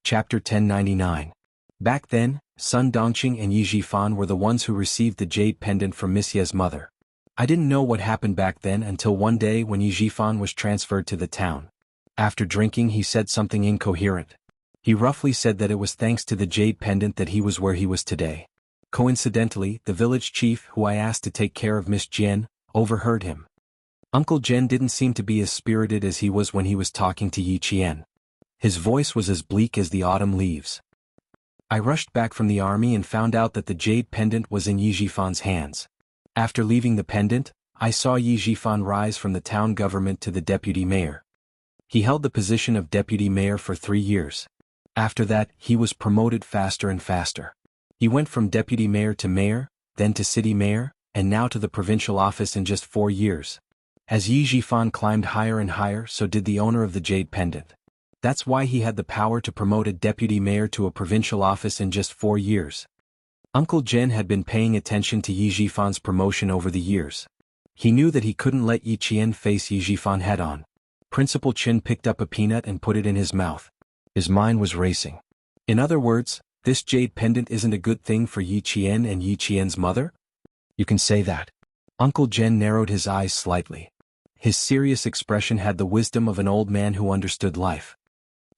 Chapter 1099. Back then, Sun Dongqing and Yi Jifan were the ones who received the jade pendant from Miss Ye's mother. I didn't know what happened back then until one day when Yi Jifan was transferred to the town. After drinking, he said something incoherent. He roughly said that it was thanks to the jade pendant that he was where he was today. Coincidentally, the village chief who I asked to take care of Miss Jian overheard him. Uncle Jen didn't seem to be as spirited as he was when he was talking to Yi Qian. His voice was as bleak as the autumn leaves. I rushed back from the army and found out that the jade pendant was in Yi Jifan's hands. After leaving the pendant, I saw Yi Jifan rise from the town government to the deputy mayor. He held the position of deputy mayor for 3 years. After that, he was promoted faster and faster. He went from deputy mayor to mayor, then to city mayor, and now to the provincial office in just 4 years. As Yi Jifan climbed higher and higher, so did the owner of the jade pendant. That's why he had the power to promote a deputy mayor to a provincial office in just 4 years. Uncle Jen had been paying attention to Yi Jifan's promotion over the years. He knew that he couldn't let Yi Qian face Yi Jifan head-on. Principal Chen picked up a peanut and put it in his mouth. His mind was racing. In other words, this jade pendant isn't a good thing for Yi Qian and Yi Qian's mother? You can say that. Uncle Jen narrowed his eyes slightly. His serious expression had the wisdom of an old man who understood life.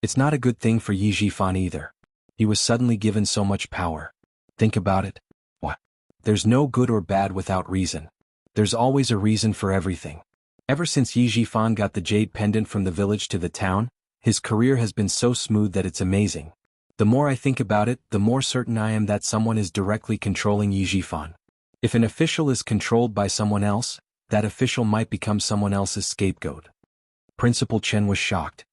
It's not a good thing for Yi Jifan either. He was suddenly given so much power. Think about it. What? There's no good or bad without reason. There's always a reason for everything. Ever since Yi Jifan got the jade pendant from the village to the town, his career has been so smooth that it's amazing. The more I think about it, the more certain I am that someone is directly controlling Yi Jifan. If an official is controlled by someone else, that official might become someone else's scapegoat. Principal Chen was shocked.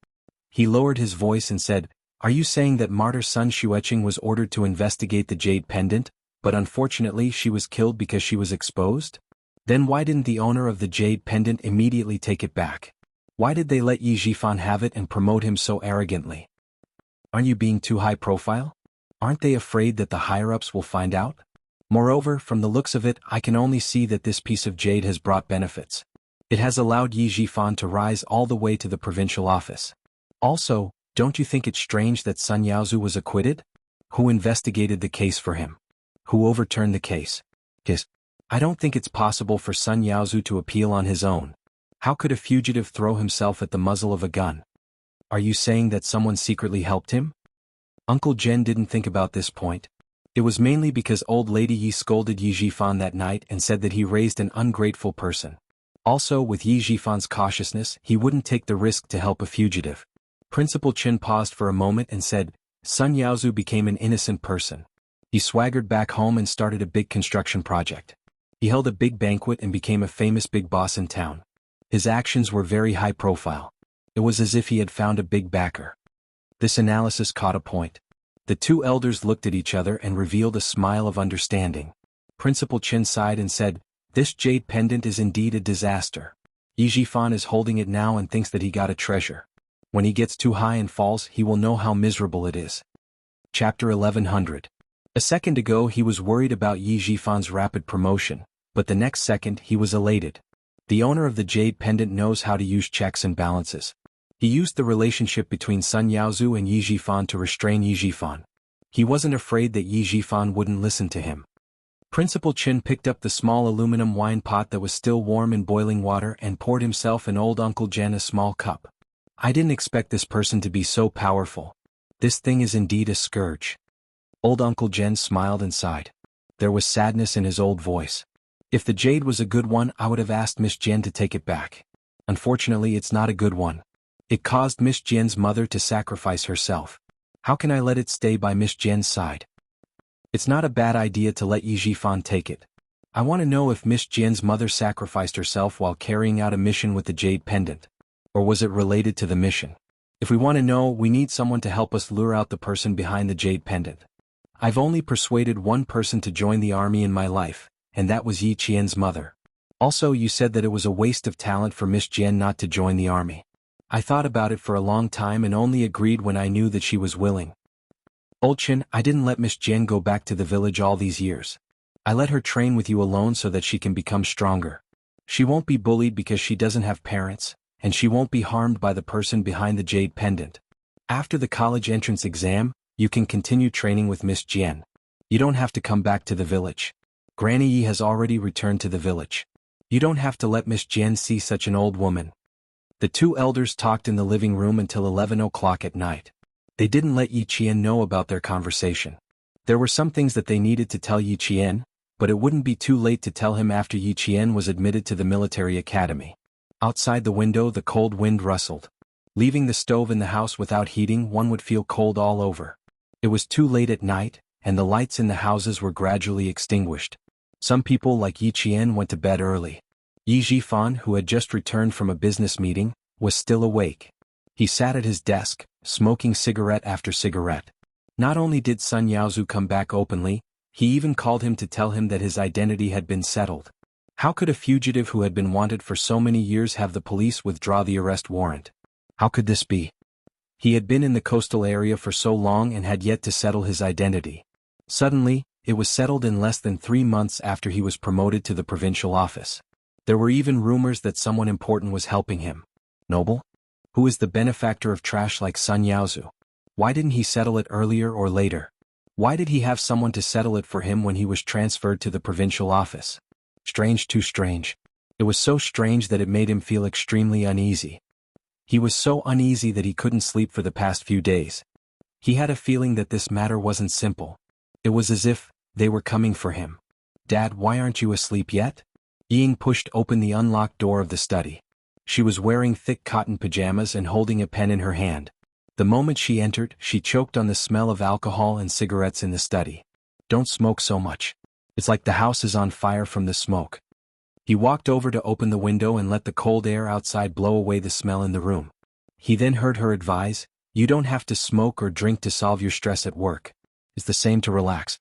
He lowered his voice and said, "Are you saying that martyr Sun Xueqing was ordered to investigate the jade pendant, but unfortunately she was killed because she was exposed? Then why didn't the owner of the jade pendant immediately take it back? Why did they let Yi Jifan have it and promote him so arrogantly? Aren't you being too high profile? Aren't they afraid that the higher-ups will find out? Moreover, from the looks of it, I can only see that this piece of jade has brought benefits. It has allowed Yi Jifan to rise all the way to the provincial office. Also, don't you think it's strange that Sun Yaozu was acquitted? Who investigated the case for him? Who overturned the case? I don't think it's possible for Sun Yaozu to appeal on his own. How could a fugitive throw himself at the muzzle of a gun? Are you saying that someone secretly helped him?" Uncle Jen didn't think about this point. It was mainly because old lady Yi scolded Yi Jifan that night and said that he raised an ungrateful person. Also, with Yi Jifan's cautiousness, he wouldn't take the risk to help a fugitive. Principal Chen paused for a moment and said, "Sun Yaozu became an innocent person. He swaggered back home and started a big construction project. He held a big banquet and became a famous big boss in town. His actions were very high profile. It was as if he had found a big backer." This analysis caught a point. The two elders looked at each other and revealed a smile of understanding. Principal Chen sighed and said, "This jade pendant is indeed a disaster. Yi Jifan is holding it now and thinks that he got a treasure. When he gets too high and falls, he will know how miserable it is." Chapter 1100. A second ago he was worried about Yi Jifan's rapid promotion, but the next second he was elated. The owner of the jade pendant knows how to use checks and balances. He used the relationship between Sun Yaozu and Yi Jifan to restrain Yi Jifan. He wasn't afraid that Yi Jifan wouldn't listen to him. Principal Chen picked up the small aluminum wine pot that was still warm in boiling water and poured himself and old Uncle Jen a small cup. "I didn't expect this person to be so powerful. This thing is indeed a scourge." Old Uncle Jen smiled and sighed. There was sadness in his old voice. "If the jade was a good one, I would have asked Miss Jian to take it back. Unfortunately, it's not a good one. It caused Miss Jian's mother to sacrifice herself. How can I let it stay by Miss Jian's side? It's not a bad idea to let Yi Jifan take it. I want to know if Miss Jian's mother sacrificed herself while carrying out a mission with the jade pendant. Or was it related to the mission? If we want to know, we need someone to help us lure out the person behind the jade pendant. I've only persuaded one person to join the army in my life, and that was Yi Qian's mother. Also, you said that it was a waste of talent for Miss Jian not to join the army. I thought about it for a long time and only agreed when I knew that she was willing. Old Chen, I didn't let Miss Jian go back to the village all these years. I let her train with you alone so that she can become stronger. She won't be bullied because she doesn't have parents, and she won't be harmed by the person behind the jade pendant. After the college entrance exam, you can continue training with Miss Jian. You don't have to come back to the village. Granny Yi has already returned to the village. You don't have to let Miss Jian see such an old woman. The two elders talked in the living room until 11 o'clock at night. They didn't let Yi Qian know about their conversation. There were some things that they needed to tell Yi Qian, but it wouldn't be too late to tell him after Yi Qian was admitted to the military academy. Outside the window the cold wind rustled. Leaving the stove in the house without heating, one would feel cold all over. It was too late at night, and the lights in the houses were gradually extinguished. Some people like Yi Qian went to bed early. Yi Jifan, who had just returned from a business meeting, was still awake. He sat at his desk, smoking cigarette after cigarette. Not only did Sun Yaozu come back openly, he even called him to tell him that his identity had been settled. How could a fugitive who had been wanted for so many years have the police withdraw the arrest warrant? How could this be? He had been in the coastal area for so long and had yet to settle his identity. Suddenly, it was settled in less than 3 months after he was promoted to the provincial office. There were even rumors that someone important was helping him. Noble? Who is the benefactor of trash like Sun Yaozu? Why didn't he settle it earlier or later? Why did he have someone to settle it for him when he was transferred to the provincial office? Strange, too strange. It was so strange that it made him feel extremely uneasy. He was so uneasy that he couldn't sleep for the past few days. He had a feeling that this matter wasn't simple. It was as if they were coming for him. Dad, why aren't you asleep yet? Ying pushed open the unlocked door of the study. She was wearing thick cotton pajamas and holding a pen in her hand. The moment she entered, she choked on the smell of alcohol and cigarettes in the study. Don't smoke so much. It's like the house is on fire from the smoke. He walked over to open the window and let the cold air outside blow away the smell in the room. He then heard her advise, "You don't have to smoke or drink to solve your stress at work. It's the same to relax."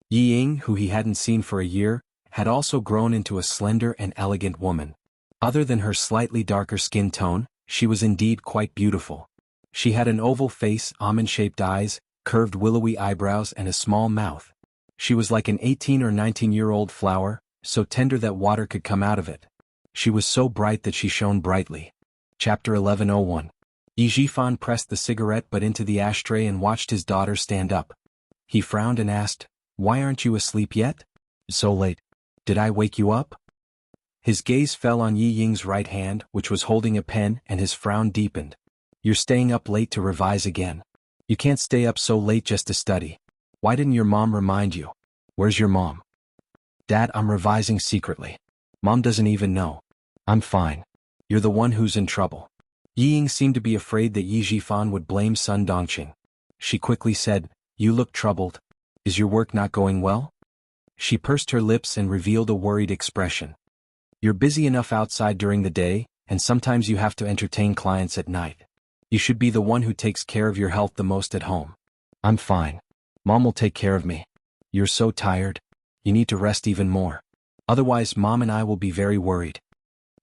Yi Ying, who he hadn't seen for a year, had also grown into a slender and elegant woman. Other than her slightly darker skin tone, she was indeed quite beautiful. She had an oval face, almond-shaped eyes, curved willowy eyebrows and a small mouth. She was like an 18 or 19-year-old flower, so tender that water could come out of it. She was so bright that she shone brightly. Chapter 1101. Yi Jifan pressed the cigarette butt into the ashtray and watched his daughter stand up. He frowned and asked, "Why aren't you asleep yet? So late. Did I wake you up?" His gaze fell on Yi Ying's right hand, which was holding a pen, and his frown deepened. "You're staying up late to revise again. You can't stay up so late just to study. Why didn't your mom remind you? Where's your mom?" "Dad, I'm revising secretly. Mom doesn't even know. I'm fine. You're the one who's in trouble." Yi Ying seemed to be afraid that Yi Jifan would blame Sun Dongqing. She quickly said, "You look troubled. Is your work not going well?" She pursed her lips and revealed a worried expression. "You're busy enough outside during the day, and sometimes you have to entertain clients at night. You should be the one who takes care of your health the most at home." "I'm fine. Mom will take care of me. You're so tired. You need to rest even more. Otherwise Mom and I will be very worried."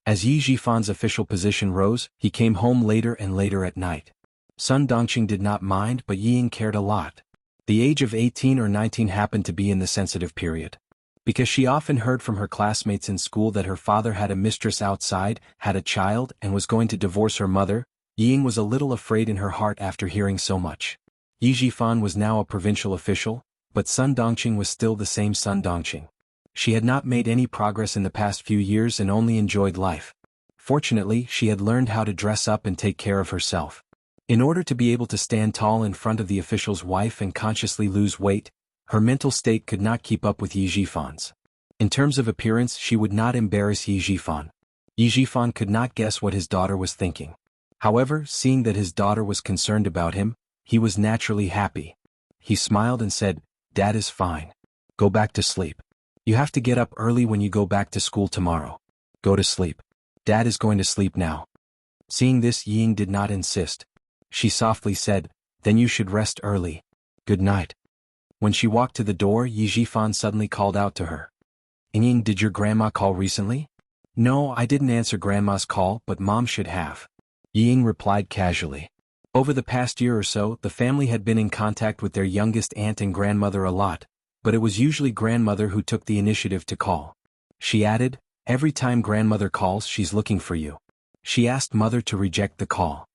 As Yi Jifan's official position rose, he came home later and later at night. Sun Dongqing did not mind, but Yi Ying cared a lot. The age of 18 or 19 happened to be in the sensitive period. Because she often heard from her classmates in school that her father had a mistress outside, had a child, and was going to divorce her mother, Yi Ying was a little afraid in her heart after hearing so much. Yi Jifan was now a provincial official, but Sun Dongqing was still the same Sun Dongqing. She had not made any progress in the past few years and only enjoyed life. Fortunately, she had learned how to dress up and take care of herself. In order to be able to stand tall in front of the official's wife and consciously lose weight, her mental state could not keep up with Yi Jifan's. In terms of appearance, she would not embarrass Yi Jifan. Yi Jifan could not guess what his daughter was thinking. However, seeing that his daughter was concerned about him, he was naturally happy. He smiled and said, "Dad is fine. Go back to sleep. You have to get up early when you go back to school tomorrow. Go to sleep. Dad is going to sleep now." Seeing this, Yi Ying did not insist. She softly said, "Then you should rest early. Good night." When she walked to the door, Yi Jifan suddenly called out to her. "Ying, did your grandma call recently?" "No, I didn't answer grandma's call, but Mom should have," Yi Ying replied casually. Over the past year or so, the family had been in contact with their youngest aunt and grandmother a lot, but it was usually grandmother who took the initiative to call. She added, "Every time grandmother calls, she's looking for you." She asked mother to reject the call.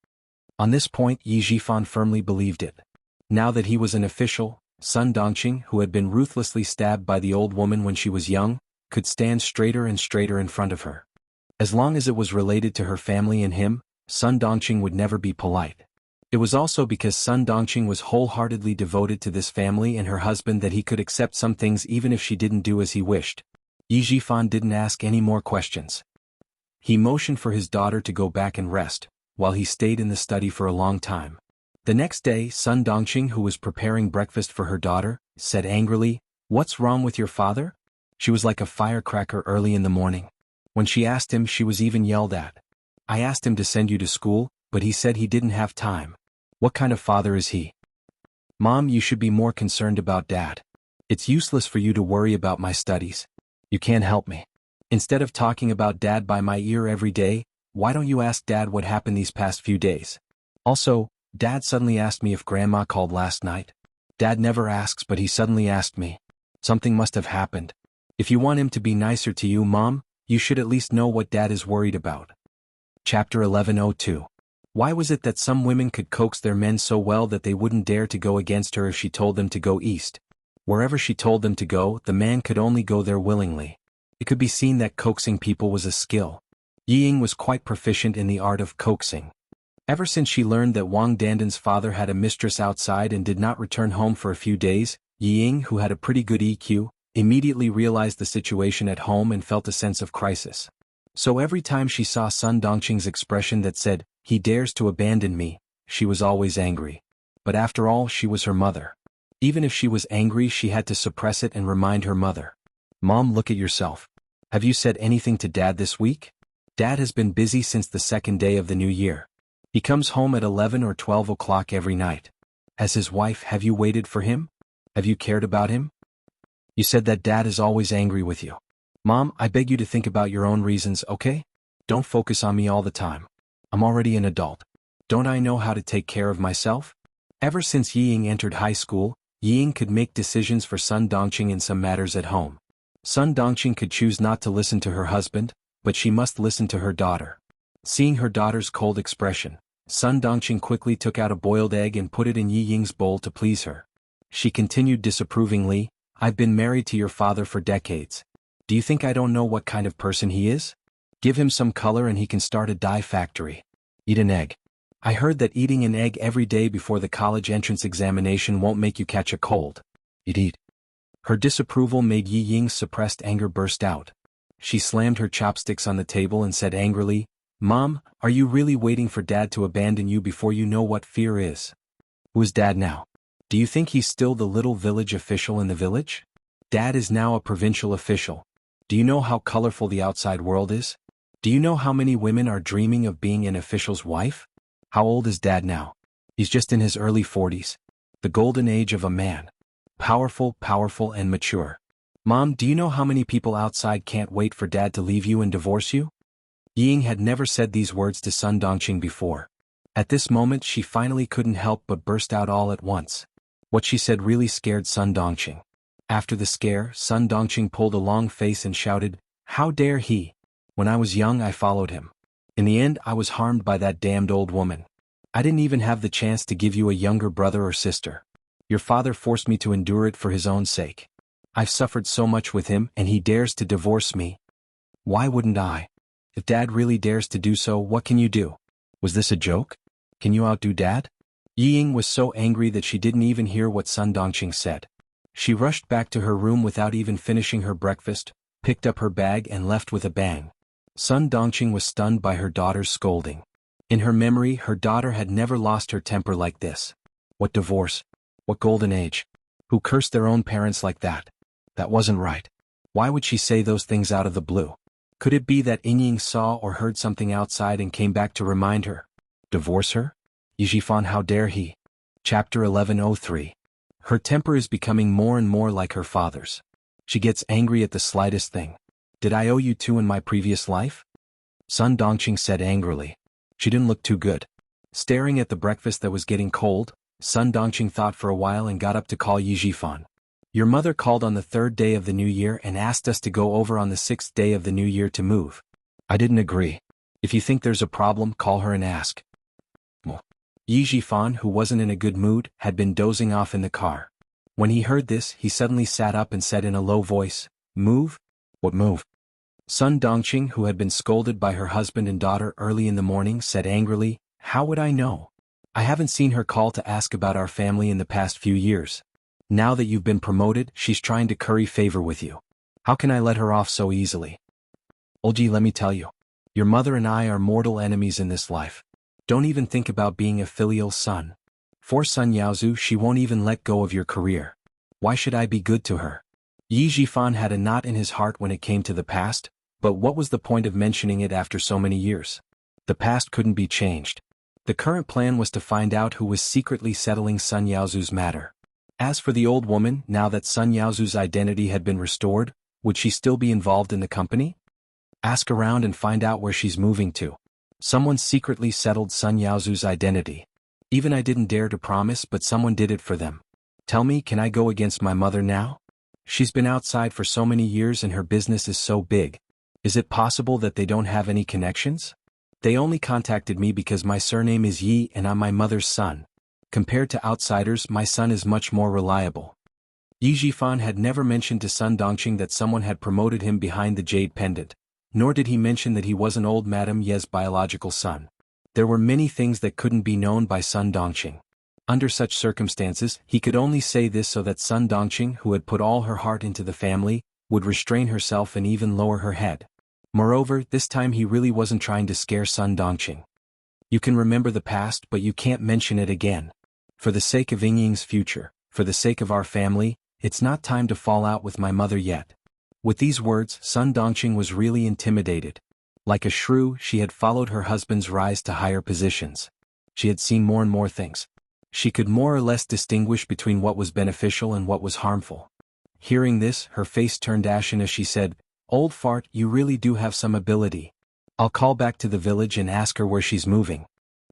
On this point Yi Jifan firmly believed it. Now that he was an official, Sun Dongqing, who had been ruthlessly stabbed by the old woman when she was young, could stand straighter and straighter in front of her. As long as it was related to her family and him, Sun Dongqing would never be polite. It was also because Sun Dongqing was wholeheartedly devoted to this family and her husband that he could accept some things even if she didn't do as he wished. Yi Jifan didn't ask any more questions. He motioned for his daughter to go back and rest, while he stayed in the study for a long time. The next day Sun Dongqing, who was preparing breakfast for her daughter, said angrily, "What's wrong with your father?" She was like a firecracker early in the morning. When she asked him, she was even yelled at. "I asked him to send you to school, but he said he didn't have time. What kind of father is he?" "Mom, you should be more concerned about Dad. It's useless for you to worry about my studies. You can't help me. Instead of talking about Dad by my ear every day, why don't you ask Dad what happened these past few days? Also, Dad suddenly asked me if Grandma called last night. Dad never asks, but he suddenly asked me. Something must have happened. If you want him to be nicer to you, Mom, you should at least know what Dad is worried about." Chapter 11:02. Why was it that some women could coax their men so well that they wouldn't dare to go against her if she told them to go east? Wherever she told them to go, the man could only go there willingly. It could be seen that coaxing people was a skill. Yi Ying was quite proficient in the art of coaxing. Ever since she learned that Wang Dandan's father had a mistress outside and did not return home for a few days, Yi Ying, who had a pretty good EQ, immediately realized the situation at home and felt a sense of crisis. So every time she saw Sun Dongqing's expression that said, "He dares to abandon me," she was always angry. But after all, she was her mother. Even if she was angry, she had to suppress it and remind her mother. "Mom, look at yourself. Have you said anything to Dad this week? Dad has been busy since the second day of the new year. He comes home at 11 or 12 o'clock every night. As his wife, have you waited for him? Have you cared about him? You said that Dad is always angry with you. Mom, I beg you to think about your own reasons, okay? Don't focus on me all the time. I'm already an adult. Don't I know how to take care of myself?" Ever since Yi Ying entered high school, Yi Ying could make decisions for Sun Dongqing in some matters at home. Sun Dongqing could choose not to listen to her husband, but she must listen to her daughter. Seeing her daughter's cold expression, Sun Dongqing quickly took out a boiled egg and put it in Yi Ying's bowl to please her. She continued disapprovingly, "I've been married to your father for decades. Do you think I don't know what kind of person he is? Give him some color and he can start a dye factory. Eat an egg. I heard that eating an egg every day before the college entrance examination won't make you catch a cold. Eat. Her disapproval made Yi Ying's suppressed anger burst out. She slammed her chopsticks on the table and said angrily, "Mom, are you really waiting for Dad to abandon you before you know what fear is? Who is Dad now? Do you think he's still the little village official in the village? Dad is now a provincial official. Do you know how colorful the outside world is? Do you know how many women are dreaming of being an official's wife? How old is Dad now? He's just in his early 40s. The golden age of a man. Powerful and mature. Mom, do you know how many people outside can't wait for Dad to leave you and divorce you?" Yi Ying had never said these words to Sun Dongqing before. At this moment she finally couldn't help but burst out all at once. What she said really scared Sun Dongqing. After the scare, Sun Dongqing pulled a long face and shouted, "How dare he? When I was young I followed him. In the end I was harmed by that damned old woman. I didn't even have the chance to give you a younger brother or sister. Your father forced me to endure it for his own sake. I've suffered so much with him and he dares to divorce me. Why wouldn't I? If Dad really dares to do so, what can you do? Was this a joke? Can you outdo Dad?" Yi Ying was so angry that she didn't even hear what Sun Dongqing said. She rushed back to her room without even finishing her breakfast, picked up her bag and left with a bang. Sun Dongqing was stunned by her daughter's scolding. In her memory, her daughter had never lost her temper like this. What divorce? What golden age? Who cursed their own parents like that? That wasn't right. Why would she say those things out of the blue? Could it be that Yi Ying saw or heard something outside and came back to remind her? Divorce her? Yi Jifan, how dare he? Chapter 11:03. Her temper is becoming more and more like her father's. She gets angry at the slightest thing. Did I owe you two in my previous life? Sun Dongqing said angrily. She didn't look too good. Staring at the breakfast that was getting cold, Sun Dongqing thought for a while and got up to call Yi Jifan. Your mother called on the 3rd day of the new year and asked us to go over on the 6th day of the new year to move. I didn't agree. If you think there's a problem, call her and ask. Yi Jifan, who wasn't in a good mood, had been dozing off in the car. When he heard this, he suddenly sat up and said in a low voice, "Move? What move?" Sun Dongqing, who had been scolded by her husband and daughter early in the morning, said angrily, "How would I know? I haven't seen her call to ask about our family in the past few years. Now that you've been promoted, she's trying to curry favor with you. How can I let her off so easily? Olji, let me tell you. Your mother and I are mortal enemies in this life. Don't even think about being a filial son. For Sun Yaozu, she won't even let go of your career. Why should I be good to her?" Yi Jifan had a knot in his heart when it came to the past, but what was the point of mentioning it after so many years? The past couldn't be changed. The current plan was to find out who was secretly settling Sun Yaozu's matter. As for the old woman, now that Sun Yaozu's identity had been restored, would she still be involved in the company? Ask around and find out where she's moving to. Someone secretly settled Sun Yaozu's identity. Even I didn't dare to promise, but someone did it for them. Tell me, can I go against my mother now? She's been outside for so many years and her business is so big. Is it possible that they don't have any connections? They only contacted me because my surname is Yi and I'm my mother's son. Compared to outsiders, my son is much more reliable. Yi Jifan had never mentioned to Sun Dongqing that someone had promoted him behind the jade pendant, nor did he mention that he wasn't old Madame Ye's biological son. There were many things that couldn't be known by Sun Dongqing. Under such circumstances, he could only say this so that Sun Dongqing, who had put all her heart into the family, would restrain herself and even lower her head. Moreover, this time he really wasn't trying to scare Sun Dongqing. You can remember the past, but you can't mention it again. For the sake of Yingying's future, for the sake of our family, it's not time to fall out with my mother yet. With these words, Sun Dongqing was really intimidated. Like a shrew, she had followed her husband's rise to higher positions. She had seen more and more things. She could more or less distinguish between what was beneficial and what was harmful. Hearing this, her face turned ashen as she said, "Old fart, you really do have some ability. I'll call back to the village and ask her where she's moving.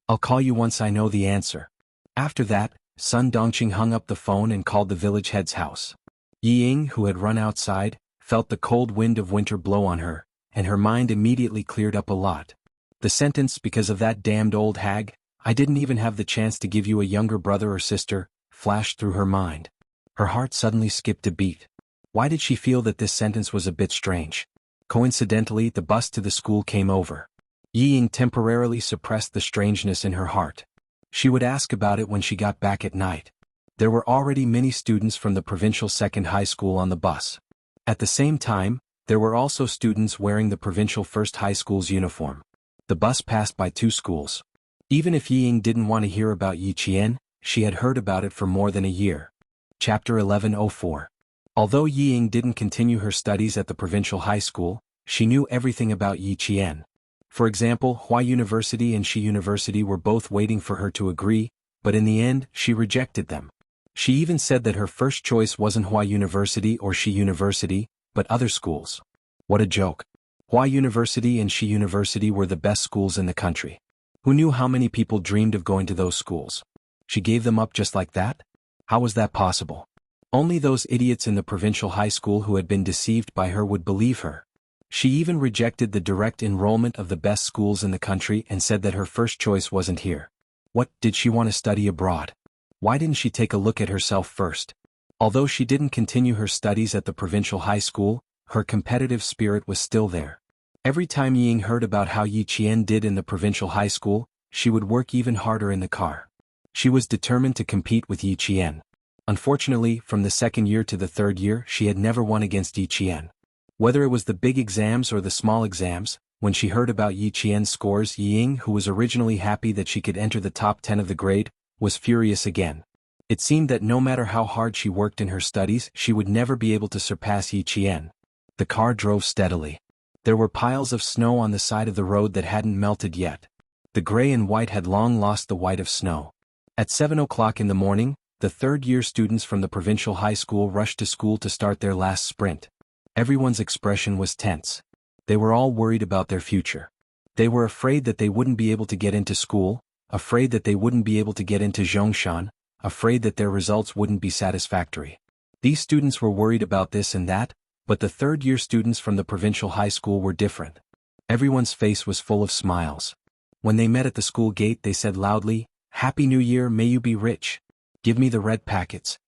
I'll call you once I know the answer." After that, Sun Dongqing hung up the phone and called the village head's house. Yi Ying, who had run outside, felt the cold wind of winter blow on her, and her mind immediately cleared up a lot. The sentence, "because of that damned old hag, I didn't even have the chance to give you a younger brother or sister," flashed through her mind. Her heart suddenly skipped a beat. Why did she feel that this sentence was a bit strange? Coincidentally, the bus to the school came over. Yi Ying temporarily suppressed the strangeness in her heart. She would ask about it when she got back at night. There were already many students from the provincial second high school on the bus. At the same time, there were also students wearing the provincial first high school's uniform. The bus passed by two schools. Even if Yi Ying didn't want to hear about Yi Qian, she had heard about it for more than a year. Chapter 1104. Although Yi Ying didn't continue her studies at the provincial high school, she knew everything about Yi Qian. For example, Hua University and Shi University were both waiting for her to agree, but in the end, she rejected them. She even said that her first choice wasn't Hua University or Shi University, but other schools. What a joke. Hua University and Shi University were the best schools in the country. Who knew how many people dreamed of going to those schools? She gave them up just like that? How was that possible? Only those idiots in the provincial high school who had been deceived by her would believe her. She even rejected the direct enrollment of the best schools in the country and said that her first choice wasn't here. What, did she want to study abroad? Why didn't she take a look at herself first? Although she didn't continue her studies at the provincial high school, her competitive spirit was still there. Every time Yi Ying heard about how Yi Qian did in the provincial high school, she would work even harder in the car. She was determined to compete with Yi Qian. Unfortunately, from the second year to the third year, she had never won against Yi Qian. Whether it was the big exams or the small exams, when she heard about Yi Qian's scores, Yi Ying, who was originally happy that she could enter the top 10 of the grade, was furious again. It seemed that no matter how hard she worked in her studies, she would never be able to surpass Yi Qian. The car drove steadily. There were piles of snow on the side of the road that hadn't melted yet. The gray and white had long lost the white of snow. At 7 o'clock in the morning, the third-year students from the provincial high school rushed to school to start their last sprint. Everyone's expression was tense. They were all worried about their future. They were afraid that they wouldn't be able to get into school, afraid that they wouldn't be able to get into Zhongshan, afraid that their results wouldn't be satisfactory. These students were worried about this and that, but the third-year students from the provincial high school were different. Everyone's face was full of smiles. When they met at the school gate, they said loudly, Happy New Year, may you be rich. Give me the red packets.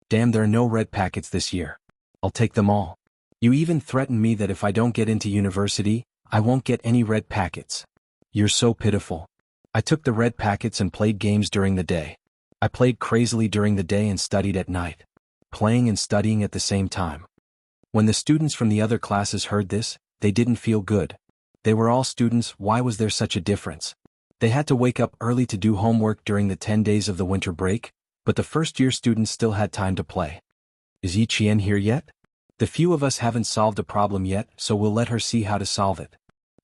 Damn, there are no red packets this year. I'll take them all. You even threatened me that if I don't get into university, I won't get any red packets. You're so pitiful. I took the red packets and played games during the day. I played crazily during the day and studied at night. Playing and studying at the same time. When the students from the other classes heard this, they didn't feel good. They were all students, why was there such a difference? They had to wake up early to do homework during the 10 days of the winter break, but the first-year students still had time to play. Is Yi Qian here yet? The few of us haven't solved a problem yet, so we'll let her see how to solve it.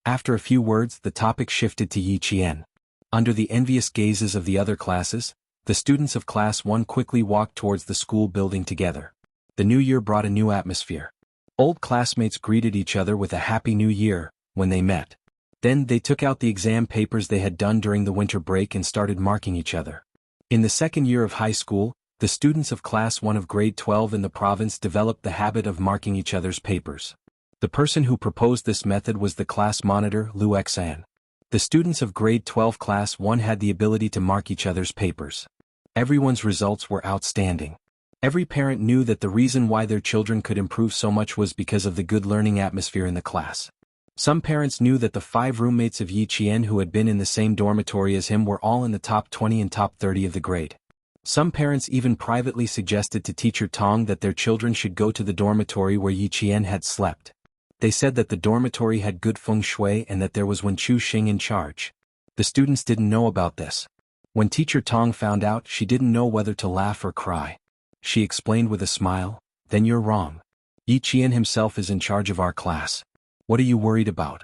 After a few words, the topic shifted to Yi Qian. Under the envious gazes of the other classes, the students of Class 1 quickly walked towards the school building together. The new year brought a new atmosphere. Old classmates greeted each other with a Happy New Year when they met. Then they took out the exam papers they had done during the winter break and started marking each other. In the second year of high school, the students of Class 1 of grade 12 in the province developed the habit of marking each other's papers. The person who proposed this method was the class monitor, Lu Xan. The students of grade 12 Class 1 had the ability to mark each other's papers. Everyone's results were outstanding. Every parent knew that the reason why their children could improve so much was because of the good learning atmosphere in the class. Some parents knew that the 5 roommates of Yi Qian who had been in the same dormitory as him were all in the top 20 and top 30 of the grade. Some parents even privately suggested to Teacher Tong that their children should go to the dormitory where Yi Qian had slept. They said that the dormitory had good feng shui and that there was Wen Chu Xing in charge. The students didn't know about this. When Teacher Tong found out, she didn't know whether to laugh or cry. She explained with a smile, "Then you're wrong. Yi Qian himself is in charge of our class. What are you worried about?"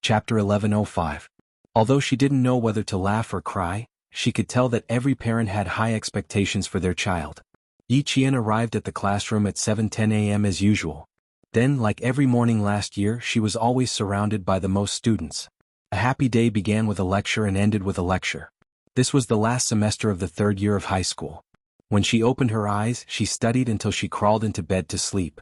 Chapter 11:05. Although she didn't know whether to laugh or cry, she could tell that every parent had high expectations for their child. Yi Qian arrived at the classroom at 7:10 a.m. as usual. Then, like every morning last year, she was always surrounded by the most students. A happy day began with a lecture and ended with a lecture. This was the last semester of the third year of high school. When she opened her eyes, she studied until she crawled into bed to sleep.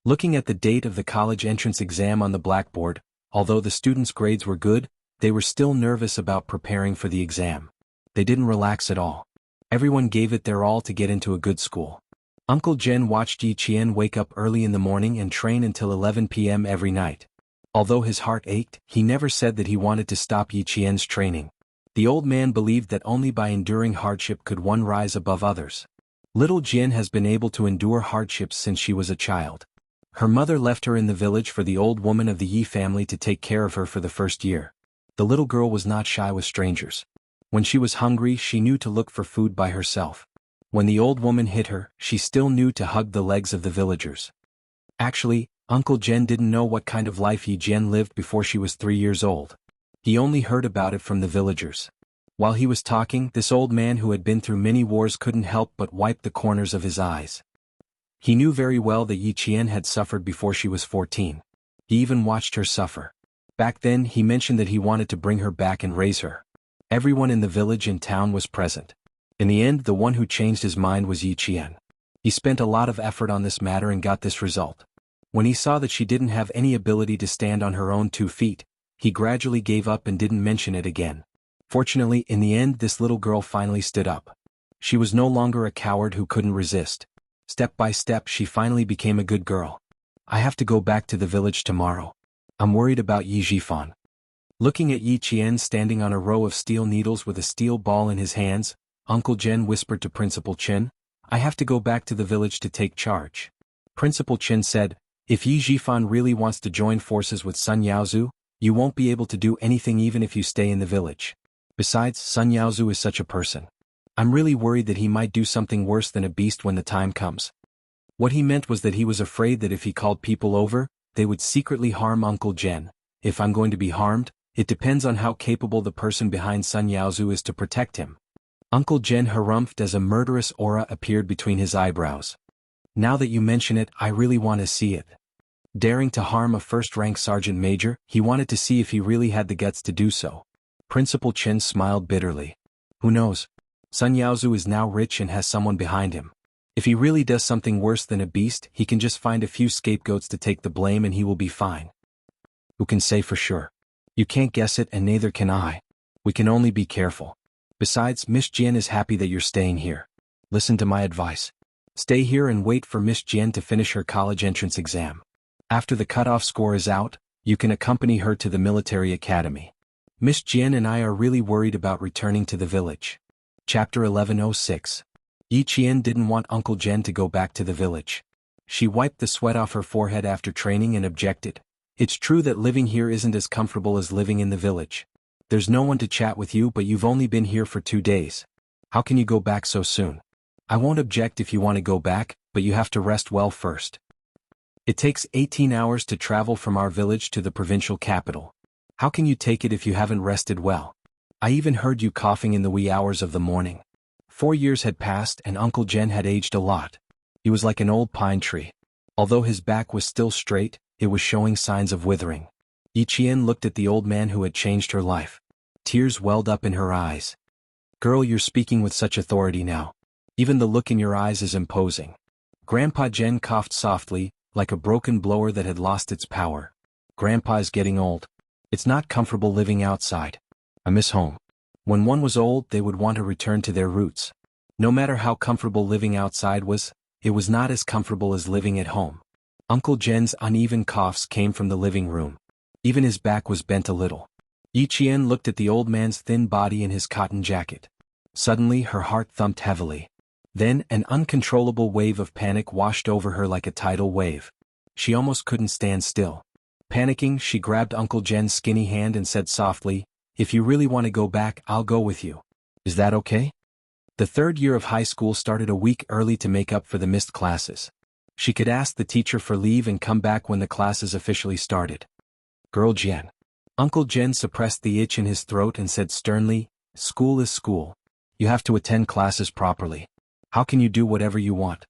Looking at the date of the college entrance exam on the blackboard, although the students' grades were good, they were still nervous about preparing for the exam. They didn't relax at all. Everyone gave it their all to get into a good school. Uncle Jen watched Yi Qian wake up early in the morning and train until 11 p.m. every night. Although his heart ached, he never said that he wanted to stop Yi Qian's training. The old man believed that only by enduring hardship could one rise above others. Little Jian has been able to endure hardships since she was a child. Her mother left her in the village for the old woman of the Yi family to take care of her for the first year. The little girl was not shy with strangers. When she was hungry, she knew to look for food by herself. When the old woman hit her, she still knew to hug the legs of the villagers. Actually, Uncle Jen didn't know what kind of life Yi Jian lived before she was 3 years old. He only heard about it from the villagers. While he was talking, this old man who had been through many wars couldn't help but wipe the corners of his eyes. He knew very well that Yi Qian had suffered before she was 14. He even watched her suffer. Back then, he mentioned that he wanted to bring her back and raise her. Everyone in the village and town was present. In the end, the one who changed his mind was Yi Qian. He spent a lot of effort on this matter and got this result. When he saw that she didn't have any ability to stand on her own 2 feet, he gradually gave up and didn't mention it again. Fortunately, in the end, this little girl finally stood up. She was no longer a coward who couldn't resist. Step by step, she finally became a good girl. "I have to go back to the village tomorrow. I'm worried about Yi Jifan." Looking at Yi Qian standing on a row of steel needles with a steel ball in his hands, Uncle Jen whispered to Principal Chen, "I have to go back to the village to take charge." Principal Chen said, "If Yi Jifan really wants to join forces with Sun Yaozu, you won't be able to do anything even if you stay in the village. Besides, Sun Yaozu is such a person. I'm really worried that he might do something worse than a beast when the time comes." What he meant was that he was afraid that if he called people over, they would secretly harm Uncle Jen. "If I'm going to be harmed, it depends on how capable the person behind Sun Yaozu is to protect him." Uncle Jen harumphed as a murderous aura appeared between his eyebrows. "Now that you mention it, I really want to see it." Daring to harm a first-rank sergeant major, he wanted to see if he really had the guts to do so. Principal Chen smiled bitterly. Who knows? Sun Yaozu is now rich and has someone behind him. If he really does something worse than a beast, he can just find a few scapegoats to take the blame and he will be fine. Who can say for sure? You can't guess it and neither can I. We can only be careful. Besides, Miss Jian is happy that you're staying here. Listen to my advice. Stay here and wait for Miss Jian to finish her college entrance exam. After the cutoff score is out, you can accompany her to the military academy. Miss Jian and I are really worried about returning to the village. Chapter 1106. Yi Qian didn't want Uncle Jen to go back to the village. She wiped the sweat off her forehead after training and objected. It's true that living here isn't as comfortable as living in the village. There's no one to chat with you, but you've only been here for 2 days. How can you go back so soon? I won't object if you want to go back, but you have to rest well first. It takes 18 hours to travel from our village to the provincial capital. How can you take it if you haven't rested well? I even heard you coughing in the wee hours of the morning. 4 years had passed and Uncle Jen had aged a lot. He was like an old pine tree. Although his back was still straight, it was showing signs of withering. Yi Qian looked at the old man who had changed her life. Tears welled up in her eyes. Girl, you're speaking with such authority now. Even the look in your eyes is imposing. Grandpa Jen coughed softly, like a broken blower that had lost its power. Grandpa is getting old. It's not comfortable living outside. I miss home. When one was old, they would want to return to their roots. No matter how comfortable living outside was, it was not as comfortable as living at home. Uncle Jen's uneven coughs came from the living room. Even his back was bent a little. Yi Qian looked at the old man's thin body in his cotton jacket. Suddenly her heart thumped heavily. Then an uncontrollable wave of panic washed over her like a tidal wave. She almost couldn't stand still. Panicking, she grabbed Uncle Jen's skinny hand and said softly, "If you really want to go back, I'll go with you. Is that okay?" The 3rd year of high school started a week early to make up for the missed classes. She could ask the teacher for leave and come back when the classes officially started. Girl Jen. Uncle Jen suppressed the itch in his throat and said sternly, "School is school. You have to attend classes properly. How can you do whatever you want?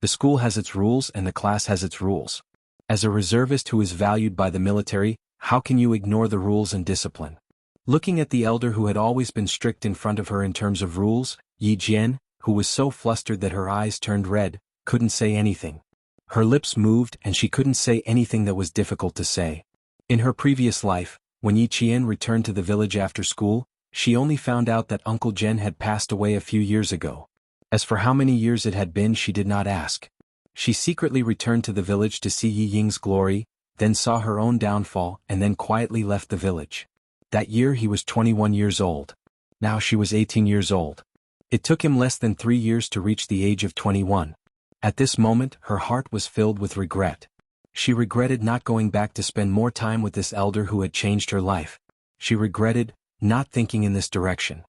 The school has its rules and the class has its rules. As a reservist who is valued by the military, how can you ignore the rules and discipline?" Looking at the elder who had always been strict in front of her in terms of rules, Yi Jian, who was so flustered that her eyes turned red, couldn't say anything. Her lips moved and she couldn't say anything that was difficult to say. In her previous life, when Yi Qian returned to the village after school, she only found out that Uncle Jen had passed away a few years ago. As for how many years it had been, she did not ask. She secretly returned to the village to see Yi Ying's glory, then saw her own downfall and then quietly left the village. That year he was 21 years old. Now she was 18 years old. It took him less than 3 years to reach the age of 21. At this moment, her heart was filled with regret. She regretted not going back to spend more time with this elder who had changed her life. She regretted not thinking in this direction.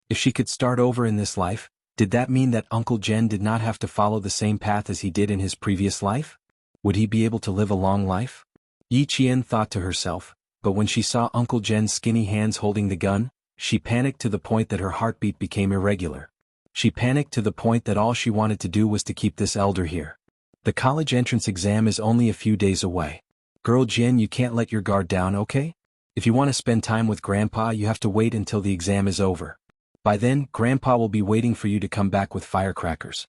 If she could start over in this life, did that mean that Uncle Jen did not have to follow the same path as he did in his previous life? Would he be able to live a long life? Yi Qian thought to herself, but when she saw Uncle Jen's skinny hands holding the gun, she panicked to the point that her heartbeat became irregular. She panicked to the point that all she wanted to do was to keep this elder here. The college entrance exam is only a few days away. Girl Jen, you can't let your guard down, okay? If you want to spend time with Grandpa, you have to wait until the exam is over. By then, Grandpa will be waiting for you to come back with firecrackers.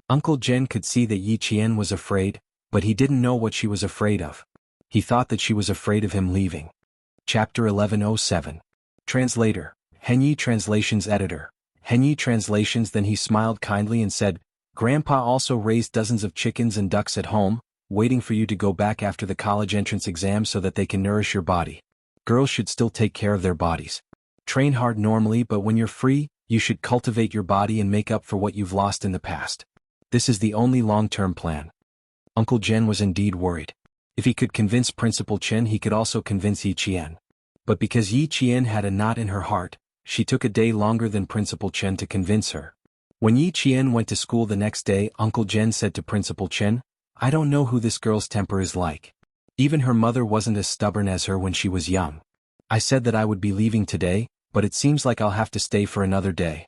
Uncle Jen could see that Yi Qian was afraid, but he didn't know what she was afraid of. He thought that she was afraid of him leaving. Chapter 1107. Translator, Henyi Translations Editor. Henyi Translations. Then he smiled kindly and said, "Grandpa also raised dozens of chickens and ducks at home, waiting for you to go back after the college entrance exam so that they can nourish your body. Girls should still take care of their bodies. Train hard normally, but when you're free, you should cultivate your body and make up for what you've lost in the past. This is the only long-term plan." Uncle Jen was indeed worried. If he could convince Principal Chen, he could also convince Yi Qian. But because Yi Qian had a knot in her heart, she took a day longer than Principal Chen to convince her. When Yi Qian went to school the next day, Uncle Jen said to Principal Chen, "I don't know who this girl's temper is like. Even her mother wasn't as stubborn as her when she was young. I said that I would be leaving today, but it seems like I'll have to stay for another day."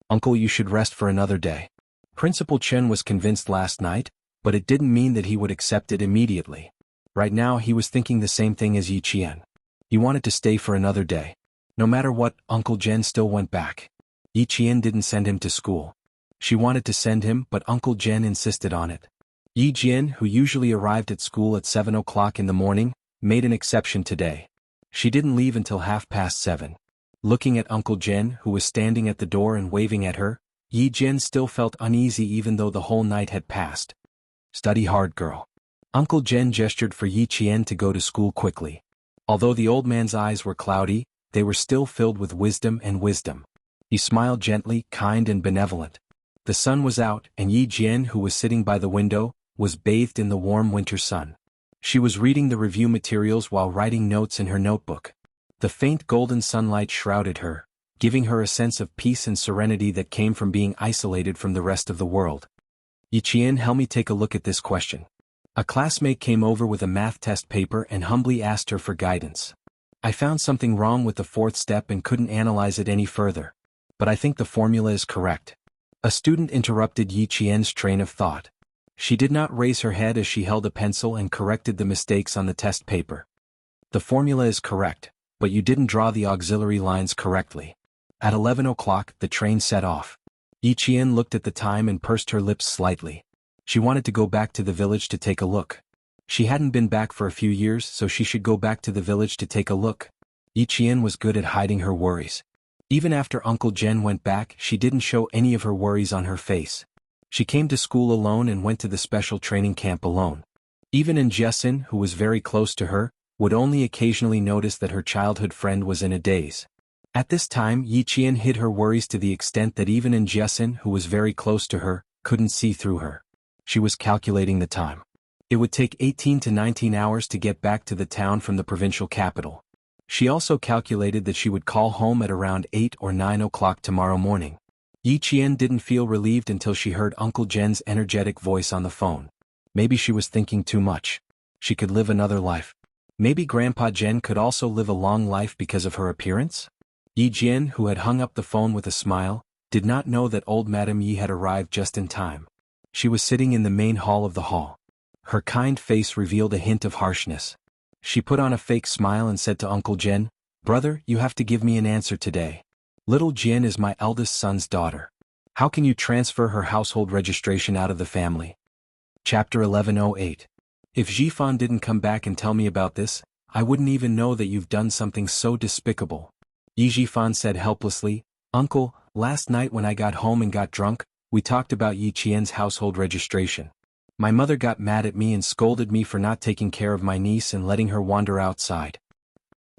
"Uncle, you should rest for another day." Principal Chen was convinced last night, but it didn't mean that he would accept it immediately. Right now he was thinking the same thing as Yi Qian. He wanted to stay for another day. No matter what, Uncle Jen still went back. Yi Qian didn't send him to school. She wanted to send him, but Uncle Jen insisted on it. Yi Jian, who usually arrived at school at 7 o'clock in the morning, made an exception today. She didn't leave until 7:30. Looking at Uncle Jen, who was standing at the door and waving at her, Yi Jian still felt uneasy even though the whole night had passed. Study hard, girl. Uncle Jen gestured for Yi Qian to go to school quickly. Although the old man's eyes were cloudy, they were still filled with wisdom and wisdom. He smiled gently, kind and benevolent. The sun was out, and Yi Jian, who was sitting by the window, was bathed in the warm winter sun. She was reading the review materials while writing notes in her notebook. The faint golden sunlight shrouded her, giving her a sense of peace and serenity that came from being isolated from the rest of the world. Yi Qian, help me take a look at this question. A classmate came over with a math test paper and humbly asked her for guidance. I found something wrong with the fourth step and couldn't analyze it any further. But I think the formula is correct. A student interrupted Yi Qian's train of thought. She did not raise her head as she held a pencil and corrected the mistakes on the test paper. The formula is correct, but you didn't draw the auxiliary lines correctly. At 11 o'clock, the train set off. Yi Qian looked at the time and pursed her lips slightly. She wanted to go back to the village to take a look. She hadn't been back for a few years, so she should go back to the village to take a look. Yi Qian was good at hiding her worries. Even after Uncle Jen went back, she didn't show any of her worries on her face. She came to school alone and went to the special training camp alone. Even Jiasin, who was very close to her, would only occasionally notice that her childhood friend was in a daze. At this time, Yi Qian hid her worries to the extent that even Jiasin, who was very close to her, couldn't see through her. She was calculating the time. It would take 18 to 19 hours to get back to the town from the provincial capital. She also calculated that she would call home at around 8 or 9 o'clock tomorrow morning. Yi Qian didn't feel relieved until she heard Uncle Jen's energetic voice on the phone. Maybe she was thinking too much. She could live another life. Maybe Grandpa Jen could also live a long life because of her appearance? Yi Jian, who had hung up the phone with a smile, did not know that old Madame Yi had arrived just in time. She was sitting in the main hall of the hall. Her kind face revealed a hint of harshness. She put on a fake smile and said to Uncle Jen, "Brother, you have to give me an answer today. Little Jian is my eldest son's daughter. How can you transfer her household registration out of the family?" Chapter 1108. If Jifan didn't come back and tell me about this, I wouldn't even know that you've done something so despicable. Yi Jifan said helplessly, "Uncle, last night when I got home and got drunk, we talked about Yi Qian's household registration. My mother got mad at me and scolded me for not taking care of my niece and letting her wander outside.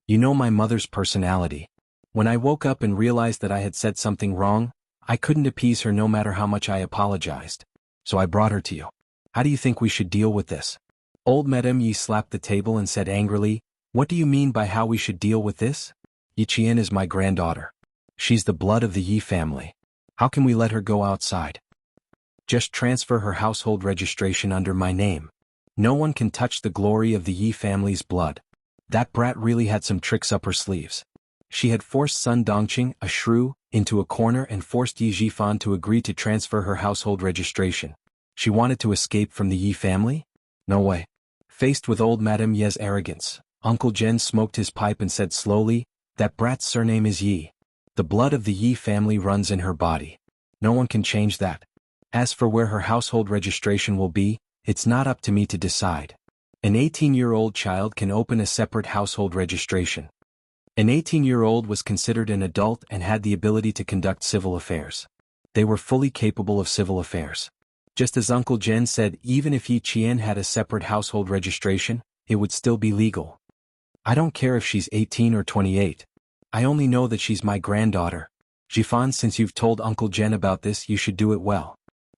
You know my mother's personality. When I woke up and realized that I had said something wrong, I couldn't appease her no matter how much I apologized. So I brought her to you. How do you think we should deal with this?" Old Madame Yi slapped the table and said angrily, "What do you mean by how we should deal with this? Yi Qian is my granddaughter. She's the blood of the Yi family. How can we let her go outside? Just transfer her household registration under my name. No one can touch the glory of the Yi family's blood." That brat really had some tricks up her sleeves. She had forced Sun Dongqing, a shrew, into a corner and forced Yi Jifan to agree to transfer her household registration. She wanted to escape from the Yi family? No way. Faced with old Madame Ye's arrogance, Uncle Jen smoked his pipe and said slowly, "That brat's surname is Yi. The blood of the Yi family runs in her body. No one can change that. As for where her household registration will be, it's not up to me to decide. An 18-year-old child can open a separate household registration." An 18-year-old was considered an adult and had the ability to conduct civil affairs. They were fully capable of civil affairs. Just as Uncle Jen said, even if Yi Qian had a separate household registration, it would still be legal. I don't care if she's 18 or 28. I only know that she's my granddaughter. Jifan, since you've told Uncle Jen about this, you should do it well.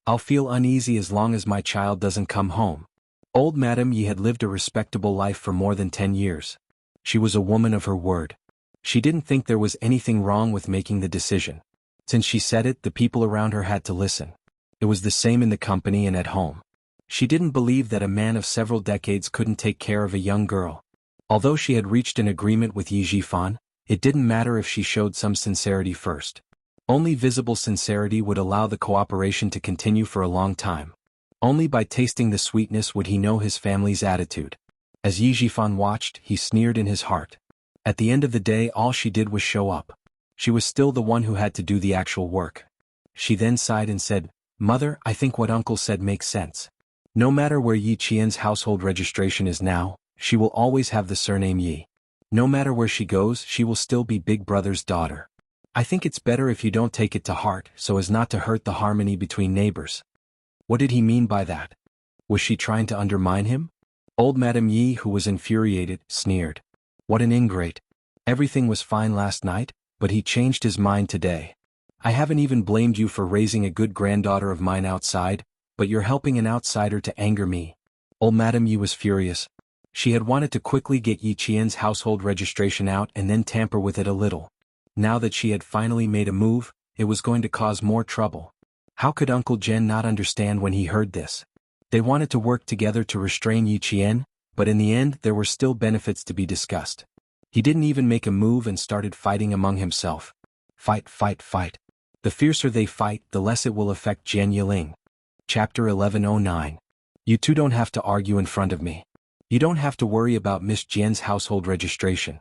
I'll feel uneasy as long as my child doesn't come home. Old Madame Yi had lived a respectable life for more than 10 years. She was a woman of her word. She didn't think there was anything wrong with making the decision. Since she said it, the people around her had to listen. It was the same in the company and at home. She didn't believe that a man of several decades couldn't take care of a young girl. Although she had reached an agreement with Yi Jifan, it didn't matter if she showed some sincerity first. Only visible sincerity would allow the cooperation to continue for a long time. Only by tasting the sweetness would he know his family's attitude. As Yi Jifan watched, he sneered in his heart. At the end of the day, all she did was show up. She was still the one who had to do the actual work. She then sighed and said, "Mother, I think what Uncle said makes sense. No matter where Yi Qian's household registration is now, she will always have the surname Yi. No matter where she goes, she will still be Big Brother's daughter. I think it's better if you don't take it to heart so as not to hurt the harmony between neighbors. What did he mean by that? Was she trying to undermine him? Old Madame Yi, who was infuriated, sneered. What an ingrate. Everything was fine last night, but he changed his mind today. I haven't even blamed you for raising a good granddaughter of mine outside, but you're helping an outsider to anger me. Old Madame Yi was furious. She had wanted to quickly get Yi Qian's household registration out and then tamper with it a little. Now that she had finally made a move, it was going to cause more trouble. How could Uncle Jen not understand when he heard this? They wanted to work together to restrain Yi Qian, but in the end there were still benefits to be discussed. He didn't even make a move and started fighting among himself. Fight, fight, fight. The fiercer they fight, the less it will affect Jian Yiling. Chapter 1109. You two don't have to argue in front of me. You don't have to worry about Miss Jian's household registration.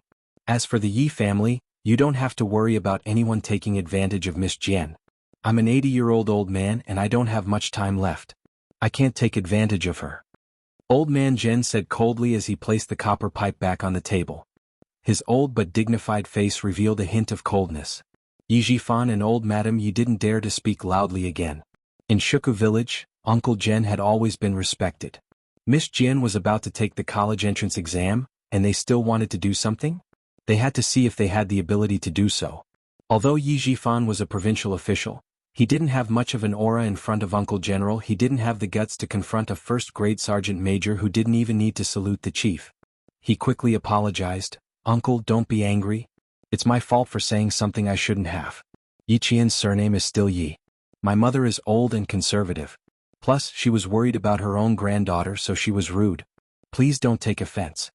As for the Yi family, you don't have to worry about anyone taking advantage of Miss Jian. I'm an 80-year-old old man and I don't have much time left. I can't take advantage of her. Old Man Zhen said coldly as he placed the copper pipe back on the table. His old but dignified face revealed a hint of coldness. Yi Zhifan and old Madame Yi didn't dare to speak loudly again. In Shuku village, Uncle Zhen had always been respected. Miss Jian was about to take the college entrance exam, and they still wanted to do something? They had to see if they had the ability to do so. Although Yi Zhifan was a provincial official, he didn't have much of an aura in front of Uncle General. He didn't have the guts to confront a first-grade sergeant major who didn't even need to salute the chief. He quickly apologized. Uncle, don't be angry. It's my fault for saying something I shouldn't have. Yi Qian's surname is still Yi. My mother is old and conservative. Plus, she was worried about her own granddaughter, so she was rude. Please don't take offense.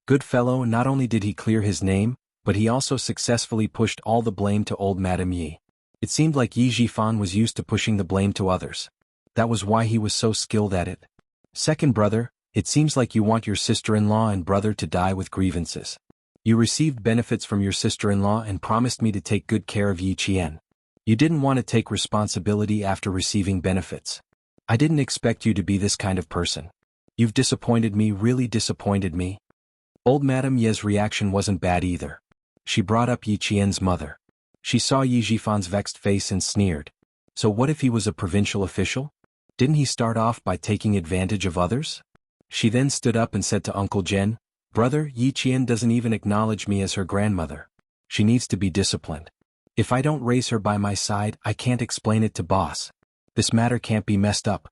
Good fellow, not only did he clear his name, but he also successfully pushed all the blame to old Madame Yi. It seemed like Yi Zhifan was used to pushing the blame to others. That was why he was so skilled at it. Second brother, it seems like you want your sister-in-law and brother to die with grievances. You received benefits from your sister-in-law and promised me to take good care of Yi Qian. You didn't want to take responsibility after receiving benefits. I didn't expect you to be this kind of person. You've disappointed me, really disappointed me. Old Madame Ye's reaction wasn't bad either. She brought up Yi Qian's mother. She saw Yi Zhifan's vexed face and sneered. So what if he was a provincial official? Didn't he start off by taking advantage of others? She then stood up and said to Uncle Zhen, Brother, Yi Qian doesn't even acknowledge me as her grandmother. She needs to be disciplined. If I don't raise her by my side, I can't explain it to boss. This matter can't be messed up.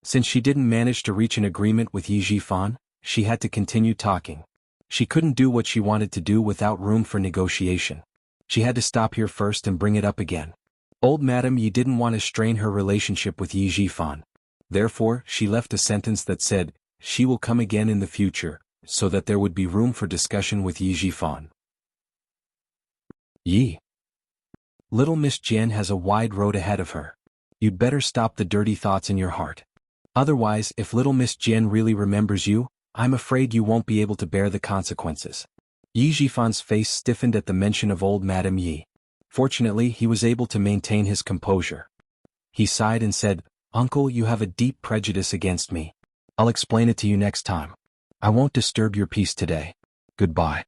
Since she didn't manage to reach an agreement with Yi Zhifan, she had to continue talking. She couldn't do what she wanted to do without room for negotiation. She had to stop here first and bring it up again. Old Madame Yi didn't want to strain her relationship with Yi Zhifan. Therefore, she left a sentence that said, she will come again in the future, so that there would be room for discussion with Yi Zhifan. Yi. Little Miss Jian has a wide road ahead of her. You'd better stop the dirty thoughts in your heart. Otherwise, if little Miss Jian really remembers you, I'm afraid you won't be able to bear the consequences. Yi Zhifan's face stiffened at the mention of old Madame Yi. Fortunately, he was able to maintain his composure. He sighed and said, Uncle, you have a deep prejudice against me. I'll explain it to you next time. I won't disturb your peace today. Goodbye.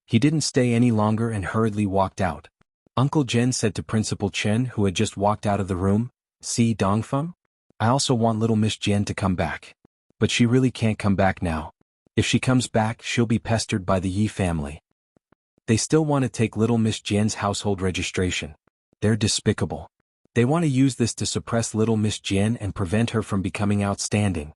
He didn't stay any longer and hurriedly walked out. Uncle Zhen said to Principal Chen, who had just walked out of the room, See Dongfeng? I also want little Miss Jian to come back. But she really can't come back now. If she comes back, she'll be pestered by the Yi family. They still want to take little Miss Jian's household registration. They're despicable. They want to use this to suppress little Miss Jian and prevent her from becoming outstanding.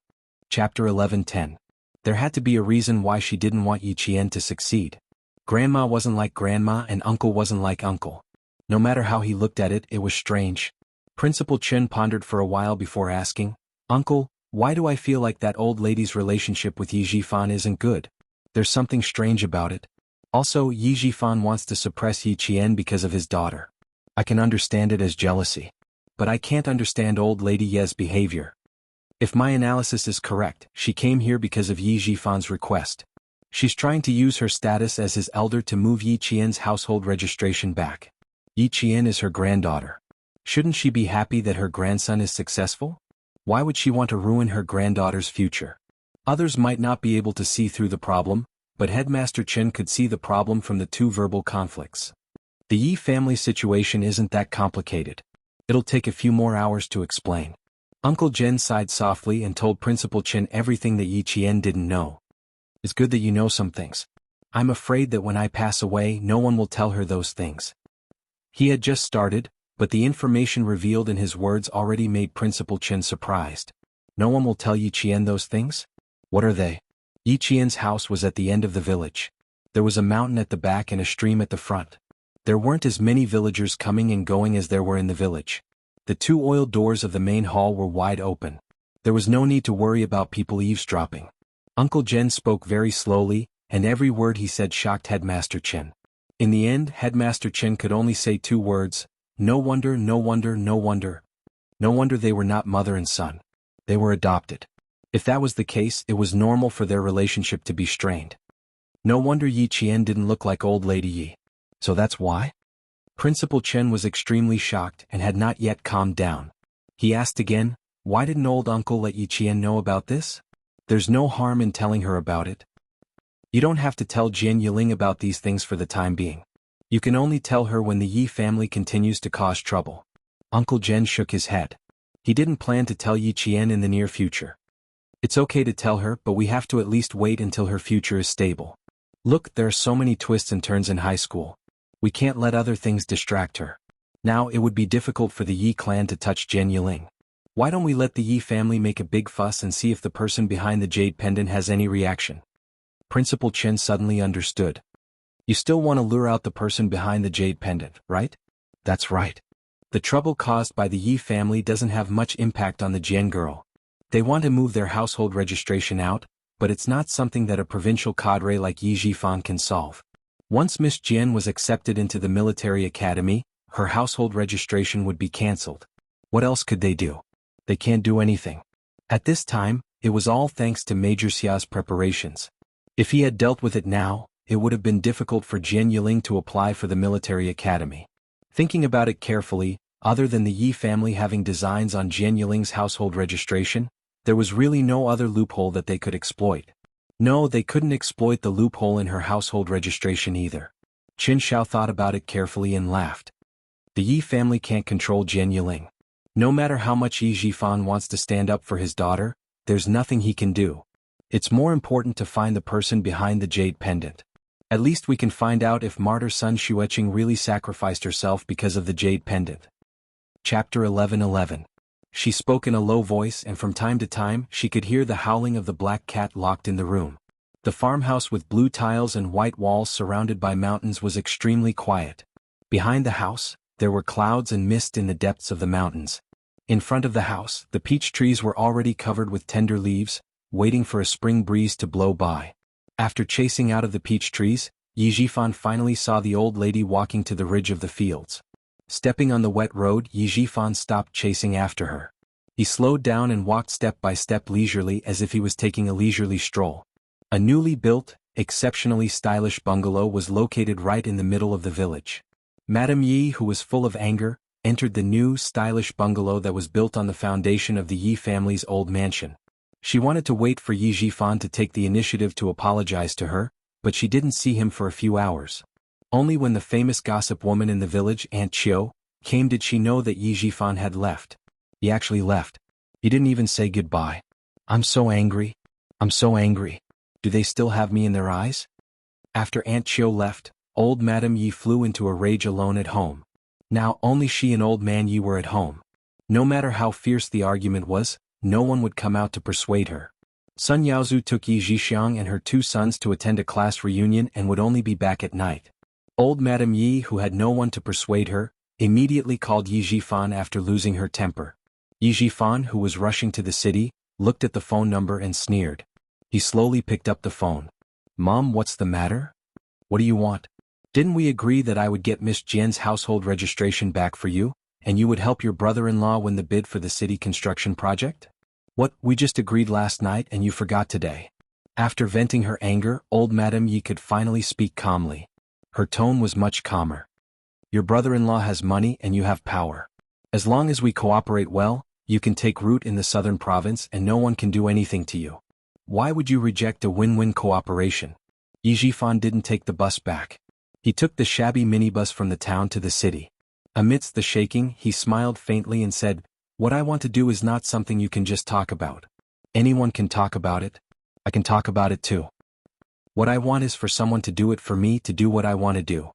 Chapter 1110. There had to be a reason why she didn't want Yi Qian to succeed. Grandma wasn't like grandma and uncle wasn't like uncle. No matter how he looked at it, it was strange. Principal Chen pondered for a while before asking, Uncle, why do I feel like that old lady's relationship with Yi Zhifan isn't good? There's something strange about it. Also, Yi Zhifan wants to suppress Yi Qian because of his daughter. I can understand it as jealousy. But I can't understand old Lady Ye's behavior. If my analysis is correct, she came here because of Yi Zhifan's request. She's trying to use her status as his elder to move Yi Qian's household registration back. Yi Qian is her granddaughter. Shouldn't she be happy that her grandson is successful? Why would she want to ruin her granddaughter's future? Others might not be able to see through the problem, but Headmaster Chen could see the problem from the two verbal conflicts. The Yi family situation isn't that complicated. It'll take a few more hours to explain. Uncle Jen sighed softly and told Principal Chen everything that Yi Qian didn't know. It's good that you know some things. I'm afraid that when I pass away no one will tell her those things. He had just started, but the information revealed in his words already made Principal Chen surprised. No one will tell Yi Qian those things? What are they? Yi Qian's house was at the end of the village. There was a mountain at the back and a stream at the front. There weren't as many villagers coming and going as there were in the village. The two oiled doors of the main hall were wide open. There was no need to worry about people eavesdropping. Uncle Jen spoke very slowly, and every word he said shocked Headmaster Chen. In the end, Headmaster Chen could only say two words: no wonder, no wonder, no wonder. No wonder they were not mother and son. They were adopted. If that was the case, it was normal for their relationship to be strained. No wonder Yi Qian didn't look like old lady Yi. So that's why? Principal Chen was extremely shocked and had not yet calmed down. He asked again, why didn't old uncle let Yi Qian know about this? There's no harm in telling her about it. You don't have to tell Jian Yiling about these things for the time being. You can only tell her when the Yi family continues to cause trouble. Uncle Jen shook his head. He didn't plan to tell Yi Qian in the near future. It's okay to tell her, but we have to at least wait until her future is stable. Look, there are so many twists and turns in high school. We can't let other things distract her. Now it would be difficult for the Yi clan to touch Jian Yiling. Why don't we let the Yi family make a big fuss and see if the person behind the jade pendant has any reaction? Principal Chen suddenly understood. You still want to lure out the person behind the jade pendant, right? That's right. The trouble caused by the Yi family doesn't have much impact on the Jian girl. They want to move their household registration out, but it's not something that a provincial cadre like Yi Jifan can solve. Once Miss Jian was accepted into the military academy, her household registration would be cancelled. What else could they do? They can't do anything. At this time, it was all thanks to Major Xia's preparations. If he had dealt with it now, it would have been difficult for Jian Yiling to apply for the military academy. Thinking about it carefully, other than the Yi family having designs on Jian Yiling's household registration, there was really no other loophole that they could exploit. No, they couldn't exploit the loophole in her household registration either. Qin Shao thought about it carefully and laughed. The Yi family can't control Jian Yiling. No matter how much Yi Jifan wants to stand up for his daughter, there's nothing he can do. It's more important to find the person behind the jade pendant. At least we can find out if martyr Sun Xueqing really sacrificed herself because of the jade pendant. Chapter 11:11. She spoke in a low voice, and from time to time she could hear the howling of the black cat locked in the room. The farmhouse with blue tiles and white walls surrounded by mountains was extremely quiet. Behind the house, there were clouds and mist in the depths of the mountains. In front of the house, the peach trees were already covered with tender leaves, waiting for a spring breeze to blow by. After chasing out of the peach trees, Yi Jifan finally saw the old lady walking to the ridge of the fields. Stepping on the wet road, Yi Jifan stopped chasing after her. He slowed down and walked step by step leisurely as if he was taking a leisurely stroll. A newly built, exceptionally stylish bungalow was located right in the middle of the village. Madame Yi, who was full of anger, entered the new, stylish bungalow that was built on the foundation of the Yi family's old mansion. She wanted to wait for Yi Jifan to take the initiative to apologize to her, but she didn't see him for a few hours. Only when the famous gossip woman in the village, Aunt Chiu, came did she know that Yi Jifan had left. He actually left. He didn't even say goodbye. I'm so angry. I'm so angry. Do they still have me in their eyes? After Aunt Chiu left, old Madame Yi flew into a rage alone at home. Now only she and old man Yi were at home. No matter how fierce the argument was, no one would come out to persuade her. Sun Yaozu took Yi Zhixiang and her two sons to attend a class reunion and would only be back at night. Old Madame Yi, who had no one to persuade her, immediately called Yi Jifan after losing her temper. Yi Jifan, who was rushing to the city, looked at the phone number and sneered. He slowly picked up the phone. Mom, what's the matter? What do you want? Didn't we agree that I would get Miss Jian's household registration back for you, and you would help your brother-in-law win the bid for the city construction project? What, we just agreed last night and you forgot today? After venting her anger, old Madame Yi could finally speak calmly. Her tone was much calmer. Your brother-in-law has money and you have power. As long as we cooperate well, you can take root in the southern province and no one can do anything to you. Why would you reject a win-win cooperation? Yi Jifan didn't take the bus back. He took the shabby minibus from the town to the city. Amidst the shaking, he smiled faintly and said, "What I want to do is not something you can just talk about. Anyone can talk about it. I can talk about it too. What I want is for someone to do it for me, to do what I want to do."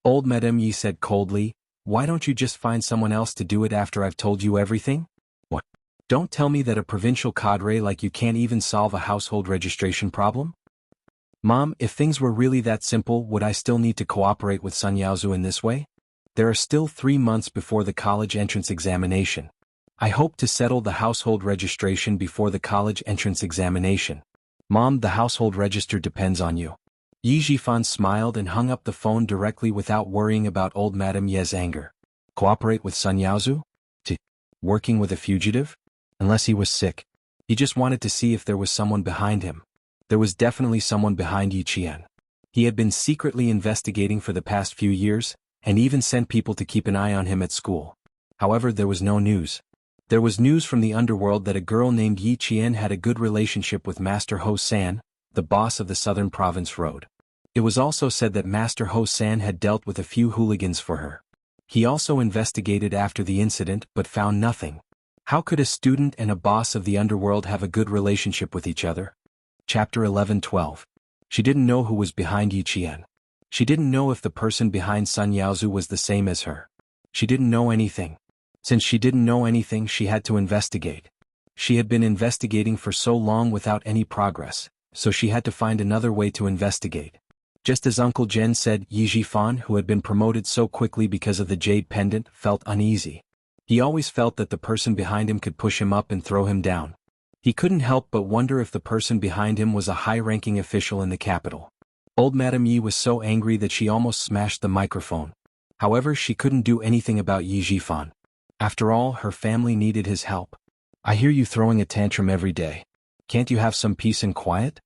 Old Madame Yi said coldly, "Why don't you just find someone else to do it after I've told you everything? What? Don't tell me that a provincial cadre like you can't even solve a household registration problem?" "Mom, if things were really that simple, would I still need to cooperate with Sun Yaozu in this way? There are still 3 months before the college entrance examination. I hope to settle the household registration before the college entrance examination. Mom, the household register depends on you." Yi Jifan smiled and hung up the phone directly without worrying about old Madame Ye's anger. Cooperate with Sun Yaozu? Working with a fugitive? Unless he was sick. He just wanted to see if there was someone behind him. There was definitely someone behind Yi Qian. He had been secretly investigating for the past few years, and even sent people to keep an eye on him at school. However, there was no news. There was news from the underworld that a girl named Yi Qian had a good relationship with Master Ho San, the boss of the Southern Province Road. It was also said that Master Ho San had dealt with a few hooligans for her. He also investigated after the incident but found nothing. How could a student and a boss of the underworld have a good relationship with each other? Chapter 11-12. She didn't know who was behind Yi Qian. She didn't know if the person behind Sun Yaozu was the same as her. She didn't know anything. Since she didn't know anything, she had to investigate. She had been investigating for so long without any progress, so she had to find another way to investigate. Just as Uncle Jen said, Yi Jifan, who had been promoted so quickly because of the jade pendant, felt uneasy. He always felt that the person behind him could push him up and throw him down. He couldn't help but wonder if the person behind him was a high-ranking official in the capital. Old Madame Yi was so angry that she almost smashed the microphone. However, she couldn't do anything about Yi Jifan. After all, her family needed his help. "I hear you throwing a tantrum every day. Can't you have some peace and quiet?"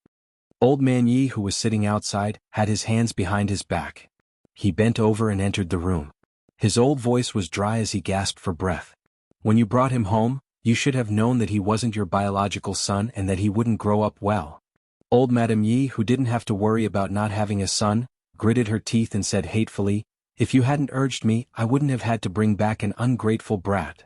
Old Man Yi, who was sitting outside, had his hands behind his back. He bent over and entered the room. His old voice was dry as he gasped for breath. "When you brought him home, you should have known that he wasn't your biological son and that he wouldn't grow up well." Old Madame Yi, who didn't have to worry about not having a son, gritted her teeth and said hatefully, "If you hadn't urged me, I wouldn't have had to bring back an ungrateful brat."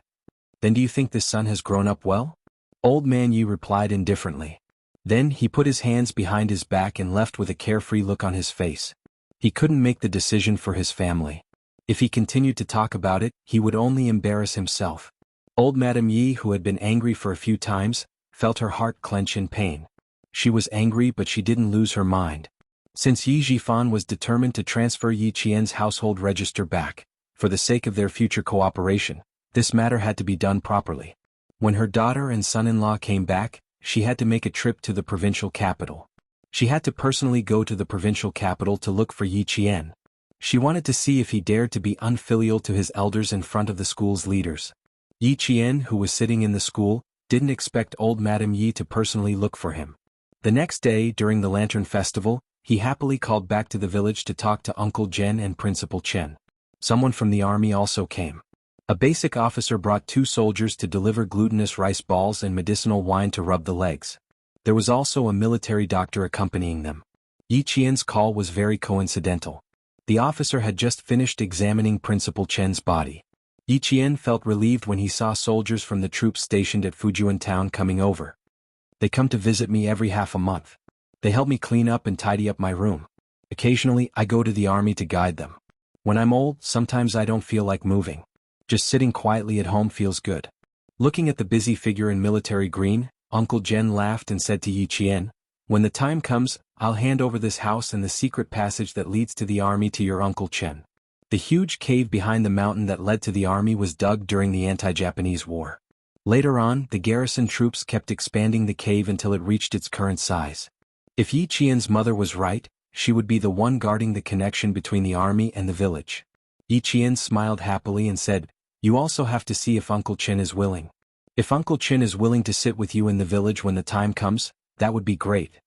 "Then do you think this son has grown up well?" Old Man Yi replied indifferently. Then he put his hands behind his back and left with a carefree look on his face. He couldn't make the decision for his family. If he continued to talk about it, he would only embarrass himself. Old Madame Yi, who had been angry for a few times, felt her heart clench in pain. She was angry, but she didn't lose her mind. Since Yi Jifan was determined to transfer Yi Qian's household register back, for the sake of their future cooperation, this matter had to be done properly. When her daughter and son-in-law came back, she had to make a trip to the provincial capital. She had to personally go to the provincial capital to look for Yi Qian. She wanted to see if he dared to be unfilial to his elders in front of the school's leaders. Yi Qian, who was sitting in the school, didn't expect old Madame Yi to personally look for him. The next day, during the Lantern Festival, he happily called back to the village to talk to Uncle Jen and Principal Chen. Someone from the army also came. A basic officer brought 2 soldiers to deliver glutinous rice balls and medicinal wine to rub the legs. There was also a military doctor accompanying them. Yi Qian's call was very coincidental. The officer had just finished examining Principal Chen's body. Yi Qian felt relieved when he saw soldiers from the troops stationed at Fujian town coming over. "They come to visit me every half a month. They help me clean up and tidy up my room. Occasionally, I go to the army to guide them. When I'm old, sometimes I don't feel like moving. Just sitting quietly at home feels good." Looking at the busy figure in military green, Uncle Jen laughed and said to Yi Qian, "When the time comes, I'll hand over this house and the secret passage that leads to the army to your Uncle Chen." The huge cave behind the mountain that led to the army was dug during the anti-Japanese war. Later on, the garrison troops kept expanding the cave until it reached its current size. If Yi Qian's mother was right, she would be the one guarding the connection between the army and the village. Yi Qian smiled happily and said, "You also have to see if Uncle Chen is willing. If Uncle Chen is willing to sit with you in the village when the time comes, that would be great."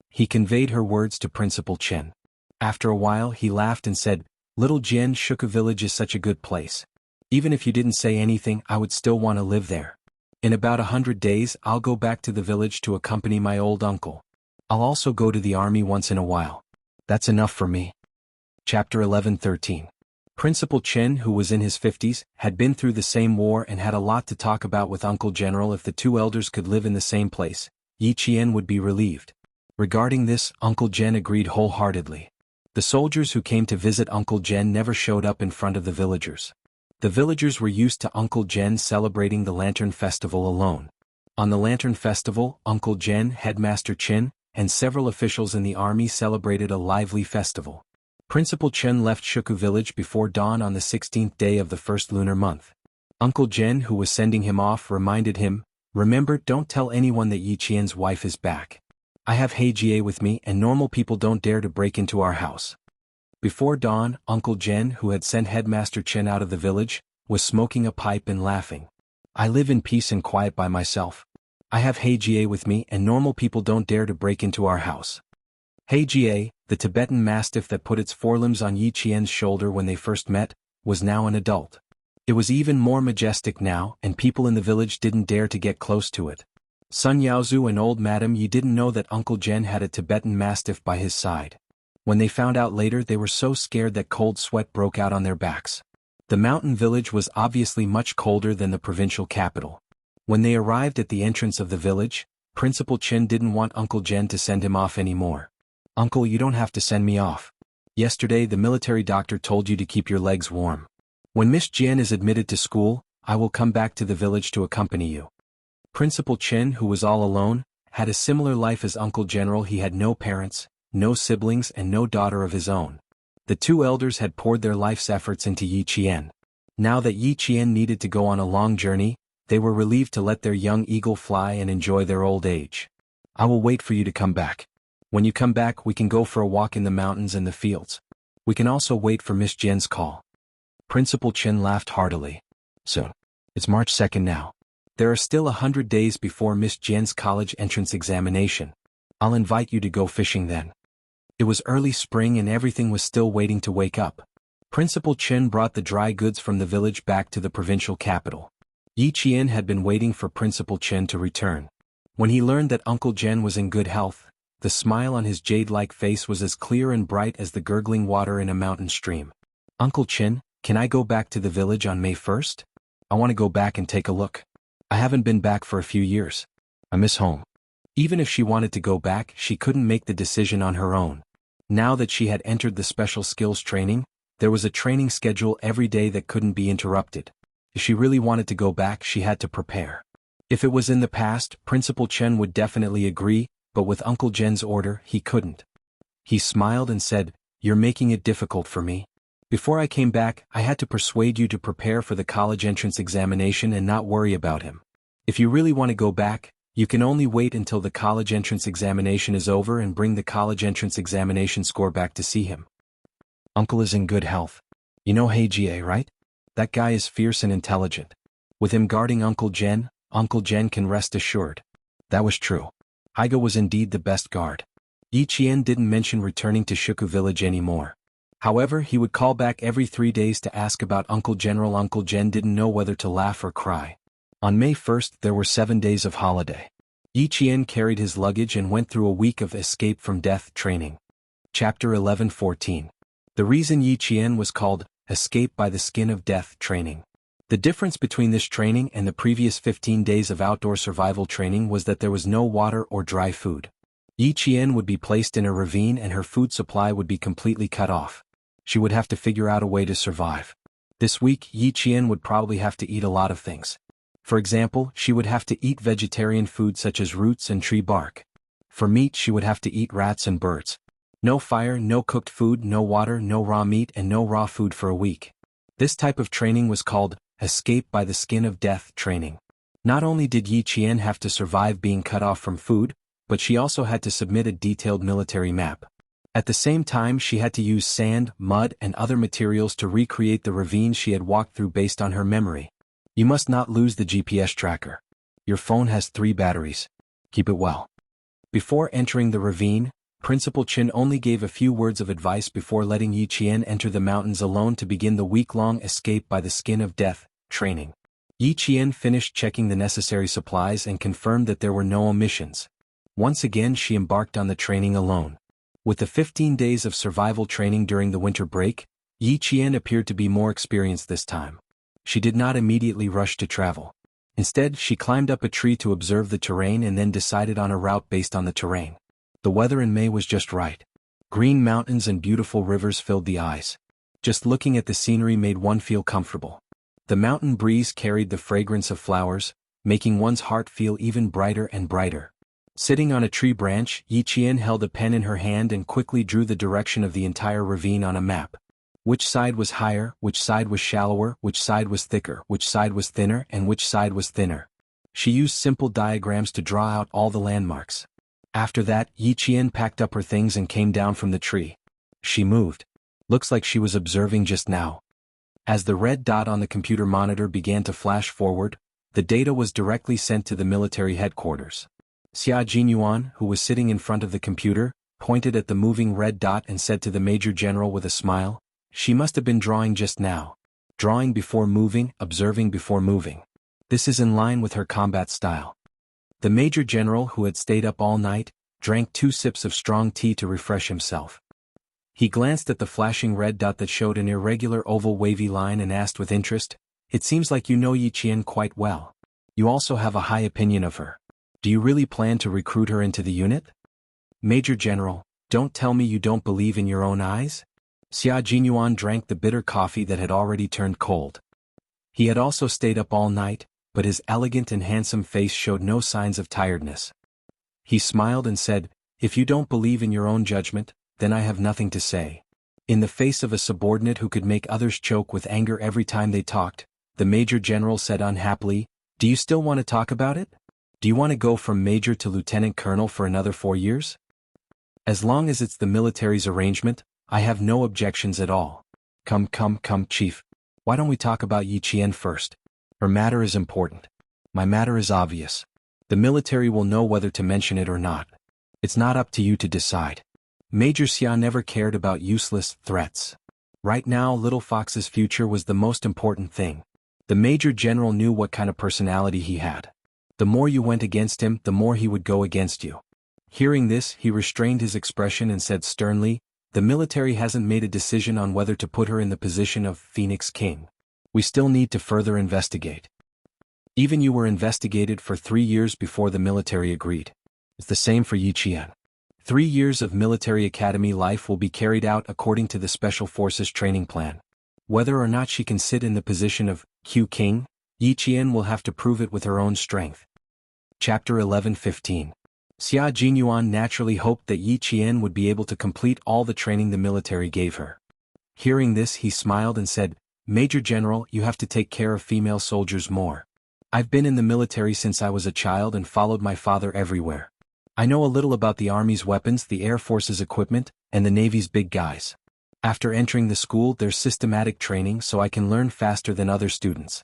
He conveyed her words to Principal Chen. After a while he laughed and said, "Little Jian Shuka village is such a good place. Even if you didn't say anything, I would still want to live there. In about 100 days I'll go back to the village to accompany my old uncle. I'll also go to the army once in a while. That's enough for me. Chapter 11:13. Principal Chen, who was in his 50s, had been through the same war and had a lot to talk about with Uncle General. If the two elders could live in the same place, Yi Qian would be relieved. Regarding this, Uncle Jen agreed wholeheartedly. The soldiers who came to visit Uncle Jen never showed up in front of the villagers. The villagers were used to Uncle Jen celebrating the Lantern Festival alone. On the Lantern Festival, Uncle Jen, Headmaster Chen, and several officials in the army celebrated a lively festival. Principal Chen left Shuku village before dawn on the 16th day of the first lunar month. Uncle Jen, who was sending him off, reminded him, "Remember, don't tell anyone that Yi Qian's wife is back. I have Jie with me and normal people don't dare to break into our house." Before dawn, Uncle Jen, who had sent Headmaster Chen out of the village, was smoking a pipe and laughing. "I live in peace and quiet by myself. I have Jie with me and normal people don't dare to break into our house." Jie, the Tibetan mastiff that put its forelimbs on Yi Qian's shoulder when they first met, was now an adult. It was even more majestic now, and people in the village didn't dare to get close to it. Sun Yaozu and old Madam Yi didn't know that Uncle Jen had a Tibetan mastiff by his side. When they found out later, they were so scared that cold sweat broke out on their backs. The mountain village was obviously much colder than the provincial capital. When they arrived at the entrance of the village, Principal Chen didn't want Uncle Jen to send him off anymore. "Uncle, you don't have to send me off. Yesterday the military doctor told you to keep your legs warm. When Miss Jian is admitted to school, I will come back to the village to accompany you." Principal Chen, who was all alone, had a similar life as Uncle General. He had no parents, no siblings and no daughter of his own. The two elders had poured their life's efforts into Yi Qian. Now that Yi Qian needed to go on a long journey, they were relieved to let their young eagle fly and enjoy their old age. "I will wait for you to come back. When you come back, we can go for a walk in the mountains and the fields. We can also wait for Miss Jian's call." Principal Chen laughed heartily. "Soon. It's March 2nd now. There are still 100 days before Miss Jian's college entrance examination. I'll invite you to go fishing then." It was early spring and everything was still waiting to wake up. Principal Chen brought the dry goods from the village back to the provincial capital. Yi Qian had been waiting for Principal Chen to return. When he learned that Uncle Jen was in good health, the smile on his jade-like face was as clear and bright as the gurgling water in a mountain stream. "Uncle Chen, can I go back to the village on May 1st? I want to go back and take a look. I haven't been back for a few years. I miss home." Even if she wanted to go back, she couldn't make the decision on her own. Now that she had entered the special skills training, there was a training schedule every day that couldn't be interrupted. If she really wanted to go back, she had to prepare. If it was in the past, Principal Chen would definitely agree, but with Uncle Jen's order, he couldn't. He smiled and said, "You're making it difficult for me. Before I came back, I had to persuade you to prepare for the college entrance examination and not worry about him. If you really want to go back, you can only wait until the college entrance examination is over and bring the college entrance examination score back to see him." "Uncle is in good health. You know Jie, right? That guy is fierce and intelligent. With him guarding Uncle Jen can rest assured." That was true. Haiga was indeed the best guard. Yi Qian didn't mention returning to Shuku village anymore. However, he would call back every 3 days to ask about Uncle General. Uncle Jen didn't know whether to laugh or cry. On May 1st there were 7 days of holiday. Yi Qian carried his luggage and went through a week of escape from death training. Chapter 11:14. The reason Yi Qian was called Escape by the Skin of Death training. The difference between this training and the previous 15 days of outdoor survival training was that there was no water or dry food. Yi Qian would be placed in a ravine and her food supply would be completely cut off. She would have to figure out a way to survive. This week, Yi Qian would probably have to eat a lot of things. For example, she would have to eat vegetarian food such as roots and tree bark. For meat, she would have to eat rats and birds. No fire, no cooked food, no water, no raw meat, and no raw food for a week. This type of training was called Escape by the Skin of Death training. Not only did Yi Qian have to survive being cut off from food, but she also had to submit a detailed military map. At the same time, she had to use sand, mud, and other materials to recreate the ravine she had walked through based on her memory. You must not lose the GPS tracker. Your phone has 3 batteries. Keep it well. Before entering the ravine, Principal Chen only gave a few words of advice before letting Yi Qian enter the mountains alone to begin the week-long Escape by the Skin of Death training. Yi Qian finished checking the necessary supplies and confirmed that there were no omissions. Once again she embarked on the training alone. With the 15 days of survival training during the winter break, Yi Qian appeared to be more experienced this time. She did not immediately rush to travel. Instead, she climbed up a tree to observe the terrain and then decided on a route based on the terrain. The weather in May was just right. Green mountains and beautiful rivers filled the eyes. Just looking at the scenery made one feel comfortable. The mountain breeze carried the fragrance of flowers, making one's heart feel even brighter and brighter. Sitting on a tree branch, Yi Qian held a pen in her hand and quickly drew the direction of the entire ravine on a map. Which side was higher, which side was shallower, which side was thicker, which side was thinner, and which side was thinner. She used simple diagrams to draw out all the landmarks. After that, Yi Qian packed up her things and came down from the tree. She moved. Looks like she was observing just now. As the red dot on the computer monitor began to flash forward, the data was directly sent to the military headquarters. Xia Jinyuan, who was sitting in front of the computer, pointed at the moving red dot and said to the Major General with a smile, "She must have been drawing just now. Drawing before moving, observing before moving. This is in line with her combat style." The Major General, who had stayed up all night, drank 2 sips of strong tea to refresh himself. He glanced at the flashing red dot that showed an irregular oval wavy line and asked with interest, "It seems like you know Yi Qian quite well. You also have a high opinion of her. Do you really plan to recruit her into the unit?" "Major General, don't tell me you don't believe in your own eyes?" Xia Jinyuan drank the bitter coffee that had already turned cold. He had also stayed up all night, but his elegant and handsome face showed no signs of tiredness. He smiled and said, "If you don't believe in your own judgment, then I have nothing to say." In the face of a subordinate who could make others choke with anger every time they talked, the Major General said unhappily, "Do you still want to talk about it? Do you want to go from Major to Lieutenant Colonel for another 4 years? As long as it's the military's arrangement, I have no objections at all. Come, Chief. Why don't we talk about Yi Qian first? Her matter is important. My matter is obvious. The military will know whether to mention it or not. It's not up to you to decide." Major Xia never cared about useless threats. Right now, Little Fox's future was the most important thing. The Major General knew what kind of personality he had. The more you went against him, the more he would go against you. Hearing this, he restrained his expression and said sternly, "The military hasn't made a decision on whether to put her in the position of Phoenix King. We still need to further investigate. Even you were investigated for 3 years before the military agreed. It's the same for Yi Qian. 3 years of military academy life will be carried out according to the Special Forces training plan. Whether or not she can sit in the position of Q King, Yi Qian will have to prove it with her own strength." Chapter 11:15. Xia Jinyuan naturally hoped that Yi Qian would be able to complete all the training the military gave her. Hearing this, he smiled and said, "Major General, you have to take care of female soldiers more. I've been in the military since I was a child and followed my father everywhere. I know a little about the Army's weapons, the Air Force's equipment, and the Navy's big guys. After entering the school, there's systematic training so I can learn faster than other students.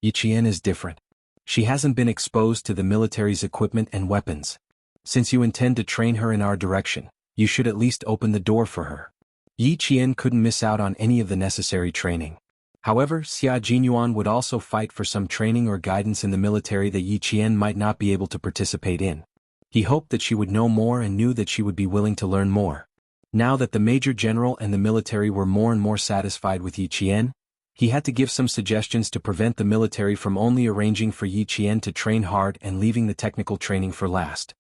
Yi Qian is different. She hasn't been exposed to the military's equipment and weapons. Since you intend to train her in our direction, you should at least open the door for her." Yi Qian couldn't miss out on any of the necessary training. However, Xia Jinyuan would also fight for some training or guidance in the military that Yi Qian might not be able to participate in. He hoped that she would know more and knew that she would be willing to learn more. Now that the Major General and the military were more and more satisfied with Yi Qian, he had to give some suggestions to prevent the military from only arranging for Yi Qian to train hard and leaving the technical training for last.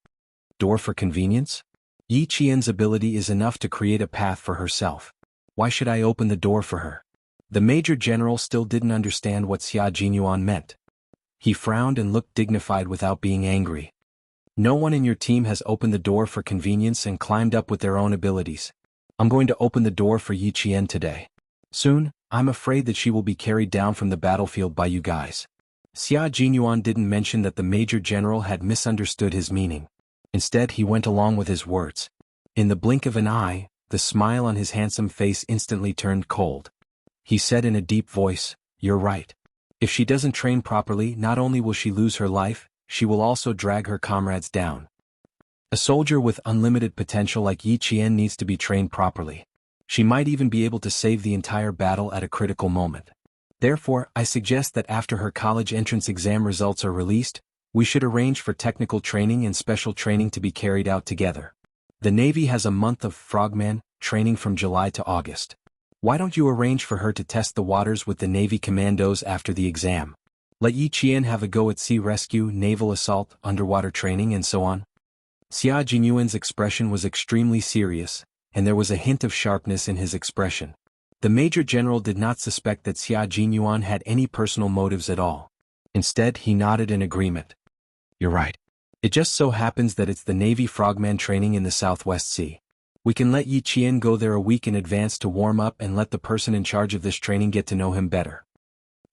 Door for convenience? Yi Qian's ability is enough to create a path for herself. Why should I open the door for her? The Major General still didn't understand what Xia Jinyuan meant. He frowned and looked dignified without being angry. "No one in your team has opened the door for convenience and climbed up with their own abilities. I'm going to open the door for Yi Qian today. Soon, I'm afraid that she will be carried down from the battlefield by you guys." Xia Jinyuan didn't mention that the Major General had misunderstood his meaning. Instead, he went along with his words. In the blink of an eye, the smile on his handsome face instantly turned cold. He said in a deep voice, "You're right. If she doesn't train properly, not only will she lose her life, she will also drag her comrades down. A soldier with unlimited potential like Yi Qian needs to be trained properly. She might even be able to save the entire battle at a critical moment. Therefore, I suggest that after her college entrance exam results are released, we should arrange for technical training and special training to be carried out together. The Navy has a month of frogman training from July to August. Why don't you arrange for her to test the waters with the Navy commandos after the exam? Let Yi Qian have a go at sea rescue, naval assault, underwater training and so on. Xia Jinyuan's expression was extremely serious, and there was a hint of sharpness in his expression. The Major General did not suspect that Xia Jinyuan had any personal motives at all. Instead, he nodded in agreement. You're right. It just so happens that it's the Navy frogman training in the Southwest Sea. We can let Yi Qian go there a week in advance to warm up and let the person in charge of this training get to know him better.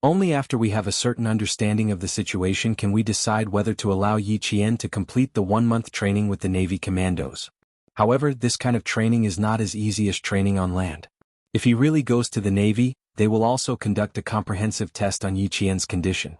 Only after we have a certain understanding of the situation can we decide whether to allow Yi Qian to complete the 1-month training with the Navy commandos. However, this kind of training is not as easy as training on land. If he really goes to the Navy, they will also conduct a comprehensive test on Yi Qian's condition.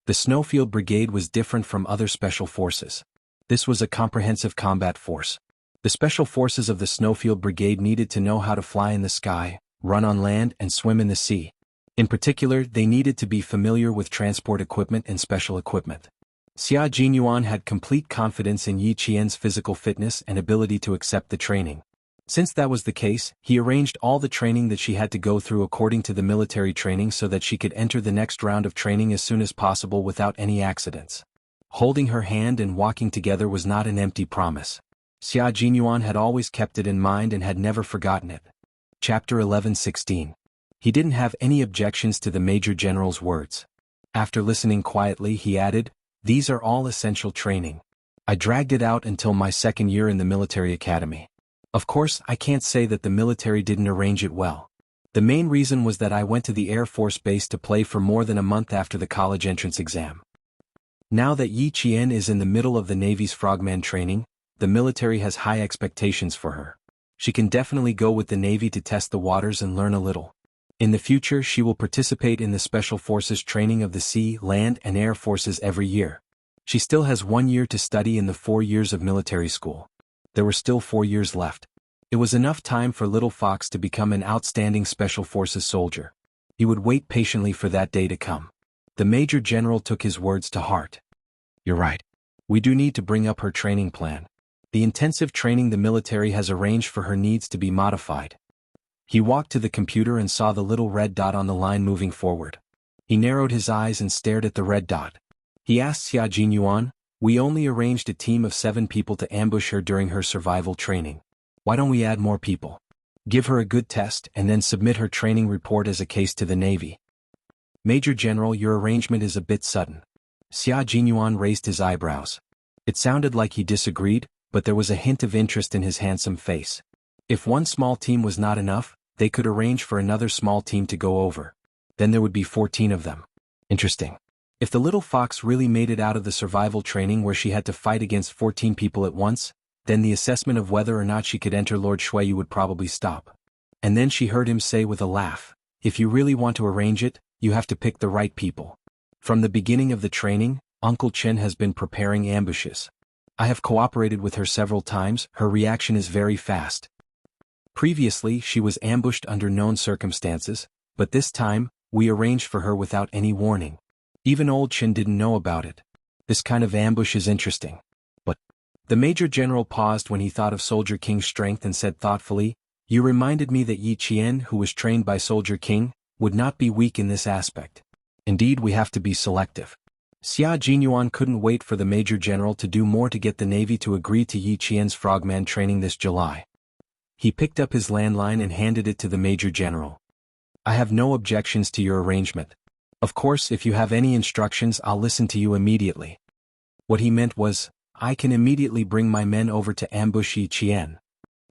The Snowfield Brigade was different from other special forces. This was a comprehensive combat force. The special forces of the Snowfield Brigade needed to know how to fly in the sky, run on land and swim in the sea. In particular, they needed to be familiar with transport equipment and special equipment. Xia Jinyuan had complete confidence in Yi Qian's physical fitness and ability to accept the training. Since that was the case, he arranged all the training that she had to go through according to the military training so that she could enter the next round of training as soon as possible without any accidents. Holding her hand and walking together was not an empty promise. Xia Jinyuan had always kept it in mind and had never forgotten it. Chapter 11:16. He didn't have any objections to the Major General's words. After listening quietly, he added, "These are all essential training. I dragged it out until my second year in the military academy. Of course, I can't say that the military didn't arrange it well. The main reason was that I went to the Air Force Base to play for more than a month after the college entrance exam. Now that Yi Qian is in the middle of the Navy's frogman training, the military has high expectations for her. She can definitely go with the Navy to test the waters and learn a little. In the future, she will participate in the Special Forces training of the Sea, Land, and Air Forces every year. She still has 1 year to study in the 4 years of military school. There were still 4 years left. It was enough time for Little Fox to become an outstanding Special Forces soldier. He would wait patiently for that day to come. The Major General took his words to heart. You're right. We do need to bring up her training plan. The intensive training the military has arranged for her needs to be modified. He walked to the computer and saw the little red dot on the line moving forward. He narrowed his eyes and stared at the red dot. He asked Xia Jinyuan, "We only arranged a team of 7 people to ambush her during her survival training. Why don't we add more people? Give her a good test and then submit her training report as a case to the Navy." "Major General, your arrangement is a bit sudden." Xia Jinyuan raised his eyebrows. It sounded like he disagreed, but there was a hint of interest in his handsome face. If one small team was not enough, they could arrange for another small team to go over. Then there would be 14 of them. Interesting. If the little fox really made it out of the survival training where she had to fight against 14 people at once, then the assessment of whether or not she could enter Lord Shuiyu would probably stop. And then she heard him say with a laugh, "If you really want to arrange it, you have to pick the right people. From the beginning of the training, Uncle Chen has been preparing ambushes. I have cooperated with her several times. Her reaction is very fast. Previously, she was ambushed under known circumstances, but this time, we arranged for her without any warning. Even old Chen didn't know about it. This kind of ambush is interesting." But the Major General paused when he thought of Soldier King's strength and said thoughtfully, "You reminded me that Yi Qian, who was trained by Soldier King, would not be weak in this aspect. Indeed, we have to be selective." Xia Jinyuan couldn't wait for the Major General to do more to get the Navy to agree to Yi Qian's frogman training this July. He picked up his landline and handed it to the Major General. "I have no objections to your arrangement. Of course, if you have any instructions, I'll listen to you immediately." What he meant was, "I can immediately bring my men over to ambush Yi Qian.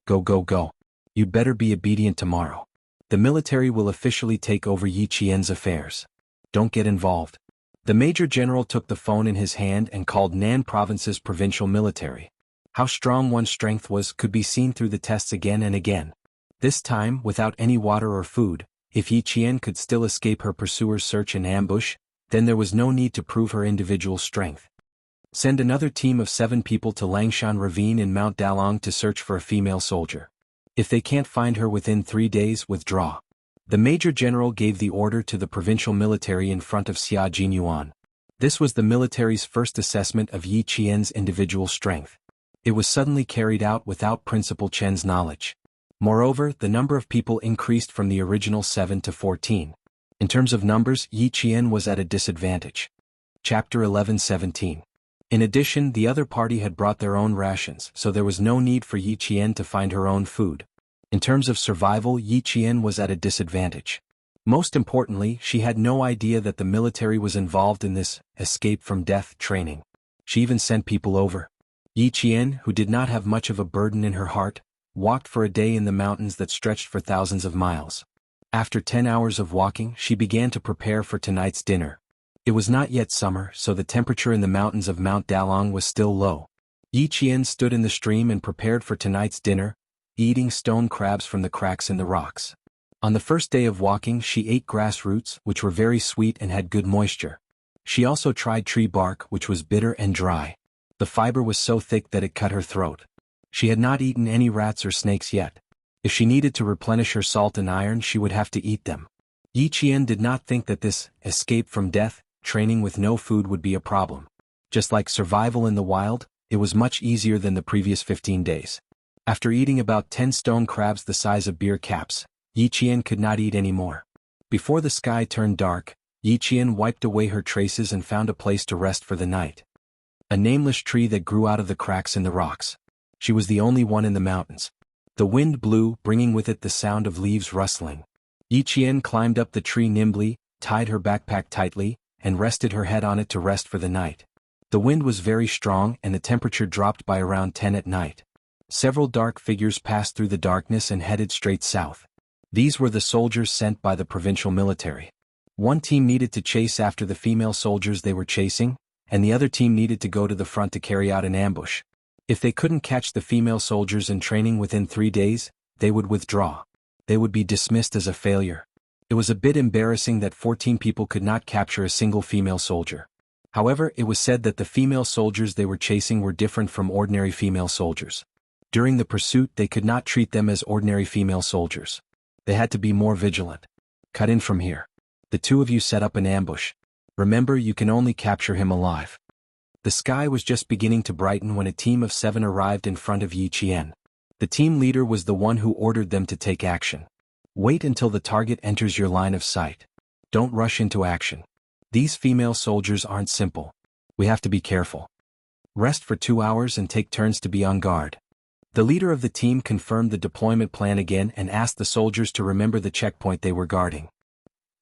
Go, go, go. You'd better be obedient tomorrow. The military will officially take over Yi Qian's affairs. Don't get involved." The Major General took the phone in his hand and called Nan Province's provincial military. How strong one's strength was could be seen through the tests again and again. This time, without any water or food, if Yi Qian could still escape her pursuer's search and ambush, then there was no need to prove her individual strength. Send another team of 7 people to Langshan Ravine in Mount Dalong to search for a female soldier. If they can't find her within 3 days, withdraw. The Major General gave the order to the provincial military in front of Xia Jinyuan. This was the military's first assessment of Yi Qian's individual strength. It was suddenly carried out without Principal Chen's knowledge. Moreover, the number of people increased from the original 7 to 14. In terms of numbers, Yi Qian was at a disadvantage. Chapter 11:17. In addition, the other party had brought their own rations, so there was no need for Yi Qian to find her own food. In terms of survival, Yi Qian was at a disadvantage. Most importantly, she had no idea that the military was involved in this escape from death training. She even sent people over. Yi Qian, who did not have much of a burden in her heart, walked for a day in the mountains that stretched for thousands of miles. After 10 hours of walking, she began to prepare for tonight's dinner. It was not yet summer, so the temperature in the mountains of Mount Dalong was still low. Yi Qian stood in the stream and prepared for tonight's dinner, eating stone crabs from the cracks in the rocks. On the first day of walking, she ate grass roots, which were very sweet and had good moisture. She also tried tree bark, which was bitter and dry. The fiber was so thick that it cut her throat. She had not eaten any rats or snakes yet. If she needed to replenish her salt and iron, she would have to eat them. Yi Qian did not think that this escape from death training with no food would be a problem. Just like survival in the wild, it was much easier than the previous 15 days. After eating about 10 stone crabs the size of beer caps, Yi Qian could not eat any more. Before the sky turned dark, Yi Qian wiped away her traces and found a place to rest for the night. A nameless tree that grew out of the cracks in the rocks. She was the only one in the mountains. The wind blew, bringing with it the sound of leaves rustling. Yi Qian climbed up the tree nimbly, tied her backpack tightly, and rested her head on it to rest for the night. The wind was very strong and the temperature dropped by around 10 at night. Several dark figures passed through the darkness and headed straight south. These were the soldiers sent by the provincial military. One team needed to chase after the female soldiers they were chasing, and the other team needed to go to the front to carry out an ambush. If they couldn't catch the female soldiers in training within 3 days, they would withdraw. They would be dismissed as a failure. It was a bit embarrassing that 14 people could not capture a single female soldier. However, it was said that the female soldiers they were chasing were different from ordinary female soldiers. During the pursuit, they could not treat them as ordinary female soldiers. They had to be more vigilant. Cut in from here. The two of you set up an ambush. Remember, you can only capture him alive. The sky was just beginning to brighten when a team of 7 arrived in front of Yi Qian. The team leader was the one who ordered them to take action. Wait until the target enters your line of sight. Don't rush into action. These female soldiers aren't simple. We have to be careful. Rest for 2 hours and take turns to be on guard. The leader of the team confirmed the deployment plan again and asked the soldiers to remember the checkpoint they were guarding.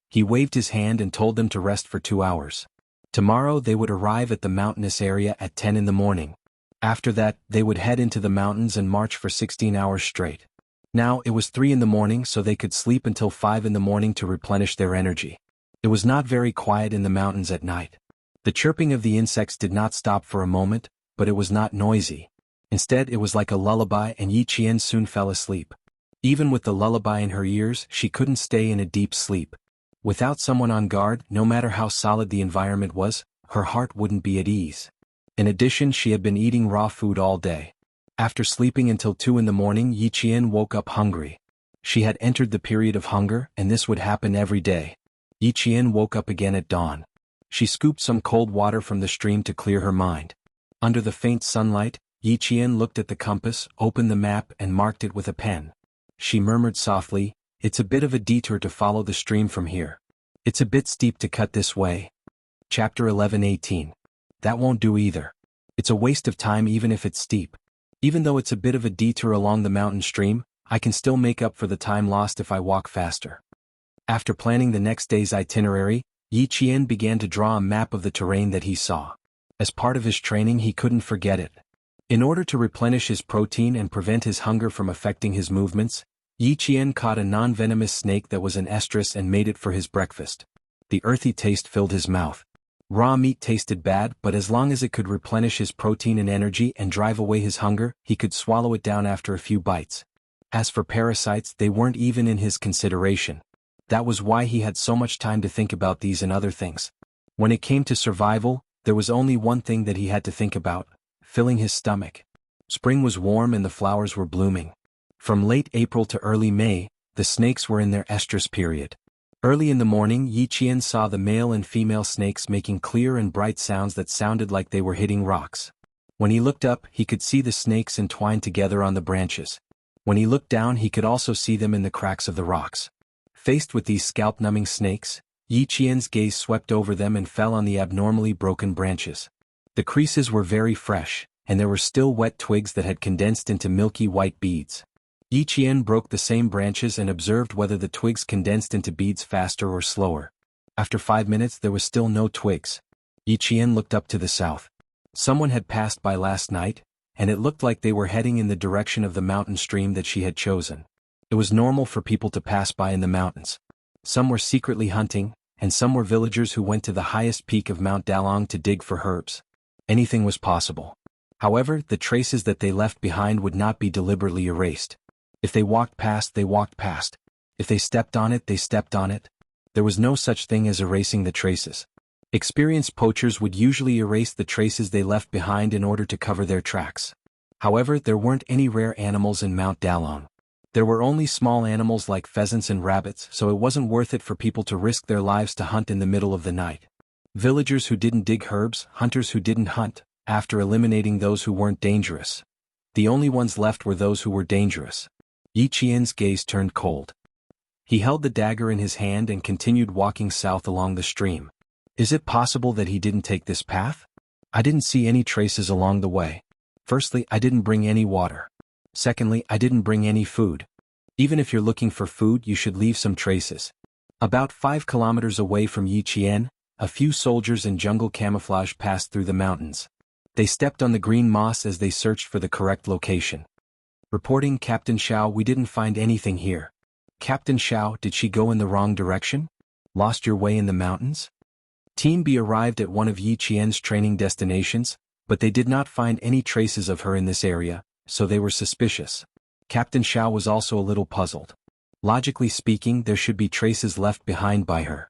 He waved his hand and told them to rest for 2 hours. Tomorrow they would arrive at the mountainous area at 10 in the morning. After that, they would head into the mountains and march for 16 hours straight. Now it was 3 in the morning, so they could sleep until 5 in the morning to replenish their energy. It was not very quiet in the mountains at night. The chirping of the insects did not stop for a moment, but it was not noisy. Instead, it was like a lullaby, and Yi Qian soon fell asleep. Even with the lullaby in her ears, she couldn't stay in a deep sleep. Without someone on guard, no matter how solid the environment was, her heart wouldn't be at ease. In addition, she had been eating raw food all day. After sleeping until 2 in the morning, Yi Qian woke up hungry. She had entered the period of hunger, and this would happen every day. Yi Qian woke up again at dawn. She scooped some cold water from the stream to clear her mind. Under the faint sunlight, Yi Qian looked at the compass, opened the map, and marked it with a pen. She murmured softly, "It's a bit of a detour to follow the stream from here. It's a bit steep to cut this way." Chapter 11:18. That won't do either. It's a waste of time even if it's steep. Even though it's a bit of a detour along the mountain stream, I can still make up for the time lost if I walk faster. After planning the next day's itinerary, Yi Qian began to draw a map of the terrain that he saw. As part of his training, he couldn't forget it. In order to replenish his protein and prevent his hunger from affecting his movements, Yi Qian caught a non-venomous snake that was an estrus and made it for his breakfast. The earthy taste filled his mouth. Raw meat tasted bad, but as long as it could replenish his protein and energy and drive away his hunger, he could swallow it down after a few bites. As for parasites, they weren't even in his consideration. That was why he had so much time to think about these and other things. When it came to survival, there was only one thing that he had to think about: filling his stomach. Spring was warm and the flowers were blooming. From late April to early May, the snakes were in their estrus period. Early in the morning, Yi Qian saw the male and female snakes making clear and bright sounds that sounded like they were hitting rocks. When he looked up, he could see the snakes entwined together on the branches. When he looked down, he could also see them in the cracks of the rocks. Faced with these scalp-numbing snakes, Yi Qian's gaze swept over them and fell on the abnormally broken branches. The creases were very fresh, and there were still wet twigs that had condensed into milky white beads. Yi Qian broke the same branches and observed whether the twigs condensed into beads faster or slower. After 5 minutes there was still no twigs. Yi Qian looked up to the south. Someone had passed by last night, and it looked like they were heading in the direction of the mountain stream that she had chosen. It was normal for people to pass by in the mountains. Some were secretly hunting, and some were villagers who went to the highest peak of Mount Dalong to dig for herbs. Anything was possible. However, the traces that they left behind would not be deliberately erased. If they walked past, they walked past. If they stepped on it, they stepped on it. There was no such thing as erasing the traces. Experienced poachers would usually erase the traces they left behind in order to cover their tracks. However, there weren't any rare animals in Mount Dalong. There were only small animals like pheasants and rabbits, so it wasn't worth it for people to risk their lives to hunt in the middle of the night. Villagers who didn't dig herbs, hunters who didn't hunt, after eliminating those who weren't dangerous. The only ones left were those who were dangerous. Yi Qian's gaze turned cold. He held the dagger in his hand and continued walking south along the stream. Is it possible that he didn't take this path? I didn't see any traces along the way. Firstly, I didn't bring any water. Secondly, I didn't bring any food. Even if you're looking for food, you should leave some traces. About 5 kilometers away from Yi Qian, a few soldiers in jungle camouflage passed through the mountains. They stepped on the green moss as they searched for the correct location. Reporting, Captain Xiao, we didn't find anything here. Captain Xiao, did she go in the wrong direction? Lost your way in the mountains? Team B arrived at one of Yi Qian's training destinations, but they did not find any traces of her in this area, so they were suspicious. Captain Xiao was also a little puzzled. Logically speaking, there should be traces left behind by her.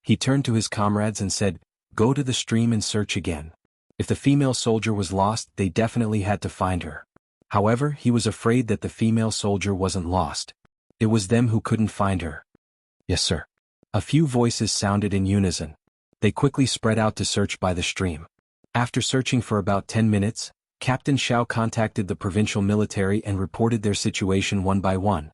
He turned to his comrades and said, "Go to the stream and search again." If the female soldier was lost, they definitely had to find her. However, he was afraid that the female soldier wasn't lost. It was them who couldn't find her. "Yes, sir." A few voices sounded in unison. They quickly spread out to search by the stream. After searching for about 10 minutes, Captain Xiao contacted the provincial military and reported their situation one by one.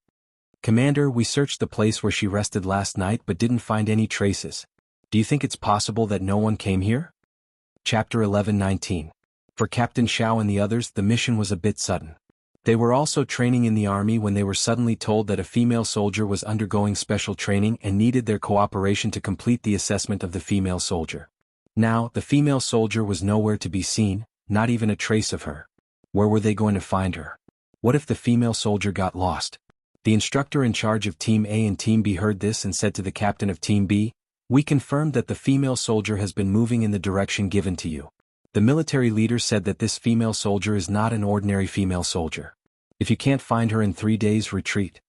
"Commander, we searched the place where she rested last night but didn't find any traces. Do you think it's possible that no one came here?" Chapter 11:19. For Captain Xiao and the others, the mission was a bit sudden. They were also training in the army when they were suddenly told that a female soldier was undergoing special training and needed their cooperation to complete the assessment of the female soldier. Now, the female soldier was nowhere to be seen, not even a trace of her. Where were they going to find her? What if the female soldier got lost? The instructor in charge of Team A and Team B heard this and said to the captain of Team B, "We confirmed that the female soldier has been moving in the direction given to you." The military leader said that this female soldier is not an ordinary female soldier. If you can't find her in 3 days, retreat.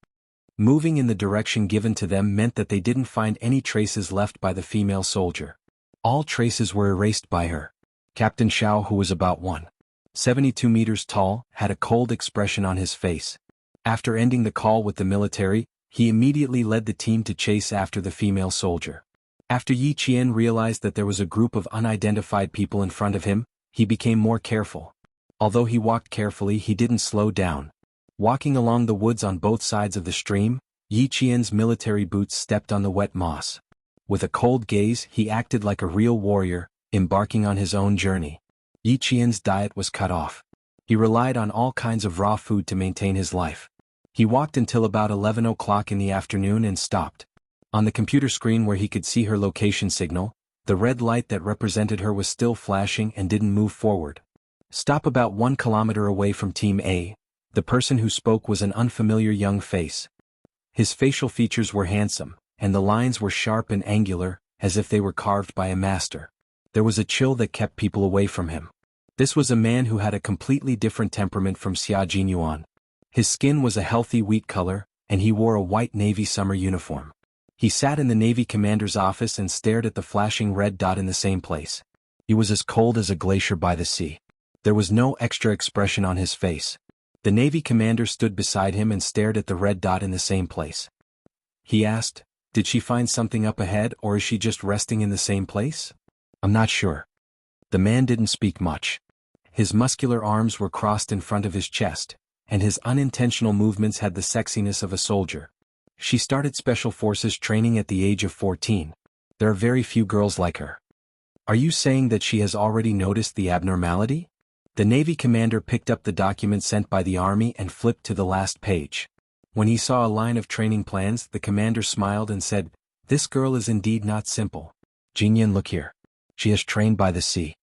Moving in the direction given to them meant that they didn't find any traces left by the female soldier. All traces were erased by her. Captain Xiao, who was about 1.72 meters tall, had a cold expression on his face. After ending the call with the military, he immediately led the team to chase after the female soldier. After Yi Qian realized that there was a group of unidentified people in front of him, he became more careful. Although he walked carefully, he didn't slow down. Walking along the woods on both sides of the stream, Yi Qian's military boots stepped on the wet moss. With a cold gaze, he acted like a real warrior, embarking on his own journey. Yi Qian's diet was cut off. He relied on all kinds of raw food to maintain his life. He walked until about 11 o'clock in the afternoon and stopped. On the computer screen where he could see her location signal, the red light that represented her was still flashing and didn't move forward. Stop about 1 kilometer away from Team A. The person who spoke was an unfamiliar young face. His facial features were handsome, and the lines were sharp and angular, as if they were carved by a master. There was a chill that kept people away from him. This was a man who had a completely different temperament from Xia Jinyuan. His skin was a healthy wheat color, and he wore a white Navy summer uniform. He sat in the Navy commander's office and stared at the flashing red dot in the same place. He was as cold as a glacier by the sea. There was no extra expression on his face. The Navy commander stood beside him and stared at the red dot in the same place. He asked, "Did she find something up ahead, or is she just resting in the same place?" "I'm not sure." The man didn't speak much. His muscular arms were crossed in front of his chest, and his unintentional movements had the sexiness of a soldier. She started Special Forces training at the age of 14. There are very few girls like her. Are you saying that she has already noticed the abnormality? The Navy commander picked up the document sent by the Army and flipped to the last page. When he saw a line of training plans, the commander smiled and said, "This girl is indeed not simple. Jinyan, look here. She is trained by the sea."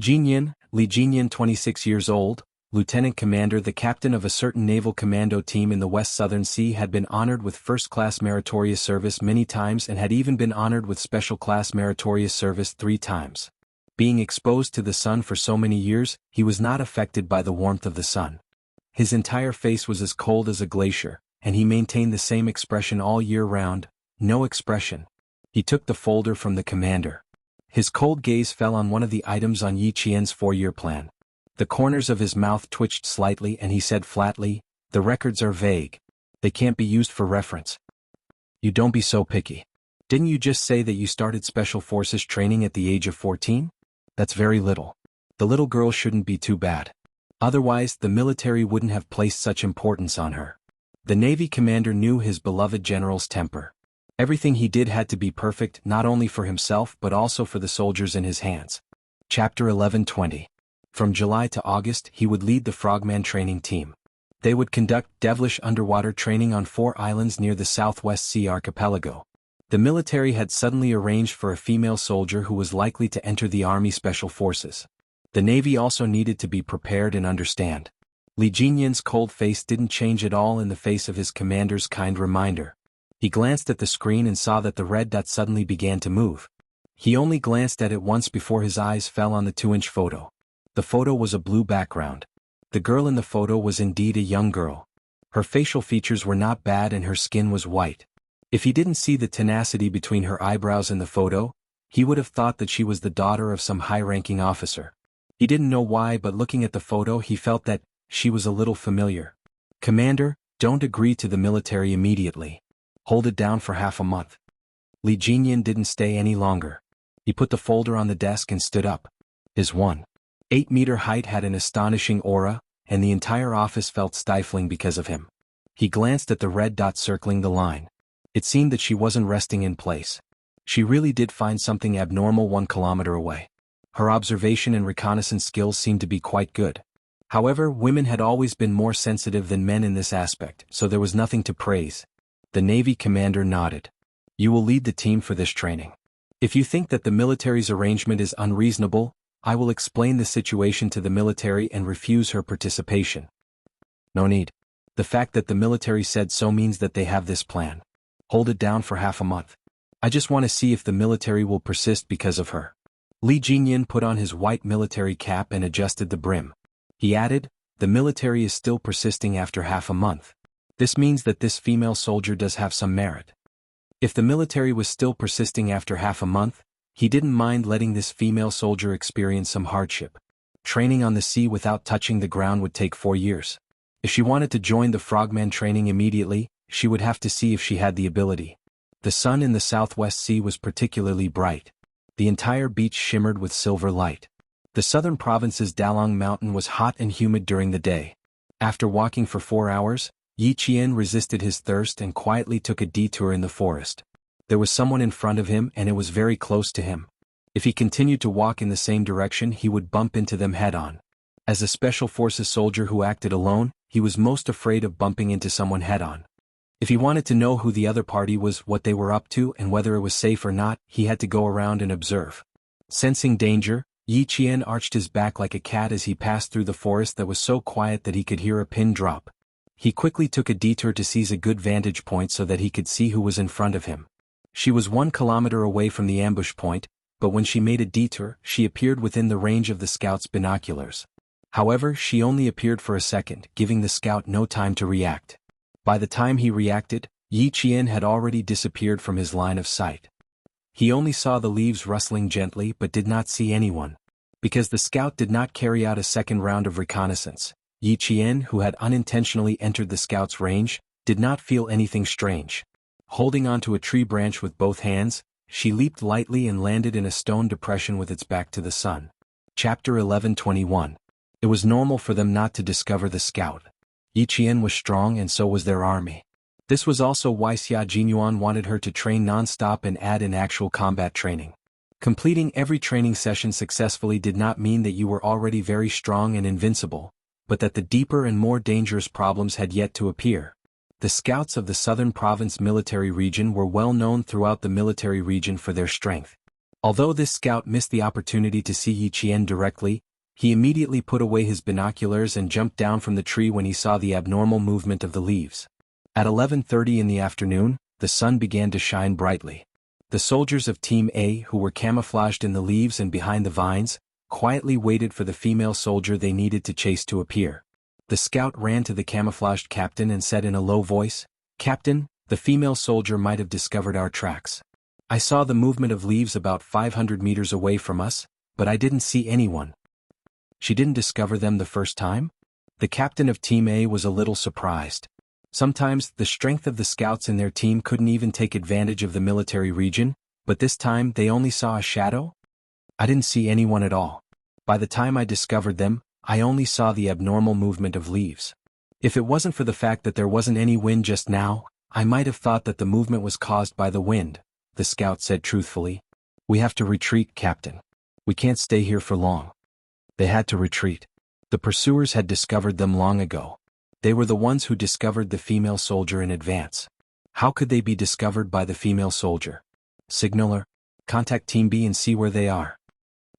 Jinyan, Li Jinyan, 26 years old, lieutenant commander, the captain of a certain naval commando team in the West Southern Sea, had been honored with first-class meritorious service many times and had even been honored with special-class meritorious service 3 times. Being exposed to the sun for so many years, he was not affected by the warmth of the sun. His entire face was as cold as a glacier, and he maintained the same expression all year round, no expression. He took the folder from the commander. His cold gaze fell on one of the items on Yi Qian's 4-year plan. The corners of his mouth twitched slightly and he said flatly, "The records are vague. They can't be used for reference." "You don't be so picky. Didn't you just say that you started Special Forces training at the age of 14? That's very little. The little girl shouldn't be too bad. Otherwise, the military wouldn't have placed such importance on her." The Navy commander knew his beloved general's temper. Everything he did had to be perfect, not only for himself but also for the soldiers in his hands. Chapter 11:20. From July to August, he would lead the Frogman training team. They would conduct devilish underwater training on 4 islands near the Southwest Sea archipelago. The military had suddenly arranged for a female soldier who was likely to enter the Army Special Forces. The Navy also needed to be prepared and understand. Li Jinyan's cold face didn't change at all in the face of his commander's kind reminder. He glanced at the screen and saw that the red dot suddenly began to move. He only glanced at it once before his eyes fell on the 2-inch photo. The photo was a blue background. The girl in the photo was indeed a young girl. Her facial features were not bad and her skin was white. If he didn't see the tenacity between her eyebrows in the photo, he would have thought that she was the daughter of some high-ranking officer. He didn't know why, but looking at the photo he felt that she was a little familiar. "Commander, don't agree to the military immediately. Hold it down for half a month." Li Jinyan didn't stay any longer. He put the folder on the desk and stood up. His 1.8-meter height had an astonishing aura, and the entire office felt stifling because of him. He glanced at the red dot circling the line. It seemed that she wasn't resting in place. She really did find something abnormal 1 kilometer away. Her observation and reconnaissance skills seemed to be quite good. However, women had always been more sensitive than men in this aspect, so there was nothing to praise. The Navy commander nodded. "You will lead the team for this training. If you think that the military's arrangement is unreasonable, I will explain the situation to the military and refuse her participation." "No need. The fact that the military said so means that they have this plan. Hold it down for half a month. I just want to see if the military will persist because of her." Li Jinyan put on his white military cap and adjusted the brim. He added, "The military is still persisting after half a month. This means that this female soldier does have some merit." If the military was still persisting after half a month, he didn't mind letting this female soldier experience some hardship. Training on the sea without touching the ground would take 4 years. If she wanted to join the Frogman training immediately, she would have to see if she had the ability. The sun in the Southwest Sea was particularly bright. The entire beach shimmered with silver light. The southern province's Dalong Mountain was hot and humid during the day. After walking for 4 hours, Yi Qian resisted his thirst and quietly took a detour in the forest. There was someone in front of him and it was very close to him. If he continued to walk in the same direction, he would bump into them head-on. As a Special Forces soldier who acted alone, he was most afraid of bumping into someone head-on. If he wanted to know who the other party was, what they were up to, and whether it was safe or not, he had to go around and observe. Sensing danger, Yi Qian arched his back like a cat as he passed through the forest that was so quiet that he could hear a pin drop. He quickly took a detour to seize a good vantage point so that he could see who was in front of him. She was 1 kilometer away from the ambush point, but when she made a detour, she appeared within the range of the scout's binoculars. However, she only appeared for a second, giving the scout no time to react. By the time he reacted, Yi Qian had already disappeared from his line of sight. He only saw the leaves rustling gently but did not see anyone. Because the scout did not carry out a second round of reconnaissance, Yi Qian, who had unintentionally entered the scout's range, did not feel anything strange. Holding onto a tree branch with both hands, she leaped lightly and landed in a stone depression with its back to the sun. Chapter 11:21. It was normal for them not to discover the scout. Yi Qian was strong and so was their army. This was also why Xia Jinyuan wanted her to train non-stop and add in actual combat training. Completing every training session successfully did not mean that you were already very strong and invincible, but that the deeper and more dangerous problems had yet to appear. The scouts of the Southern Province military region were well known throughout the military region for their strength. Although this scout missed the opportunity to see Yi Qian directly, he immediately put away his binoculars and jumped down from the tree when he saw the abnormal movement of the leaves. At 11:30 in the afternoon, the sun began to shine brightly. The soldiers of Team A, who were camouflaged in the leaves and behind the vines, quietly waited for the female soldier they needed to chase to appear. The scout ran to the camouflaged captain and said in a low voice, "Captain, the female soldier might have discovered our tracks. I saw the movement of leaves about 500 meters away from us, but I didn't see anyone." She didn't discover them the first time? The captain of Team A was a little surprised. Sometimes, the strength of the scouts in their team couldn't even take advantage of the military region, but this time they only saw a shadow? I didn't see anyone at all. By the time I discovered them, I only saw the abnormal movement of leaves. If it wasn't for the fact that there wasn't any wind just now, I might have thought that the movement was caused by the wind, the scout said truthfully. "We have to retreat, Captain. We can't stay here for long." They had to retreat. The pursuers had discovered them long ago. They were the ones who discovered the female soldier in advance. How could they be discovered by the female soldier? Signaler, contact Team B and see where they are.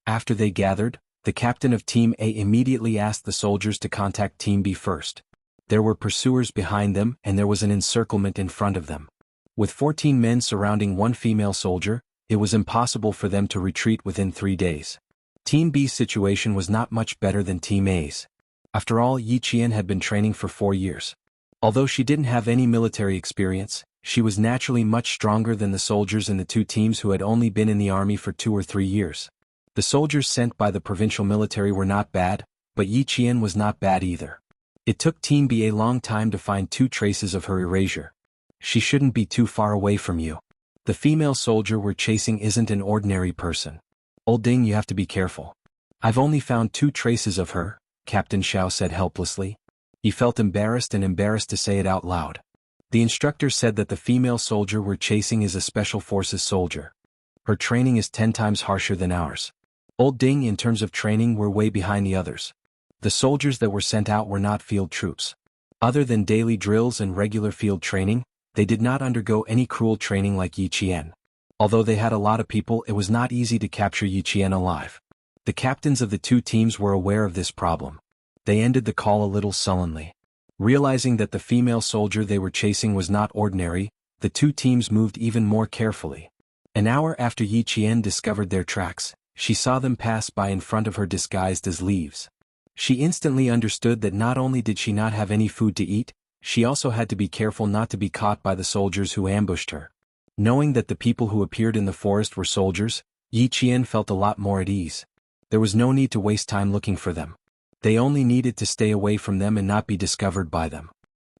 After they gathered, the captain of Team A immediately asked the soldiers to contact Team B first. There were pursuers behind them and there was an encirclement in front of them. With 14 men surrounding one female soldier, it was impossible for them to retreat within 3 days. Team B's situation was not much better than Team A's. After all, Yi Qian had been training for 4 years. Although she didn't have any military experience, she was naturally much stronger than the soldiers in the two teams who had only been in the army for 2 or 3 years. The soldiers sent by the provincial military were not bad, but Yi Qian was not bad either. It took Team B a long time to find 2 traces of her erasure. She shouldn't be too far away from you. The female soldier we're chasing isn't an ordinary person. Old Ding, you have to be careful. I've only found 2 traces of her, Captain Xiao said helplessly. He felt embarrassed to say it out loud. The instructor said that the female soldier we're chasing is a special forces soldier. Her training is 10 times harsher than ours. Old Ding, in terms of training, we're way behind the others. The soldiers that were sent out were not field troops. Other than daily drills and regular field training, they did not undergo any cruel training like Yi Qian. Although they had a lot of people, it was not easy to capture Yi Qian alive. The captains of the 2 teams were aware of this problem. They ended the call a little sullenly. Realizing that the female soldier they were chasing was not ordinary, the 2 teams moved even more carefully. An hour after Yi Qian discovered their tracks, she saw them pass by in front of her disguised as leaves. She instantly understood that not only did she not have any food to eat, she also had to be careful not to be caught by the soldiers who ambushed her. Knowing that the people who appeared in the forest were soldiers, Yi Qian felt a lot more at ease. There was no need to waste time looking for them. They only needed to stay away from them and not be discovered by them.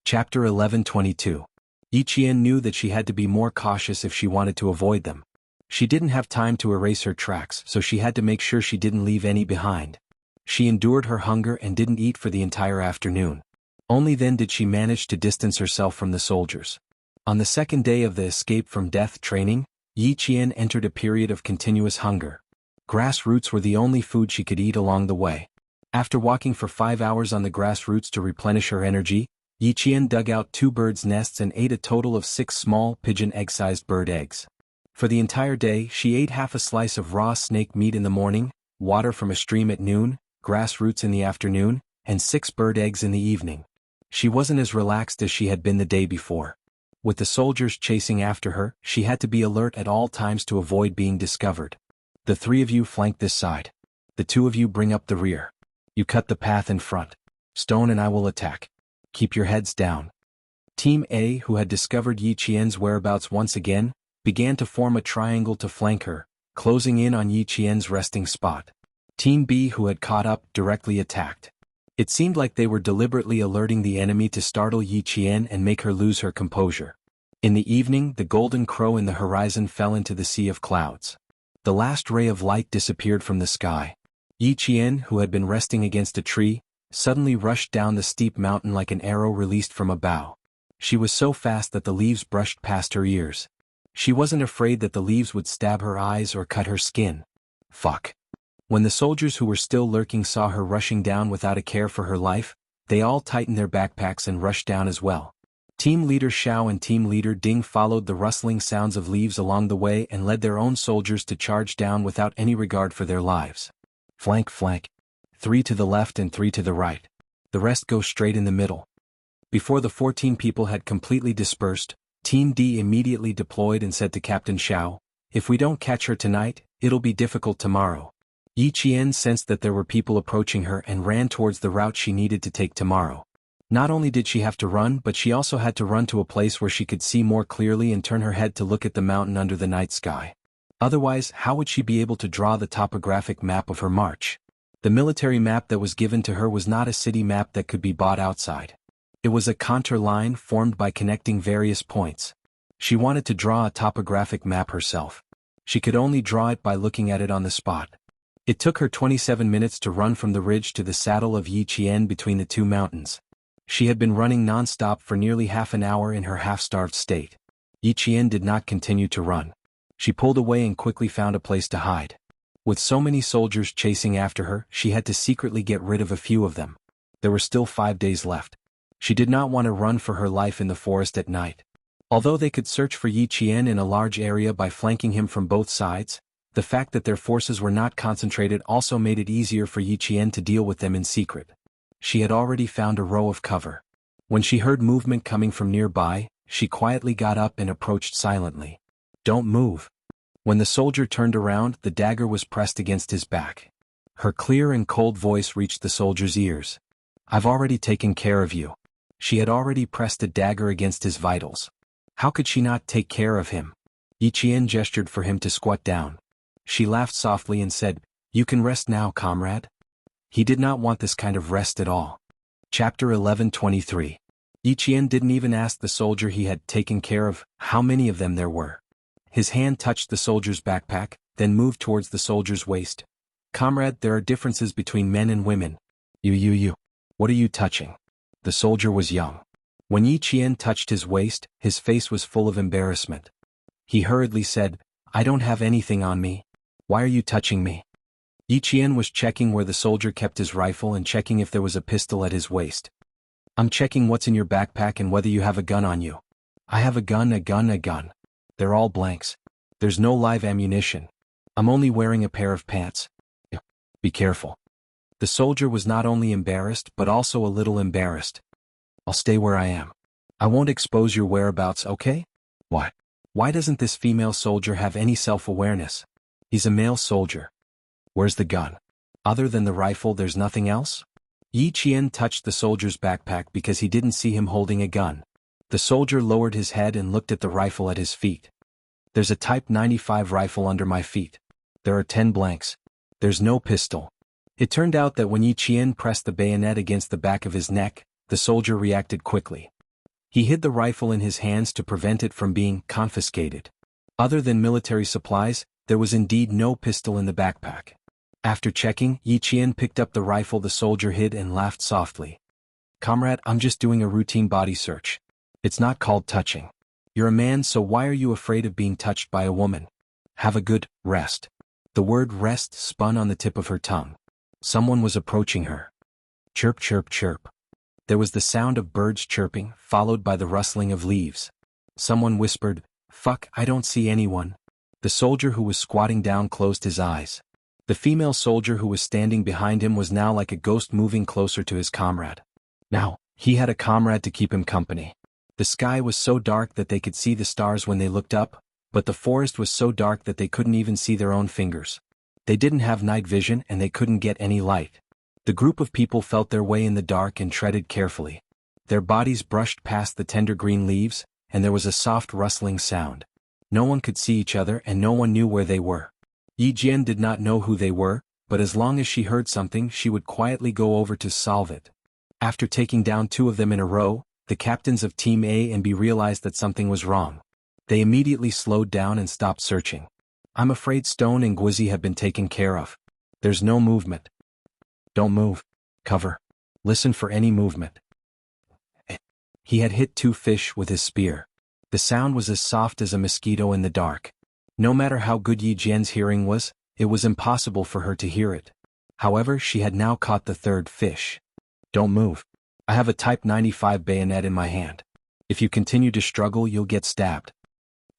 Chapter 11:22. Yi Qian knew that she had to be more cautious if she wanted to avoid them. She didn't have time to erase her tracks, so she had to make sure she didn't leave any behind. She endured her hunger and didn't eat for the entire afternoon. Only then did she manage to distance herself from the soldiers. On the second day of the escape from death training, Yi Qian entered a period of continuous hunger. Grass roots were the only food she could eat along the way. After walking for 5 hours on the grass roots to replenish her energy, Yi Qian dug out 2 birds' nests and ate a total of 6 small pigeon egg-sized bird eggs. For the entire day, she ate half a slice of raw snake meat in the morning, water from a stream at noon, grass roots in the afternoon, and 6 bird eggs in the evening. She wasn't as relaxed as she had been the day before. With the soldiers chasing after her, she had to be alert at all times to avoid being discovered. The 3 of you flank this side. The 2 of you bring up the rear. You cut the path in front. Stone and I will attack. Keep your heads down. Team A, who had discovered Yi Qian's whereabouts once again, began to form a triangle to flank her, closing in on Yi Qian's resting spot. Team B, who had caught up, directly attacked. It seemed like they were deliberately alerting the enemy to startle Yi Qian and make her lose her composure. In the evening, the golden crow in the horizon fell into the sea of clouds. The last ray of light disappeared from the sky. Yi Qian, who had been resting against a tree, suddenly rushed down the steep mountain like an arrow released from a bow. She was so fast that the leaves brushed past her ears. She wasn't afraid that the leaves would stab her eyes or cut her skin. Fuck. When the soldiers who were still lurking saw her rushing down without a care for her life, they all tightened their backpacks and rushed down as well. Team Leader Xiao and Team Leader Ding followed the rustling sounds of leaves along the way and led their own soldiers to charge down without any regard for their lives. Flank, flank. 3 to the left and 3 to the right. The rest go straight in the middle. Before the 14 people had completely dispersed, Team D immediately deployed and said to Captain Xiao, "If we don't catch her tonight, it'll be difficult tomorrow." Yi Qian sensed that there were people approaching her and ran towards the route she needed to take tomorrow. Not only did she have to run, but she also had to run to a place where she could see more clearly and turn her head to look at the mountain under the night sky. Otherwise, how would she be able to draw the topographic map of her march? The military map that was given to her was not a city map that could be bought outside. It was a contour line formed by connecting various points. She wanted to draw a topographic map herself. She could only draw it by looking at it on the spot. It took her 27 minutes to run from the ridge to the saddle of Yi Qian between the two mountains. She had been running non-stop for nearly half an hour in her half-starved state. Yi Qian did not continue to run. She pulled away and quickly found a place to hide. With so many soldiers chasing after her, she had to secretly get rid of a few of them. There were still 5 days left. She did not want to run for her life in the forest at night. Although they could search for Yi Qian in a large area by flanking him from both sides, the fact that their forces were not concentrated also made it easier for Yi Qian to deal with them in secret. She had already found a row of cover. When she heard movement coming from nearby, she quietly got up and approached silently. "Don't move." When the soldier turned around, the dagger was pressed against his back. Her clear and cold voice reached the soldier's ears. "I've already taken care of you." She had already pressed a dagger against his vitals. How could she not take care of him? Yi Qian gestured for him to squat down. She laughed softly and said, "You can rest now, comrade." He did not want this kind of rest at all. Chapter 11:23. Yi Qian didn't even ask the soldier he had taken care of how many of them there were. His hand touched the soldier's backpack, then moved towards the soldier's waist. "Comrade, there are differences between men and women." You. What are you touching?" The soldier was young. When Yi Qian touched his waist, his face was full of embarrassment. He hurriedly said, "I don't have anything on me. Why are you touching me?" Yi Qian was checking where the soldier kept his rifle and checking if there was a pistol at his waist. "I'm checking what's in your backpack and whether you have a gun on you." "I have a gun. They're all blanks. There's no live ammunition. I'm only wearing a pair of pants." "Be careful." The soldier was not only embarrassed but also a little embarrassed. "I'll stay where I am. I won't expose your whereabouts, okay?" "What? Why doesn't this female soldier have any self-awareness? He's a male soldier. Where's the gun? Other than the rifle, there's nothing else?" Yi Qian touched the soldier's backpack because he didn't see him holding a gun. The soldier lowered his head and looked at the rifle at his feet. "There's a Type 95 rifle under my feet. There are 10 blanks. There's no pistol." It turned out that when Yi Qian pressed the bayonet against the back of his neck, the soldier reacted quickly. He hid the rifle in his hands to prevent it from being confiscated. Other than military supplies, there was indeed no pistol in the backpack. After checking, Yi Qian picked up the rifle the soldier hid and laughed softly. "Comrade, I'm just doing a routine body search. It's not called touching. You're a man, so why are you afraid of being touched by a woman? Have a good rest." The word rest spun on the tip of her tongue. Someone was approaching her. Chirp, chirp, chirp. There was the sound of birds chirping, followed by the rustling of leaves. Someone whispered, "Fuck, I don't see anyone." The soldier who was squatting down closed his eyes. The female soldier who was standing behind him was now like a ghost moving closer to his comrade. Now, he had a comrade to keep him company. The sky was so dark that they could see the stars when they looked up, but the forest was so dark that they couldn't even see their own fingers. They didn't have night vision and they couldn't get any light. The group of people felt their way in the dark and treaded carefully. Their bodies brushed past the tender green leaves, and there was a soft rustling sound. No one could see each other and no one knew where they were. Yi Jian did not know who they were, but as long as she heard something she would quietly go over to solve it. After taking down 2 of them in a row, the captains of Team A and B realized that something was wrong. They immediately slowed down and stopped searching. "I'm afraid Stone and Guizi have been taken care of." There's no movement. Don't move. Cover. Listen for any movement. He had hit 2 fish with his spear. The sound was as soft as a mosquito in the dark. No matter how good Yi Jian's hearing was, it was impossible for her to hear it. However, she had now caught the 3rd fish. Don't move. I have a Type 95 bayonet in my hand. If you continue to struggle, you'll get stabbed.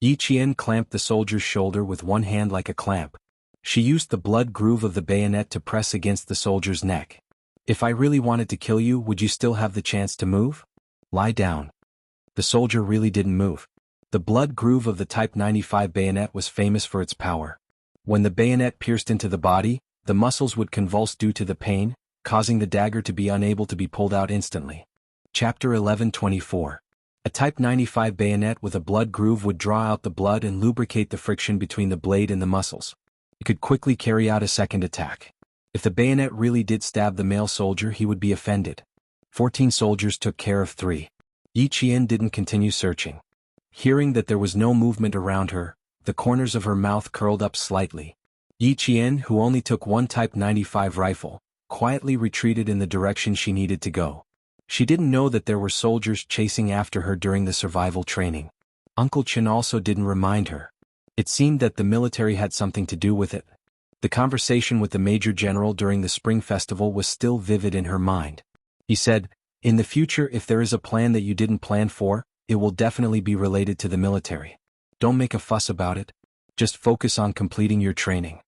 Yi Jian clamped the soldier's shoulder with one hand like a clamp. She used the blood groove of the bayonet to press against the soldier's neck. If I really wanted to kill you, would you still have the chance to move? Lie down. The soldier really didn't move. The blood groove of the Type 95 bayonet was famous for its power. When the bayonet pierced into the body, the muscles would convulse due to the pain, causing the dagger to be unable to be pulled out instantly. Chapter 11:24. A Type 95 bayonet with a blood groove would draw out the blood and lubricate the friction between the blade and the muscles. It could quickly carry out a second attack. If the bayonet really did stab the male soldier, he would be offended. 14 soldiers took care of 3. Yi Jian didn't continue searching. Hearing that there was no movement around her, the corners of her mouth curled up slightly. Yi Jian, who only took one Type 95 rifle, quietly retreated in the direction she needed to go. She didn't know that there were soldiers chasing after her during the survival training. Uncle Chen also didn't remind her. It seemed that the military had something to do with it. The conversation with the Major General during the Spring Festival was still vivid in her mind. He said, "In the future, if there is a plan that you didn't plan for, it will definitely be related to the military. Don't make a fuss about it. Just focus on completing your training."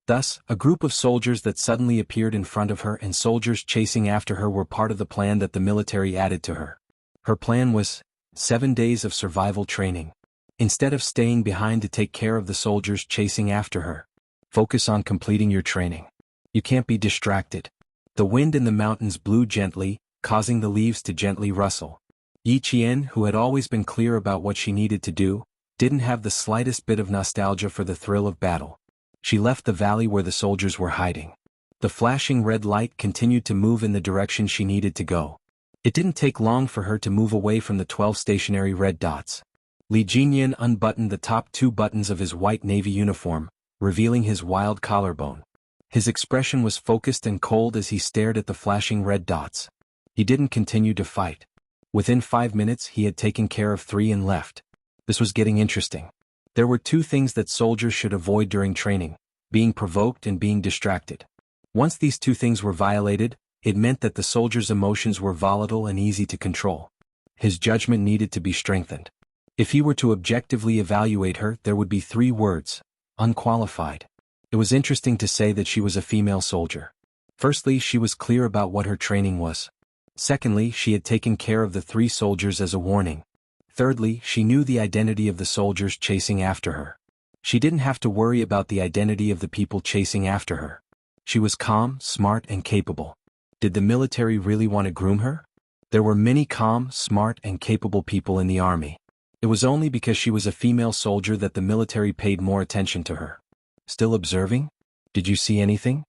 Thus, a group of soldiers that suddenly appeared in front of her and soldiers chasing after her were part of the plan that the military added to her. Her plan was 7 days of survival training. Instead of staying behind to take care of the soldiers chasing after her, focus on completing your training. You can't be distracted. The wind in the mountains blew gently, causing the leaves to gently rustle. Yi Jian, who had always been clear about what she needed to do, didn't have the slightest bit of nostalgia for the thrill of battle. She left the valley where the soldiers were hiding. The flashing red light continued to move in the direction she needed to go. It didn't take long for her to move away from the 12 stationary red dots. Li Jinyan unbuttoned the top 2 buttons of his white navy uniform, revealing his wild collarbone. His expression was focused and cold as he stared at the flashing red dots. He didn't continue to fight. Within 5 minutes he had taken care of 3 and left. This was getting interesting. There were 2 things that soldiers should avoid during training: being provoked and being distracted. Once these 2 things were violated, it meant that the soldier's emotions were volatile and easy to control. His judgment needed to be strengthened. If he were to objectively evaluate her, there would be 3 words: unqualified. It was interesting to say that she was a female soldier. Firstly, she was clear about what her training was. Secondly, she had taken care of the 3 soldiers as a warning. Thirdly, she knew the identity of the soldiers chasing after her. She didn't have to worry about the identity of the people chasing after her. She was calm, smart, and capable. Did the military really want to groom her? There were many calm, smart, and capable people in the army. It was only because she was a female soldier that the military paid more attention to her. Still observing? Did you see anything?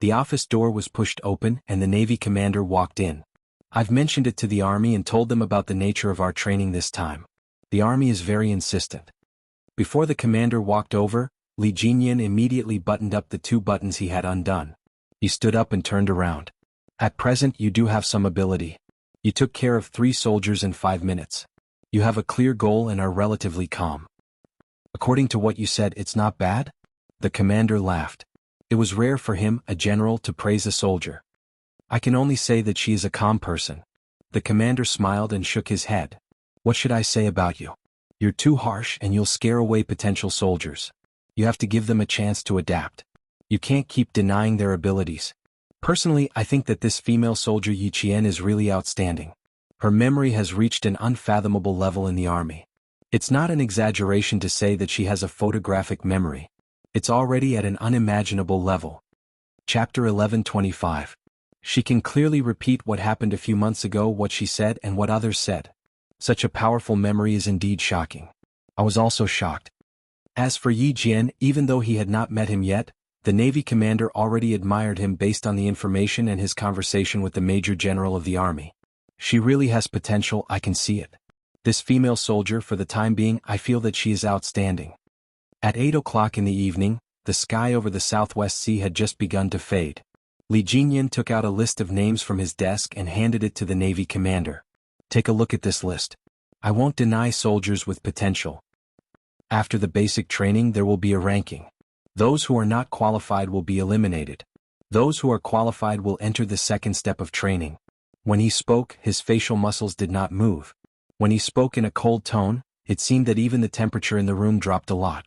The office door was pushed open and the Navy commander walked in. I've mentioned it to the army and told them about the nature of our training this time. The army is very insistent. Before the commander walked over, Li Jinyan immediately buttoned up the 2 buttons he had undone. He stood up and turned around. At present you do have some ability. You took care of 3 soldiers in 5 minutes. You have a clear goal and are relatively calm. According to what you said, it's not bad? The commander laughed. It was rare for him, a general, to praise a soldier. I can only say that she is a calm person. The commander smiled and shook his head. What should I say about you? You're too harsh and you'll scare away potential soldiers. You have to give them a chance to adapt. You can't keep denying their abilities. Personally, I think that this female soldier Yi Jian is really outstanding. Her memory has reached an unfathomable level in the army. It's not an exaggeration to say that she has a photographic memory. It's already at an unimaginable level. Chapter 11:25. She can clearly repeat what happened a few months ago, what she said and what others said. Such a powerful memory is indeed shocking. I was also shocked. As for Yi Jian, even though he had not met him yet, the Navy commander already admired him based on the information and his conversation with the Major General of the Army. She really has potential, I can see it. This female soldier, for the time being, I feel that she is outstanding. At 8 o'clock in the evening, The sky over the Southwest Sea had just begun to fade. Li Jinyan took out a list of names from his desk and handed it to the Navy commander. Take a look at this list. I won't deny soldiers with potential. After the basic training there will be a ranking. Those who are not qualified will be eliminated. Those who are qualified will enter the second step of training. When he spoke, his facial muscles did not move. When he spoke in a cold tone, it seemed that even the temperature in the room dropped a lot.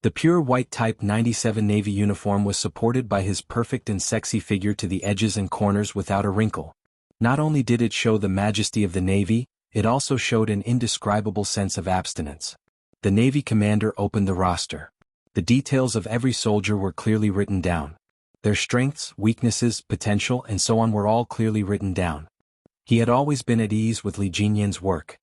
The pure white Type 97 Navy uniform was supported by his perfect and sexy figure to the edges and corners without a wrinkle. Not only did it show the majesty of the Navy, it also showed an indescribable sense of abstinence. The Navy commander opened the roster. The details of every soldier were clearly written down. Their strengths, weaknesses, potential, and so on were all clearly written down. He had always been at ease with Li Jinyan's work.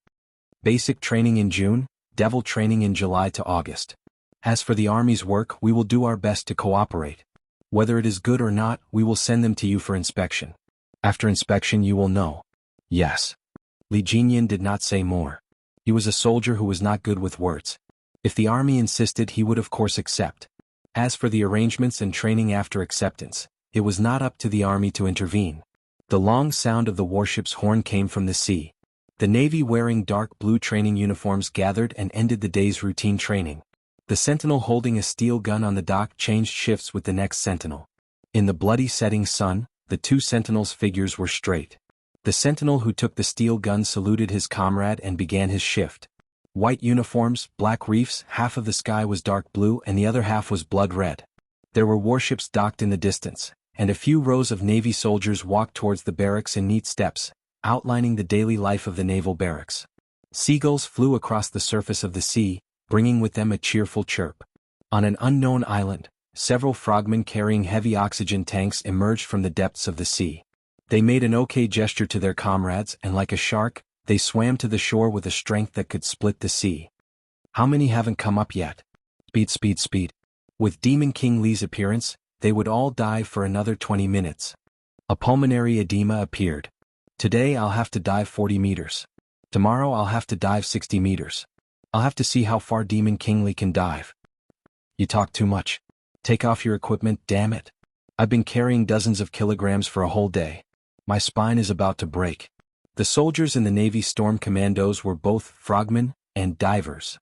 Basic training in June, Devil training in July to August. As for the Army's work, we will do our best to cooperate. Whether it is good or not, we will send them to you for inspection. After inspection you will know. Yes. Li Jinyan did not say more. He was a soldier who was not good with words. If the Army insisted he would of course accept. As for the arrangements and training after acceptance, it was not up to the Army to intervene. The long sound of the warship's horn came from the sea. The Navy wearing dark blue training uniforms gathered and ended the day's routine training. The sentinel holding a steel gun on the dock changed shifts with the next sentinel. In the bloody setting sun, the two sentinels' figures were straight. The sentinel who took the steel gun saluted his comrade and began his shift. White uniforms, black reefs, half of the sky was dark blue and the other half was blood red. There were warships docked in the distance, and a few rows of Navy soldiers walked towards the barracks in neat steps, outlining the daily life of the naval barracks. Seagulls flew across the surface of the sea, bringing with them a cheerful chirp. On an unknown island, several frogmen carrying heavy oxygen tanks emerged from the depths of the sea. They made an okay gesture to their comrades and like a shark, they swam to the shore with a strength that could split the sea. How many haven't come up yet? Speed, speed, speed. With Demon King Li's appearance, they would all dive for another 20 minutes. A pulmonary edema appeared. Today I'll have to dive 40 meters. Tomorrow I'll have to dive 60 meters. I'll have to see how far Demon King Li can dive. You talk too much. Take off your equipment, damn it. I've been carrying dozens of kilograms for a whole day. My spine is about to break. The soldiers in the Navy Storm Commandos were both frogmen and divers.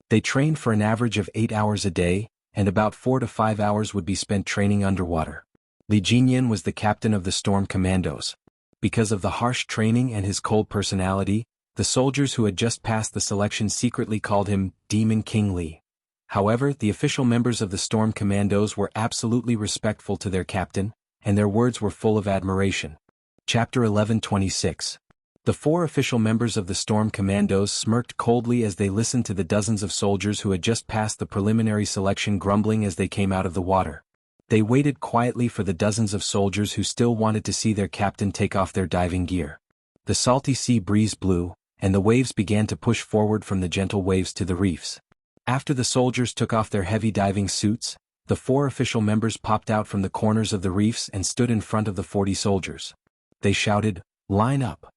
They trained for an average of 8 hours a day, and about 4 to 5 hours would be spent training underwater. Li Jinyan was the captain of the Storm Commandos. Because of the harsh training and his cold personality, the soldiers who had just passed the selection secretly called him Demon King Li. However, the official members of the Storm Commandos were absolutely respectful to their captain, and their words were full of admiration. Chapter 11:26. The 4 official members of the Storm Commandos smirked coldly as they listened to the dozens of soldiers who had just passed the preliminary selection grumbling as they came out of the water. They waited quietly for the dozens of soldiers who still wanted to see their captain take off their diving gear. The salty sea breeze blew, and the waves began to push forward from the gentle waves to the reefs. After the soldiers took off their heavy diving suits, the 4 official members popped out from the corners of the reefs and stood in front of the 40 soldiers. They shouted, "Line up."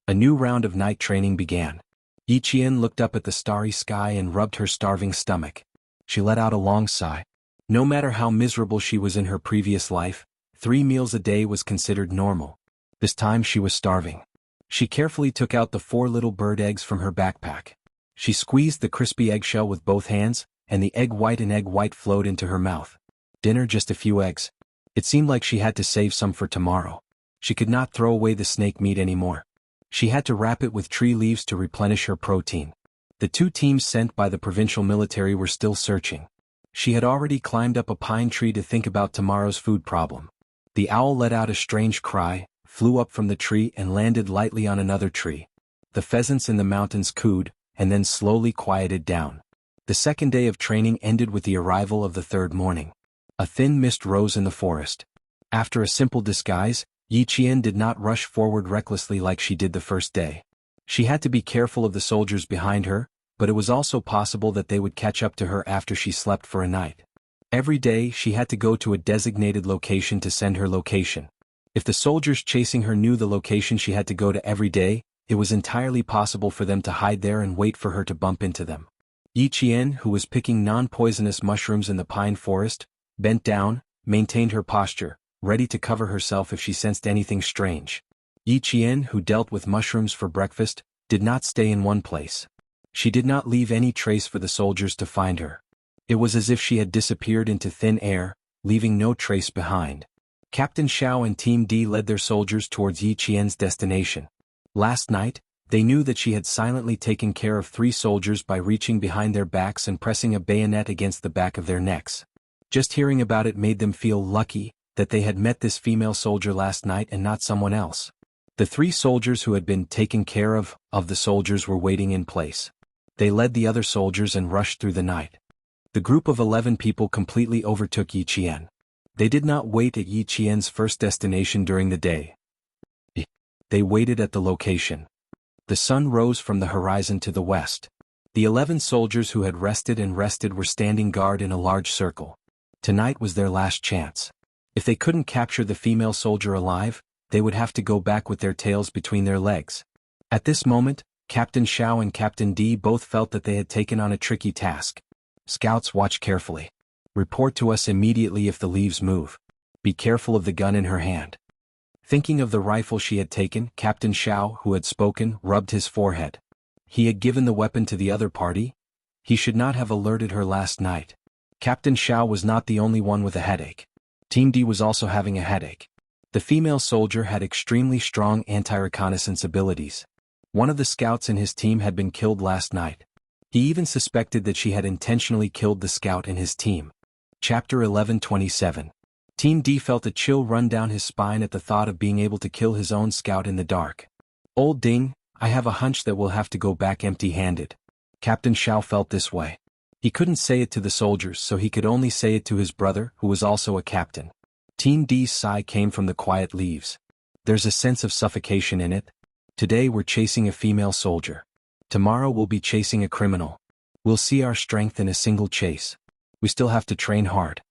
A new round of night training began. Yi Qian looked up at the starry sky and rubbed her starving stomach. She let out a long sigh. No matter how miserable she was in her previous life, 3 meals a day was considered normal. This time she was starving. She carefully took out the 4 little bird eggs from her backpack. She squeezed the crispy eggshell with both hands, and the egg white flowed into her mouth. Dinner, just a few eggs. It seemed like she had to save some for tomorrow. She could not throw away the snake meat anymore. She had to wrap it with tree leaves to replenish her protein. The 2 teams sent by the provincial military were still searching. She had already climbed up a pine tree to think about tomorrow's food problem. The owl let out a strange cry, flew up from the tree and landed lightly on another tree. The pheasants in the mountains cooed, and then slowly quieted down. The second day of training ended with the arrival of the 3rd morning. A thin mist rose in the forest. After a simple disguise, Yi Qian did not rush forward recklessly like she did the first day. She had to be careful of the soldiers behind her, but it was also possible that they would catch up to her after she slept for a night. Every day she had to go to a designated location to send her location. If the soldiers chasing her knew the location she had to go to every day, it was entirely possible for them to hide there and wait for her to bump into them. Yi Qian, who was picking non-poisonous mushrooms in the pine forest, bent down, maintained her posture, ready to cover herself if she sensed anything strange. Yi Qian, who dealt with mushrooms for breakfast, did not stay in one place. She did not leave any trace for the soldiers to find her. It was as if she had disappeared into thin air, leaving no trace behind. Captain Xiao and Team D led their soldiers towards Yi Qian's destination. Last night, they knew that she had silently taken care of 3 soldiers by reaching behind their backs and pressing a bayonet against the back of their necks. Just hearing about it made them feel lucky that they had met this female soldier last night and not someone else. The 3 soldiers who had been taken care of the soldiers were waiting in place. They led the other soldiers and rushed through the night. The group of 11 people completely overtook Yi Qian. They did not wait at Yi Qian's first destination during the day. They waited at the location. The sun rose from the horizon to the west. The 11 soldiers who had rested were standing guard in a large circle. Tonight was their last chance. If they couldn't capture the female soldier alive, they would have to go back with their tails between their legs. At this moment, Captain Xiao and Captain D both felt that they had taken on a tricky task. Scouts, watch carefully. Report to us immediately if the leaves move. Be careful of the gun in her hand. Thinking of the rifle she had taken, Captain Xiao, who had spoken, rubbed his forehead. He had given the weapon to the other party? He should not have alerted her last night. Captain Xiao was not the only one with a headache. Team D was also having a headache. The female soldier had extremely strong anti-reconnaissance abilities. One of the scouts in his team had been killed last night. He even suspected that she had intentionally killed the scout in his team. Chapter 11:27. Team D felt a chill run down his spine at the thought of being able to kill his own scout in the dark. Old Ding, I have a hunch that we'll have to go back empty-handed. Captain Xiao felt this way. He couldn't say it to the soldiers, so he could only say it to his brother, who was also a captain. Team D's sigh came from the quiet leaves. There's a sense of suffocation in it. Today we're chasing a female soldier. Tomorrow we'll be chasing a criminal. We'll see our strength in a single chase. We still have to train hard.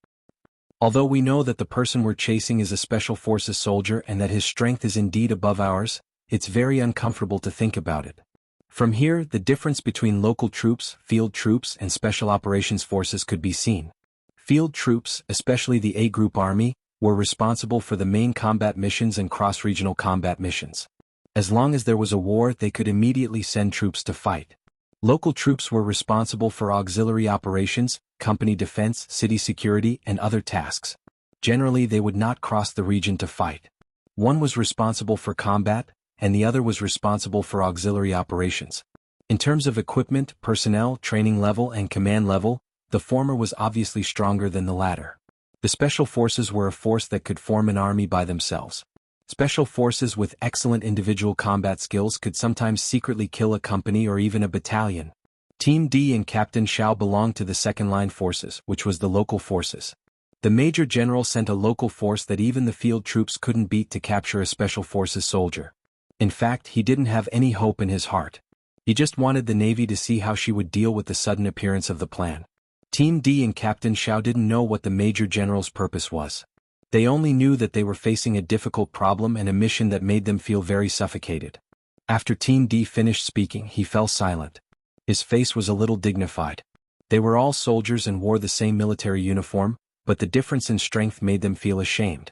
Although we know that the person we're chasing is a special forces soldier and that his strength is indeed above ours, it's very uncomfortable to think about it. From here, the difference between local troops, field troops, and special operations forces could be seen. Field troops, especially the A-Group Army, were responsible for the main combat missions and cross-regional combat missions. As long as there was a war, they could immediately send troops to fight. Local troops were responsible for auxiliary operations, company defense, city security, and other tasks. Generally, they would not cross the region to fight. One was responsible for combat, and the other was responsible for auxiliary operations. In terms of equipment, personnel, training level, and command level, the former was obviously stronger than the latter. The special forces were a force that could form an army by themselves. Special forces with excellent individual combat skills could sometimes secretly kill a company or even a battalion. Team D and Captain Xiao belonged to the second-line forces, which was the local forces. The Major General sent a local force that even the field troops couldn't beat to capture a special forces soldier. In fact, he didn't have any hope in his heart. He just wanted the Navy to see how she would deal with the sudden appearance of the plan. Team D and Captain Xiao didn't know what the Major General's purpose was. They only knew that they were facing a difficult problem and a mission that made them feel very suffocated. After Team D finished speaking, he fell silent. His face was a little dignified. They were all soldiers and wore the same military uniform, but the difference in strength made them feel ashamed.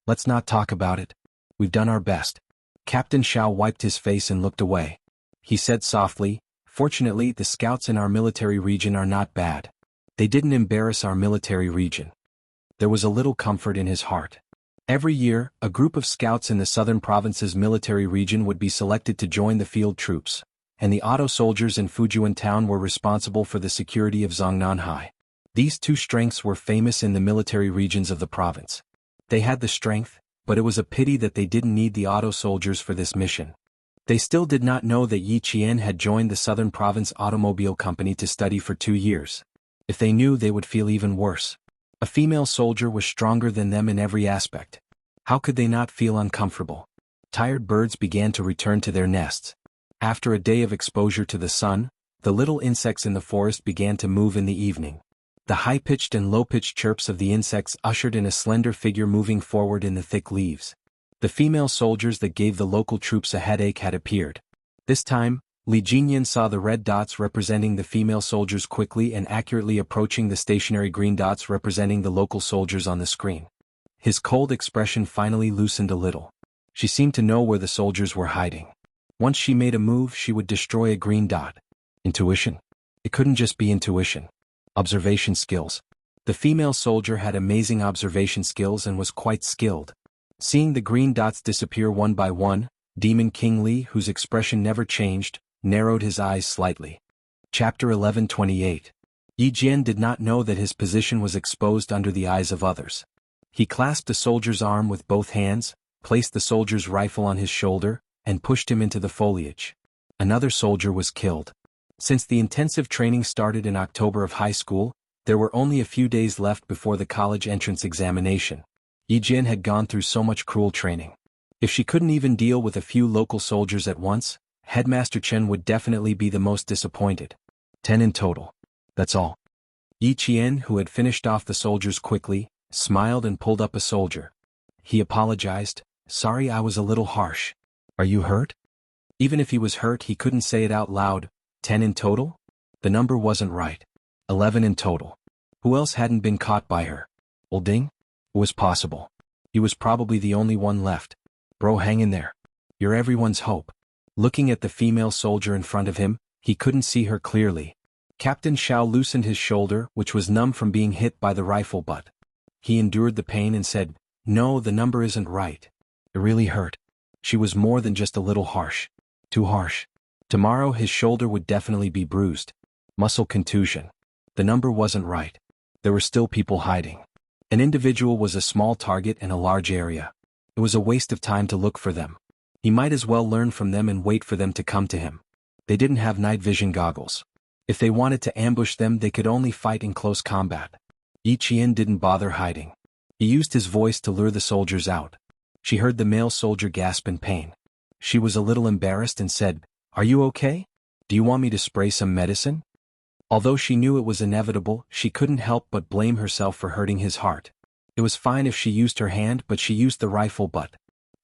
Let's not talk about it. We've done our best. Captain Xiao wiped his face and looked away. He said softly, "Fortunately, the scouts in our military region are not bad. They didn't embarrass our military region." There was a little comfort in his heart. Every year, a group of scouts in the southern province's military region would be selected to join the field troops, and the auto soldiers in Fujian town were responsible for the security of Zongnanhai. These two strengths were famous in the military regions of the province. They had the strength, but it was a pity that they didn't need the auto soldiers for this mission. They still did not know that Yi Qian had joined the Southern Province Automobile Company to study for 2 years. If they knew, they would feel even worse. A female soldier was stronger than them in every aspect. How could they not feel uncomfortable? Tired birds began to return to their nests. After a day of exposure to the sun, the little insects in the forest began to move in the evening. The high-pitched and low-pitched chirps of the insects ushered in a slender figure moving forward in the thick leaves. The female soldiers that gave the local troops a headache had appeared. This time, Li Jinyan saw the red dots representing the female soldiers quickly and accurately approaching the stationary green dots representing the local soldiers on the screen. His cold expression finally loosened a little. She seemed to know where the soldiers were hiding. Once she made a move, she would destroy a green dot. Intuition? It couldn't just be intuition. Observation skills. The female soldier had amazing observation skills and was quite skilled. Seeing the green dots disappear one by one, Demon King Li, whose expression never changed, narrowed his eyes slightly. Chapter 11:28. Yi Jian did not know that his position was exposed under the eyes of others. He clasped a soldier's arm with both hands, placed the soldier's rifle on his shoulder, and pushed him into the foliage. Another soldier was killed. Since the intensive training started in October of high school, there were only a few days left before the college entrance examination. Yi Jian had gone through so much cruel training. If she couldn't even deal with a few local soldiers at once, Headmaster Chen would definitely be the most disappointed. 10 in total. That's all. Yi Qian, who had finished off the soldiers quickly, smiled and pulled up a soldier. He apologized. Sorry, I was a little harsh. Are you hurt? Even if he was hurt, he couldn't say it out loud. 10 in total? The number wasn't right. 11 in total. Who else hadn't been caught by her? Old Ding? It was possible. He was probably the only one left. Bro, hang in there. You're everyone's hope. Looking at the female soldier in front of him, he couldn't see her clearly. Captain Xiao loosened his shoulder, which was numb from being hit by the rifle butt. He endured the pain and said, No, the number isn't right. It really hurt. She was more than just a little harsh. Too harsh. Tomorrow his shoulder would definitely be bruised. Muscle contusion. The number wasn't right. There were still people hiding. An individual was a small target in a large area. It was a waste of time to look for them. He might as well learn from them and wait for them to come to him. They didn't have night vision goggles. If they wanted to ambush them, they could only fight in close combat. Yi Qian didn't bother hiding. He used his voice to lure the soldiers out. She heard the male soldier gasp in pain. She was a little embarrassed and said, Are you okay? Do you want me to spray some medicine? Although she knew it was inevitable, she couldn't help but blame herself for hurting his heart. It was fine if she used her hand, but she used the rifle butt.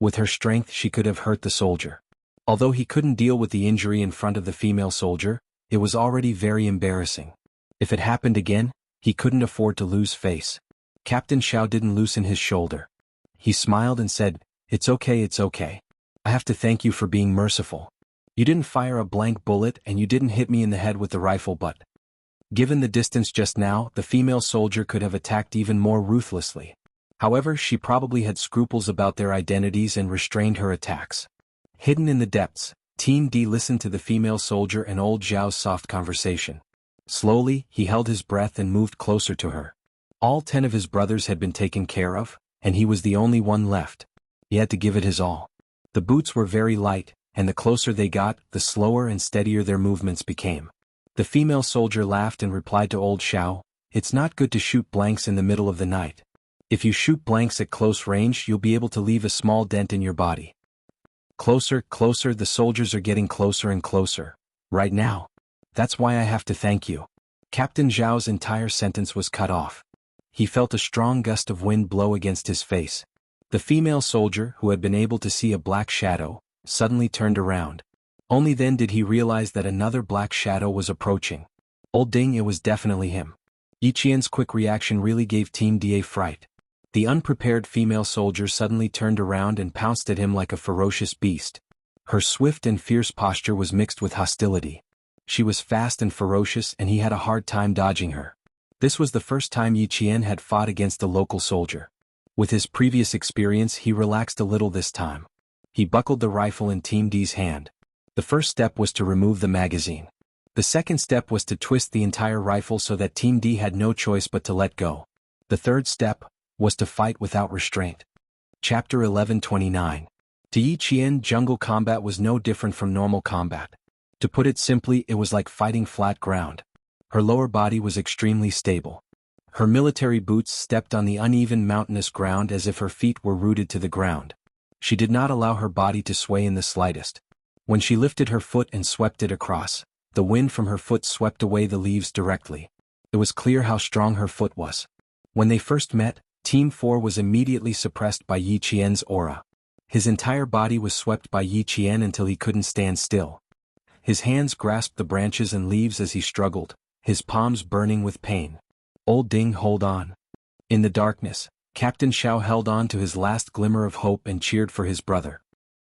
With her strength, she could have hurt the soldier. Although he couldn't deal with the injury in front of the female soldier, it was already very embarrassing. If it happened again, he couldn't afford to lose face. Captain Xiao didn't loosen his shoulder. He smiled and said, It's okay, it's okay. I have to thank you for being merciful. You didn't fire a blank bullet and you didn't hit me in the head with the rifle butt. Given the distance just now, the female soldier could have attacked even more ruthlessly. However, she probably had scruples about their identities and restrained her attacks. Hidden in the depths, Team D listened to the female soldier and old Zhao's soft conversation. Slowly, he held his breath and moved closer to her. All 10 of his brothers had been taken care of, and he was the only one left. He had to give it his all. The boots were very light, and the closer they got, the slower and steadier their movements became. The female soldier laughed and replied to old Xiao, It's not good to shoot blanks in the middle of the night. If you shoot blanks at close range, you'll be able to leave a small dent in your body. Closer, closer, the soldiers are getting closer and closer. Right now. That's why I have to thank you. Captain Zhao's entire sentence was cut off. He felt a strong gust of wind blow against his face. The female soldier, who had been able to see a black shadow, suddenly turned around. Only then did he realize that another black shadow was approaching. Old Ding, it was definitely him. Yi Qian's quick reaction really gave Team Da fright. The unprepared female soldier suddenly turned around and pounced at him like a ferocious beast. Her swift and fierce posture was mixed with hostility. She was fast and ferocious, and he had a hard time dodging her. This was the first time Yi Qian had fought against a local soldier. With his previous experience, he relaxed a little this time. He buckled the rifle in Team D's hand. The first step was to remove the magazine. The second step was to twist the entire rifle so that Team D had no choice but to let go. The third step was to fight without restraint. Chapter 11:29. To Yi Qian, jungle combat was no different from normal combat. To put it simply, it was like fighting flat ground. Her lower body was extremely stable. Her military boots stepped on the uneven mountainous ground as if her feet were rooted to the ground. She did not allow her body to sway in the slightest. When she lifted her foot and swept it across, the wind from her foot swept away the leaves directly. It was clear how strong her foot was. When they first met, Team 4 was immediately suppressed by Yi Qian's aura. His entire body was swept by Yi Qian until he couldn't stand still. His hands grasped the branches and leaves as he struggled, his palms burning with pain. "Old Ding, hold on." In the darkness, Captain Xiao held on to his last glimmer of hope and cheered for his brother.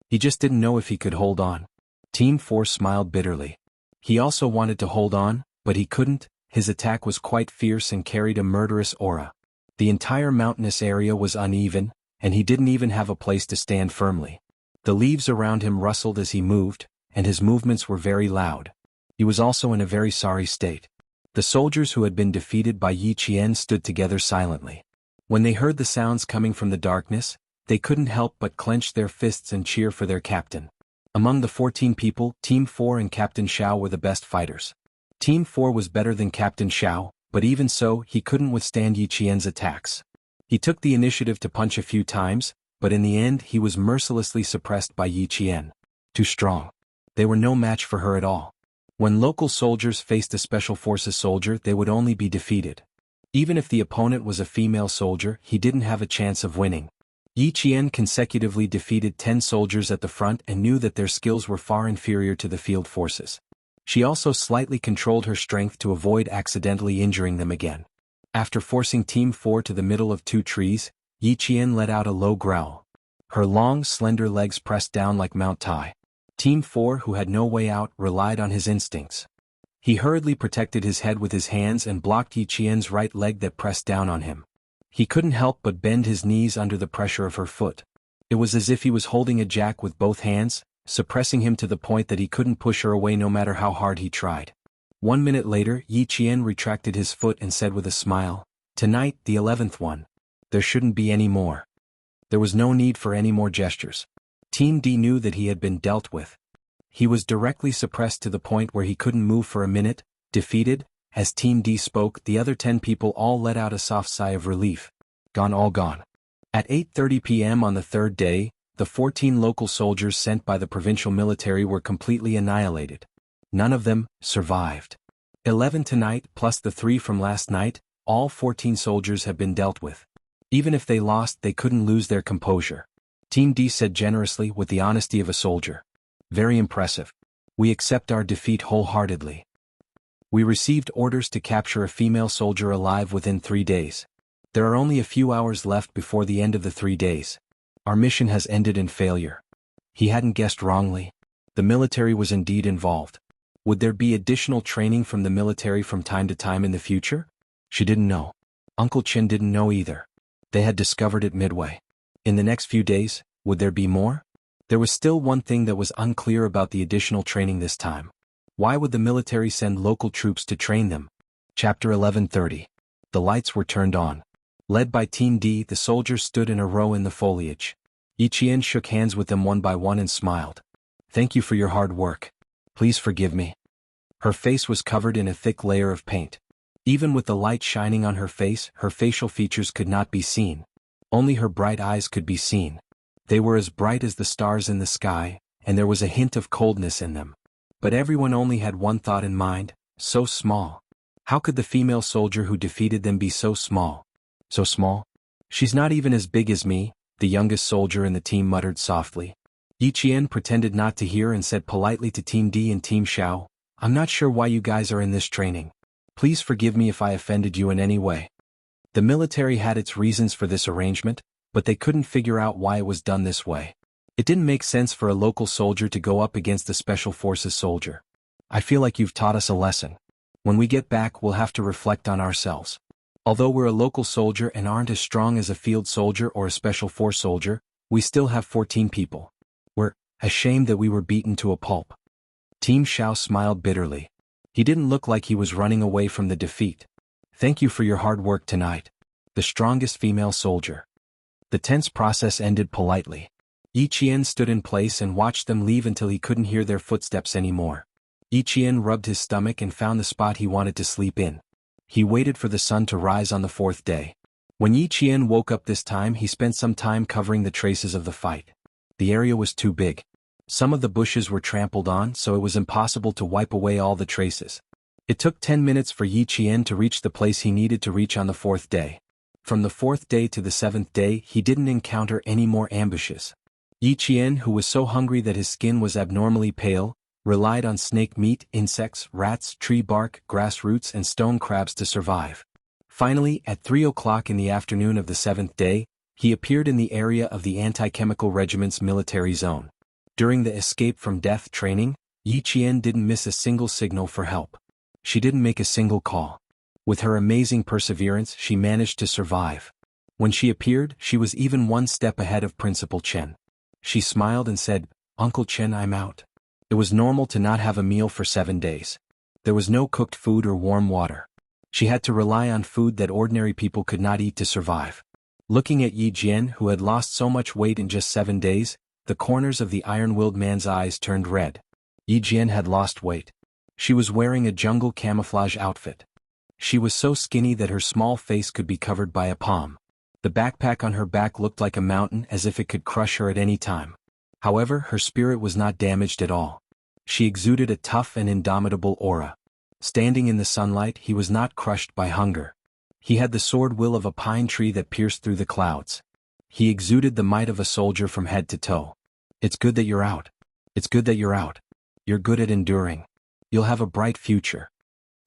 He just didn't know if he could hold on. Team 4 smiled bitterly. He also wanted to hold on, but he couldn't. His attack was quite fierce and carried a murderous aura. The entire mountainous area was uneven, and he didn't even have a place to stand firmly. The leaves around him rustled as he moved, and his movements were very loud. He was also in a very sorry state. The soldiers who had been defeated by Yi Qian stood together silently. When they heard the sounds coming from the darkness, they couldn't help but clench their fists and cheer for their captain. Among the 14 people, Team 4 and Captain Xiao were the best fighters. Team 4 was better than Captain Xiao, but even so, he couldn't withstand Yi Qian's attacks. He took the initiative to punch a few times, but in the end he was mercilessly suppressed by Yi Qian. Too strong. They were no match for her at all. When local soldiers faced a special forces soldier, they would only be defeated. Even if the opponent was a female soldier, he didn't have a chance of winning. Yi Qian consecutively defeated 10 soldiers at the front and knew that their skills were far inferior to the field forces. She also slightly controlled her strength to avoid accidentally injuring them again. After forcing Team 4 to the middle of 2 trees, Yi Qian let out a low growl. Her long, slender legs pressed down like Mount Tai. Team 4, who had no way out, relied on his instincts. He hurriedly protected his head with his hands and blocked Yi Qian's right leg that pressed down on him. He couldn't help but bend his knees under the pressure of her foot. It was as if he was holding a jack with both hands, suppressing him to the point that he couldn't push her away no matter how hard he tried. 1 minute later, Yi Qian retracted his foot and said with a smile, "Tonight, the 11th one. There shouldn't be any more." There was no need for any more gestures. Team D knew that he had been dealt with. He was directly suppressed to the point where he couldn't move for a minute, defeated. As Team D spoke, the other 10 people all let out a soft sigh of relief. Gone, all gone. At 8:30 p.m. on the 3rd day, the 14 local soldiers sent by the provincial military were completely annihilated. None of them survived. 11 tonight plus the 3 from last night, all 14 soldiers have been dealt with. Even if they lost, they couldn't lose their composure. Team D said generously with the honesty of a soldier. Very impressive. We accept our defeat wholeheartedly. We received orders to capture a female soldier alive within 3 days. There are only a few hours left before the end of the 3 days. Our mission has ended in failure. He hadn't guessed wrongly. The military was indeed involved. Would there be additional training from the military from time to time in the future? She didn't know. Uncle Chin didn't know either. They had discovered it midway. In the next few days, would there be more? There was still one thing that was unclear about the additional training this time. Why would the military send local troops to train them? Chapter 11:30. The lights were turned on. Led by Team D, the soldiers stood in a row in the foliage. Yi Qian shook hands with them one by one and smiled. "Thank you for your hard work. Please forgive me." Her face was covered in a thick layer of paint. Even with the light shining on her face, her facial features could not be seen. Only her bright eyes could be seen. They were as bright as the stars in the sky, and there was a hint of coldness in them. But everyone only had one thought in mind: so small. How could the female soldier who defeated them be so small? So small? "She's not even as big as me," the youngest soldier in the team muttered softly. Yi Qian pretended not to hear and said politely to Team D and Team Xiao, "I'm not sure why you guys are in this training. Please forgive me if I offended you in any way." The military had its reasons for this arrangement, but they couldn't figure out why it was done this way. It didn't make sense for a local soldier to go up against a special forces soldier. "I feel like you've taught us a lesson. When we get back, we'll have to reflect on ourselves. Although we're a local soldier and aren't as strong as a field soldier or a special force soldier, we still have 14 people. We're ashamed that we were beaten to a pulp." Team Xiao smiled bitterly. He didn't look like he was running away from the defeat. "Thank you for your hard work tonight." The strongest female soldier. The tense process ended politely. Yi Qian stood in place and watched them leave until he couldn't hear their footsteps anymore. Yi Qian rubbed his stomach and found the spot he wanted to sleep in. He waited for the sun to rise on the 4th day. When Yi Qian woke up this time, he spent some time covering the traces of the fight. The area was too big. Some of the bushes were trampled on, so it was impossible to wipe away all the traces. It took 10 minutes for Yi Qian to reach the place he needed to reach on the 4th day. From the 4th day to the 7th day, he didn't encounter any more ambushes. Yi Qian, who was so hungry that his skin was abnormally pale, relied on snake meat, insects, rats, tree bark, grass roots and stone crabs to survive. Finally, at 3 o'clock in the afternoon of the 7th day, he appeared in the area of the anti-chemical regiment's military zone. During the escape from death training, Yi Qian didn't miss a single signal for help. She didn't make a single call. With her amazing perseverance, she managed to survive. When she appeared, she was even one step ahead of Principal Chen. She smiled and said, "Uncle Chen, I'm out." It was normal to not have a meal for 7 days. There was no cooked food or warm water. She had to rely on food that ordinary people could not eat to survive. Looking at Yi Jian, who had lost so much weight in just 7 days, the corners of the iron-willed man's eyes turned red. Yi Jian had lost weight. She was wearing a jungle camouflage outfit. She was so skinny that her small face could be covered by a palm. The backpack on her back looked like a mountain, as if it could crush her at any time. However, her spirit was not damaged at all. She exuded a tough and indomitable aura. Standing in the sunlight, he was not crushed by hunger. He had the sword will of a pine tree that pierced through the clouds. He exuded the might of a soldier from head to toe. "It's good that you're out. It's good that you're out. You're good at enduring. You'll have a bright future."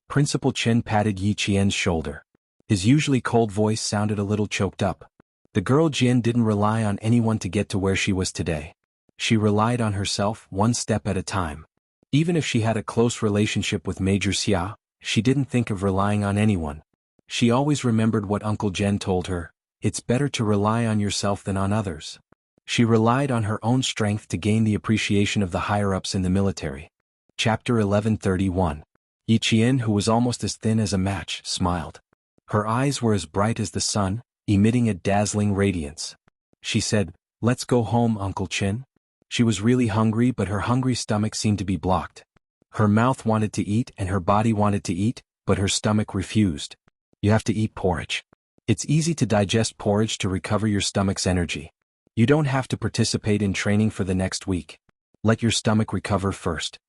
Principal Chen patted Yi Qian's shoulder. His usually cold voice sounded a little choked up. The girl Jian didn't rely on anyone to get to where she was today. She relied on herself, one step at a time. Even if she had a close relationship with Major Xia, she didn't think of relying on anyone. She always remembered what Uncle Jen told her: it's better to rely on yourself than on others. She relied on her own strength to gain the appreciation of the higher-ups in the military. Chapter 1131. Yi Qian, who was almost as thin as a match, smiled. Her eyes were as bright as the sun, emitting a dazzling radiance. She said, "Let's go home, Uncle Chen." She was really hungry, but her hungry stomach seemed to be blocked. Her mouth wanted to eat and her body wanted to eat, but her stomach refused. You have to eat porridge. It's easy to digest porridge to recover your stomach's energy. You don't have to participate in training for the next week. Let your stomach recover first.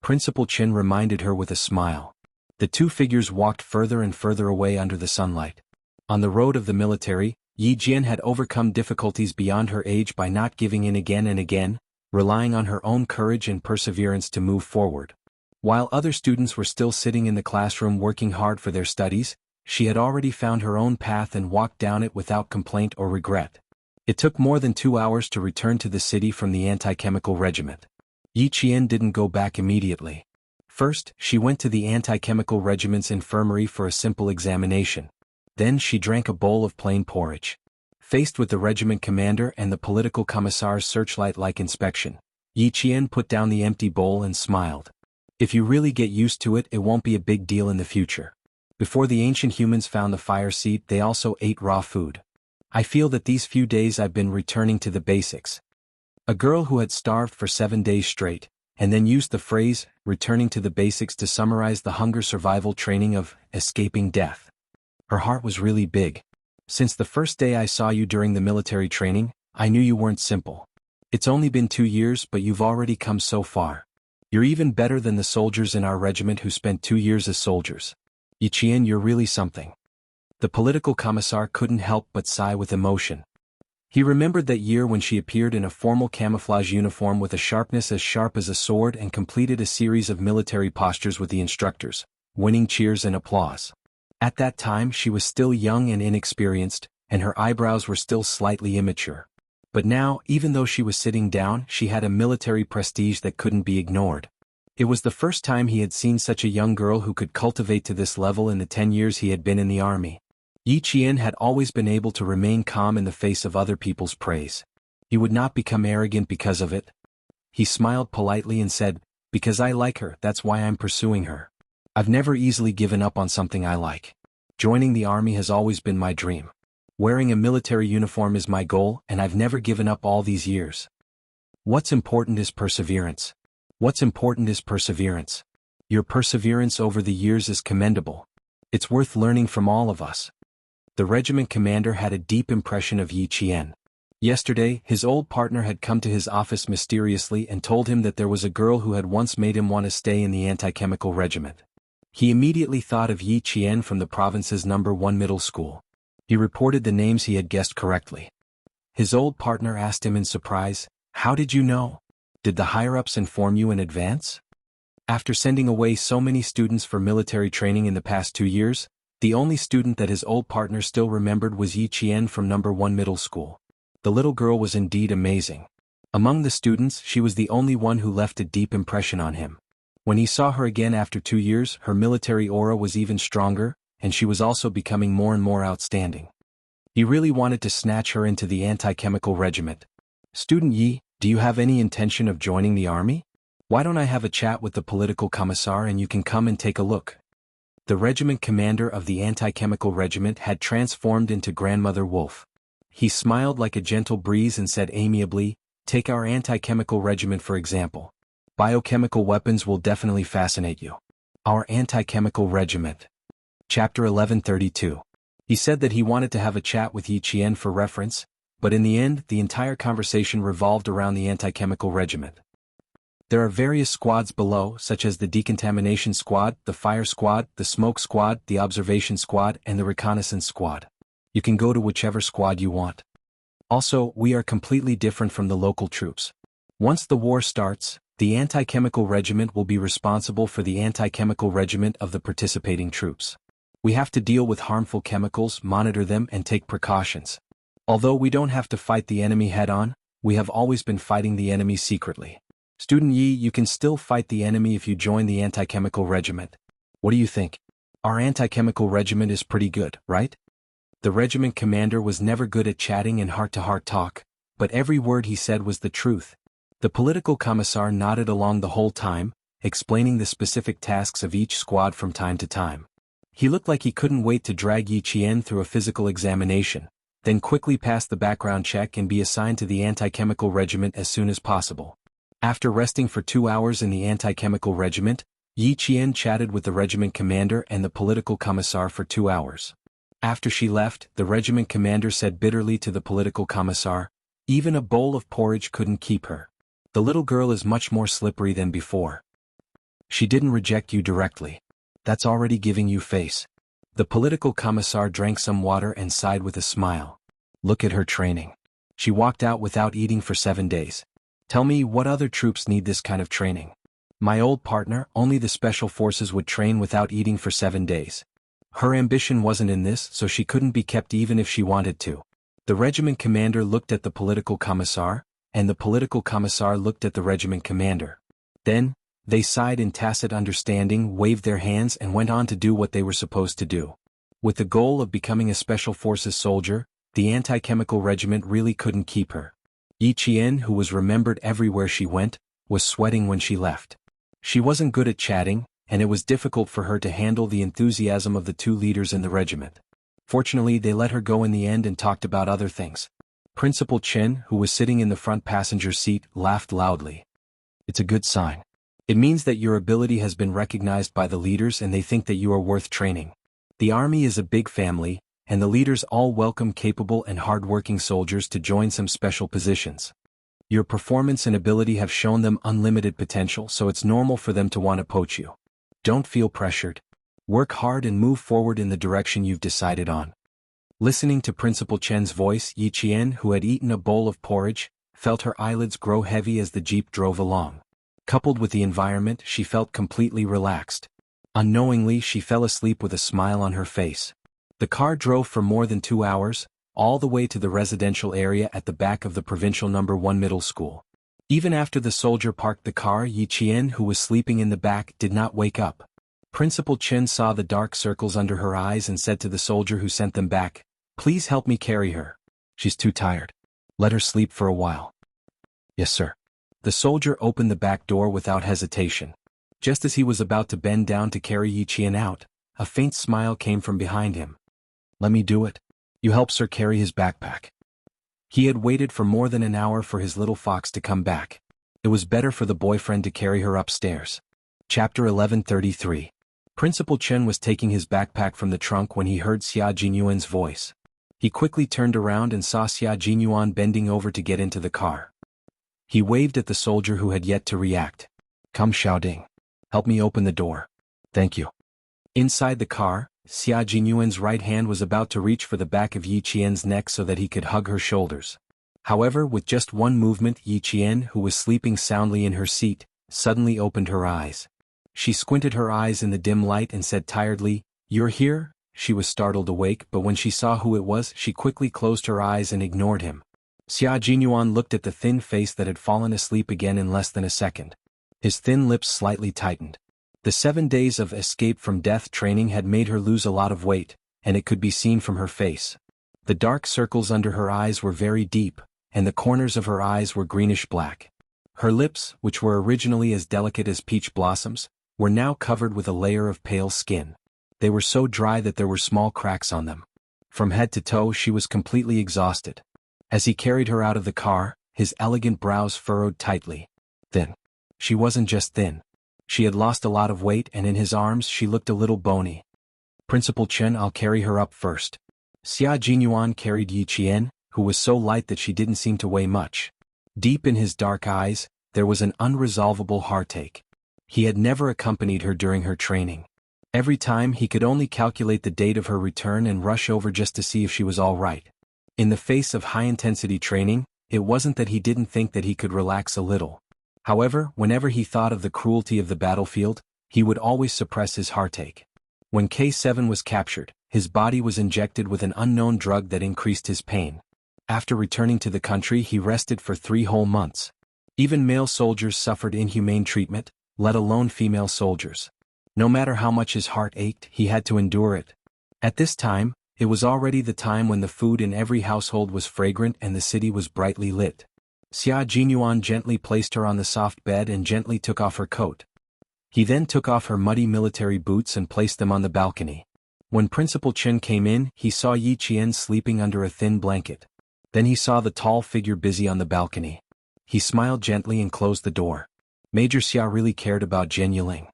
Principal Chen reminded her with a smile. The two figures walked further and further away under the sunlight. On the road of the military, Yi Jian had overcome difficulties beyond her age by not giving in again and again, relying on her own courage and perseverance to move forward. While other students were still sitting in the classroom working hard for their studies, she had already found her own path and walked down it without complaint or regret. It took more than 2 hours to return to the city from the anti-chemical regiment. Yi Qian didn't go back immediately. First, she went to the anti-chemical regiment's infirmary for a simple examination. Then she drank a bowl of plain porridge. Faced with the regiment commander and the political commissar's searchlight-like inspection, Yi Qian put down the empty bowl and smiled. If you really get used to it, it won't be a big deal in the future. Before the ancient humans found the fire seed, they also ate raw food. I feel that these few days I've been returning to the basics. A girl who had starved for 7 days straight, and then used the phrase, returning to the basics, to summarize the hunger survival training of escaping death. Her heart was really big. Since the first day I saw you during the military training, I knew you weren't simple. It's only been 2 years, but you've already come so far. You're even better than the soldiers in our regiment who spent 2 years as soldiers. Yi Qian, you're really something. The political commissar couldn't help but sigh with emotion. He remembered that year when she appeared in a formal camouflage uniform with a sharpness as sharp as a sword and completed a series of military postures with the instructors, winning cheers and applause. At that time she was still young and inexperienced, and her eyebrows were still slightly immature. But now, even though she was sitting down, she had a military prestige that couldn't be ignored. It was the first time he had seen such a young girl who could cultivate to this level in the 10 years he had been in the army. Yi Qian had always been able to remain calm in the face of other people's praise. He would not become arrogant because of it. He smiled politely and said, "Because I like her, that's why I'm pursuing her. I've never easily given up on something I like. Joining the army has always been my dream. Wearing a military uniform is my goal, and I've never given up all these years. What's important is perseverance. What's important is perseverance. Your perseverance over the years is commendable. It's worth learning from all of us." The regiment commander had a deep impression of Yi Qian. Yesterday, his old partner had come to his office mysteriously and told him that there was a girl who had once made him want to stay in the anti-chemical regiment. He immediately thought of Yi Qian from the province's #1 middle school. He reported the names he had guessed correctly. His old partner asked him in surprise, "How did you know? Did the higher-ups inform you in advance?" After sending away so many students for military training in the past 2 years, the only student that his old partner still remembered was Yi Qian from number 1 middle school. The little girl was indeed amazing. Among the students, she was the only one who left a deep impression on him. When he saw her again after 2 years, her military aura was even stronger, and she was also becoming more and more outstanding. He really wanted to snatch her into the anti-chemical regiment. Student Yi, do you have any intention of joining the army? Why don't I have a chat with the political commissar and you can come and take a look? The regiment commander of the anti-chemical regiment had transformed into Grandmother Wolf. He smiled like a gentle breeze and said amiably, "Take our anti-chemical regiment for example. Biochemical weapons will definitely fascinate you. Our anti-chemical regiment." Chapter 1132. He said that he wanted to have a chat with Yi Qian for reference, but in the end, the entire conversation revolved around the anti-chemical regiment. There are various squads below, such as the Decontamination Squad, the Fire Squad, the Smoke Squad, the Observation Squad, and the Reconnaissance Squad. You can go to whichever squad you want. Also, we are completely different from the local troops. Once the war starts, the anti-chemical regiment will be responsible for the anti-chemical regiment of the participating troops. We have to deal with harmful chemicals, monitor them, and take precautions. Although we don't have to fight the enemy head-on, we have always been fighting the enemy secretly. Student Yi, you can still fight the enemy if you join the anti-chemical regiment. What do you think? Our anti-chemical regiment is pretty good, right? The regiment commander was never good at chatting and heart-to-heart talk, but every word he said was the truth. The political commissar nodded along the whole time, explaining the specific tasks of each squad from time to time. He looked like he couldn't wait to drag Yi Qian through a physical examination, then quickly pass the background check and be assigned to the anti-chemical regiment as soon as possible. After resting for 2 hours in the anti-chemical regiment, Yi Qian chatted with the regiment commander and the political commissar for 2 hours. After she left, the regiment commander said bitterly to the political commissar, "Even a bowl of porridge couldn't keep her. The little girl is much more slippery than before. She didn't reject you directly. That's already giving you face." The political commissar drank some water and sighed with a smile. "Look at her training. She walked out without eating for 7 days. Tell me, what other troops need this kind of training? My old partner, only the special forces would train without eating for 7 days. Her ambition wasn't in this, so she couldn't be kept even if she wanted to." The regiment commander looked at the political commissar, and the political commissar looked at the regiment commander. Then, they sighed in tacit understanding, waved their hands and went on to do what they were supposed to do. With the goal of becoming a special forces soldier, the anti-chemical regiment really couldn't keep her. Yi Qian, who was remembered everywhere she went, was sweating when she left. She wasn't good at chatting, and it was difficult for her to handle the enthusiasm of the two leaders in the regiment. Fortunately, they let her go in the end and talked about other things. Principal Chen, who was sitting in the front passenger seat, laughed loudly. "It's a good sign. It means that your ability has been recognized by the leaders and they think that you are worth training. The army is a big family, and the leaders all welcome capable and hard-working soldiers to join some special positions. Your performance and ability have shown them unlimited potential, so it's normal for them to want to poach you. Don't feel pressured. Work hard and move forward in the direction you've decided on." Listening to Principal Chen's voice, Yi Qian, who had eaten a bowl of porridge, felt her eyelids grow heavy as the jeep drove along. Coupled with the environment, she felt completely relaxed. Unknowingly, she fell asleep with a smile on her face. The car drove for more than 2 hours, all the way to the residential area at the back of the provincial number 1 middle school. Even after the soldier parked the car, Yi Qian, who was sleeping in the back, did not wake up. Principal Chen saw the dark circles under her eyes and said to the soldier who sent them back, "Please help me carry her. She's too tired. Let her sleep for a while." "Yes, sir." The soldier opened the back door without hesitation. Just as he was about to bend down to carry Yi Qian out, a faint smile came from behind him. "Let me do it." You help Sir carry his backpack. He had waited for more than an hour for his little fox to come back. It was better for the boyfriend to carry her upstairs. Chapter 1133. Principal Chen was taking his backpack from the trunk when he heard Xia Jinyuan's voice. He quickly turned around and saw Xia Jinyuan bending over to get into the car. He waved at the soldier who had yet to react. "Come, Xiaoding. Help me open the door." "Thank you." Inside the car, Xia Jinyuan's right hand was about to reach for the back of Yi Qian's neck so that he could hug her shoulders. However, with just one movement, Yi Qian, who was sleeping soundly in her seat, suddenly opened her eyes. She squinted her eyes in the dim light and said tiredly, "You're here?" She was startled awake, but when she saw who it was, she quickly closed her eyes and ignored him. Xia Jinyuan looked at the thin face that had fallen asleep again in less than a second. His thin lips slightly tightened. The 7 days of escape from death training had made her lose a lot of weight, and it could be seen from her face. The dark circles under her eyes were very deep, and the corners of her eyes were greenish-black. Her lips, which were originally as delicate as peach blossoms, were now covered with a layer of pale skin. They were so dry that there were small cracks on them. From head to toe she was completely exhausted. As he carried her out of the car, his elegant brows furrowed tightly. Thin. She wasn't just thin. She had lost a lot of weight, and in his arms she looked a little bony. "Principal Chen, I'll carry her up first." Xia Jinyuan carried Yi Qian, who was so light that she didn't seem to weigh much. Deep in his dark eyes, there was an unresolvable heartache. He had never accompanied her during her training. Every time he could only calculate the date of her return and rush over just to see if she was all right. In the face of high-intensity training, it wasn't that he didn't think that he could relax a little. However, whenever he thought of the cruelty of the battlefield, he would always suppress his heartache. When K7 was captured, his body was injected with an unknown drug that increased his pain. After returning to the country, he rested for 3 whole months. Even male soldiers suffered inhumane treatment, let alone female soldiers. No matter how much his heart ached, he had to endure it. At this time, it was already the time when the food in every household was fragrant and the city was brightly lit. Xia Jinyuan gently placed her on the soft bed and gently took off her coat. He then took off her muddy military boots and placed them on the balcony. When Principal Chen came in, he saw Yi Qian sleeping under a thin blanket. Then he saw the tall figure busy on the balcony. He smiled gently and closed the door. Major Xia really cared about Jian Yiling.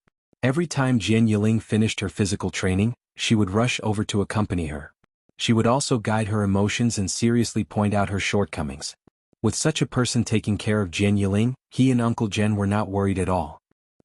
Every time Jian Yiling finished her physical training, she would rush over to accompany her. She would also guide her emotions and seriously point out her shortcomings. With such a person taking care of Jian Yiling, he and Uncle Jian were not worried at all.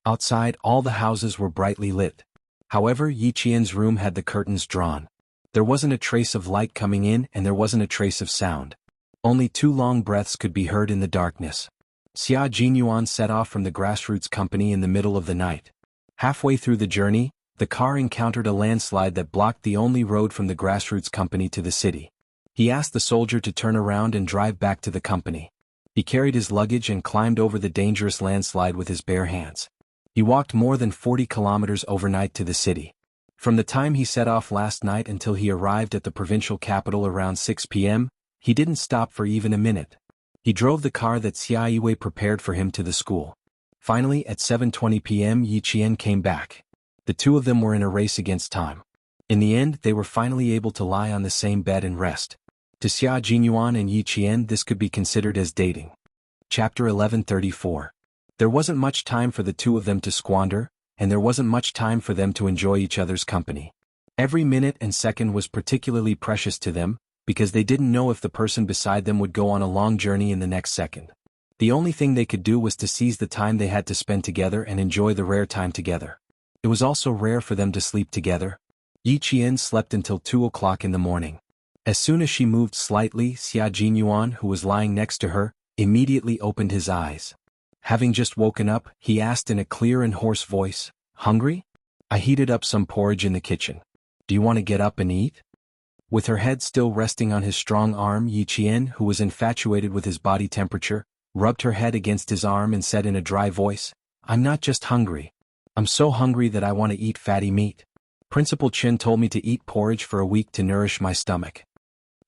Outside, all the houses were brightly lit. However, Yi Qian's room had the curtains drawn. There wasn't a trace of light coming in and there wasn't a trace of sound. Only 2 long breaths could be heard in the darkness. Xia Jinyuan set off from the grassroots company in the middle of the night. Halfway through the journey, the car encountered a landslide that blocked the only road from the grassroots company to the city. He asked the soldier to turn around and drive back to the company. He carried his luggage and climbed over the dangerous landslide with his bare hands. He walked more than 40 kilometers overnight to the city. From the time he set off last night until he arrived at the provincial capital around 6 p.m., he didn't stop for even a minute. He drove the car that Xia Yiwei prepared for him to the school. Finally, at 7:20 p.m., Yi Qian came back. The 2 of them were in a race against time. In the end, they were finally able to lie on the same bed and rest. To Xia Jinyuan and Yi Qian, this could be considered as dating. Chapter 1134. There wasn't much time for the 2 of them to squander, and there wasn't much time for them to enjoy each other's company. Every minute and second was particularly precious to them, because they didn't know if the person beside them would go on a long journey in the next second. The only thing they could do was to seize the time they had to spend together and enjoy the rare time together. It was also rare for them to sleep together. Yi Qian slept until 2 o'clock in the morning. As soon as she moved slightly, Xia Jinyuan, who was lying next to her, immediately opened his eyes. Having just woken up, he asked in a clear and hoarse voice, "Hungry? I heated up some porridge in the kitchen. Do you want to get up and eat?" With her head still resting on his strong arm, Yi Qian, who was infatuated with his body temperature, rubbed her head against his arm and said in a dry voice, "I'm not just hungry. I'm so hungry that I want to eat fatty meat. Principal Chen told me to eat porridge for a week to nourish my stomach."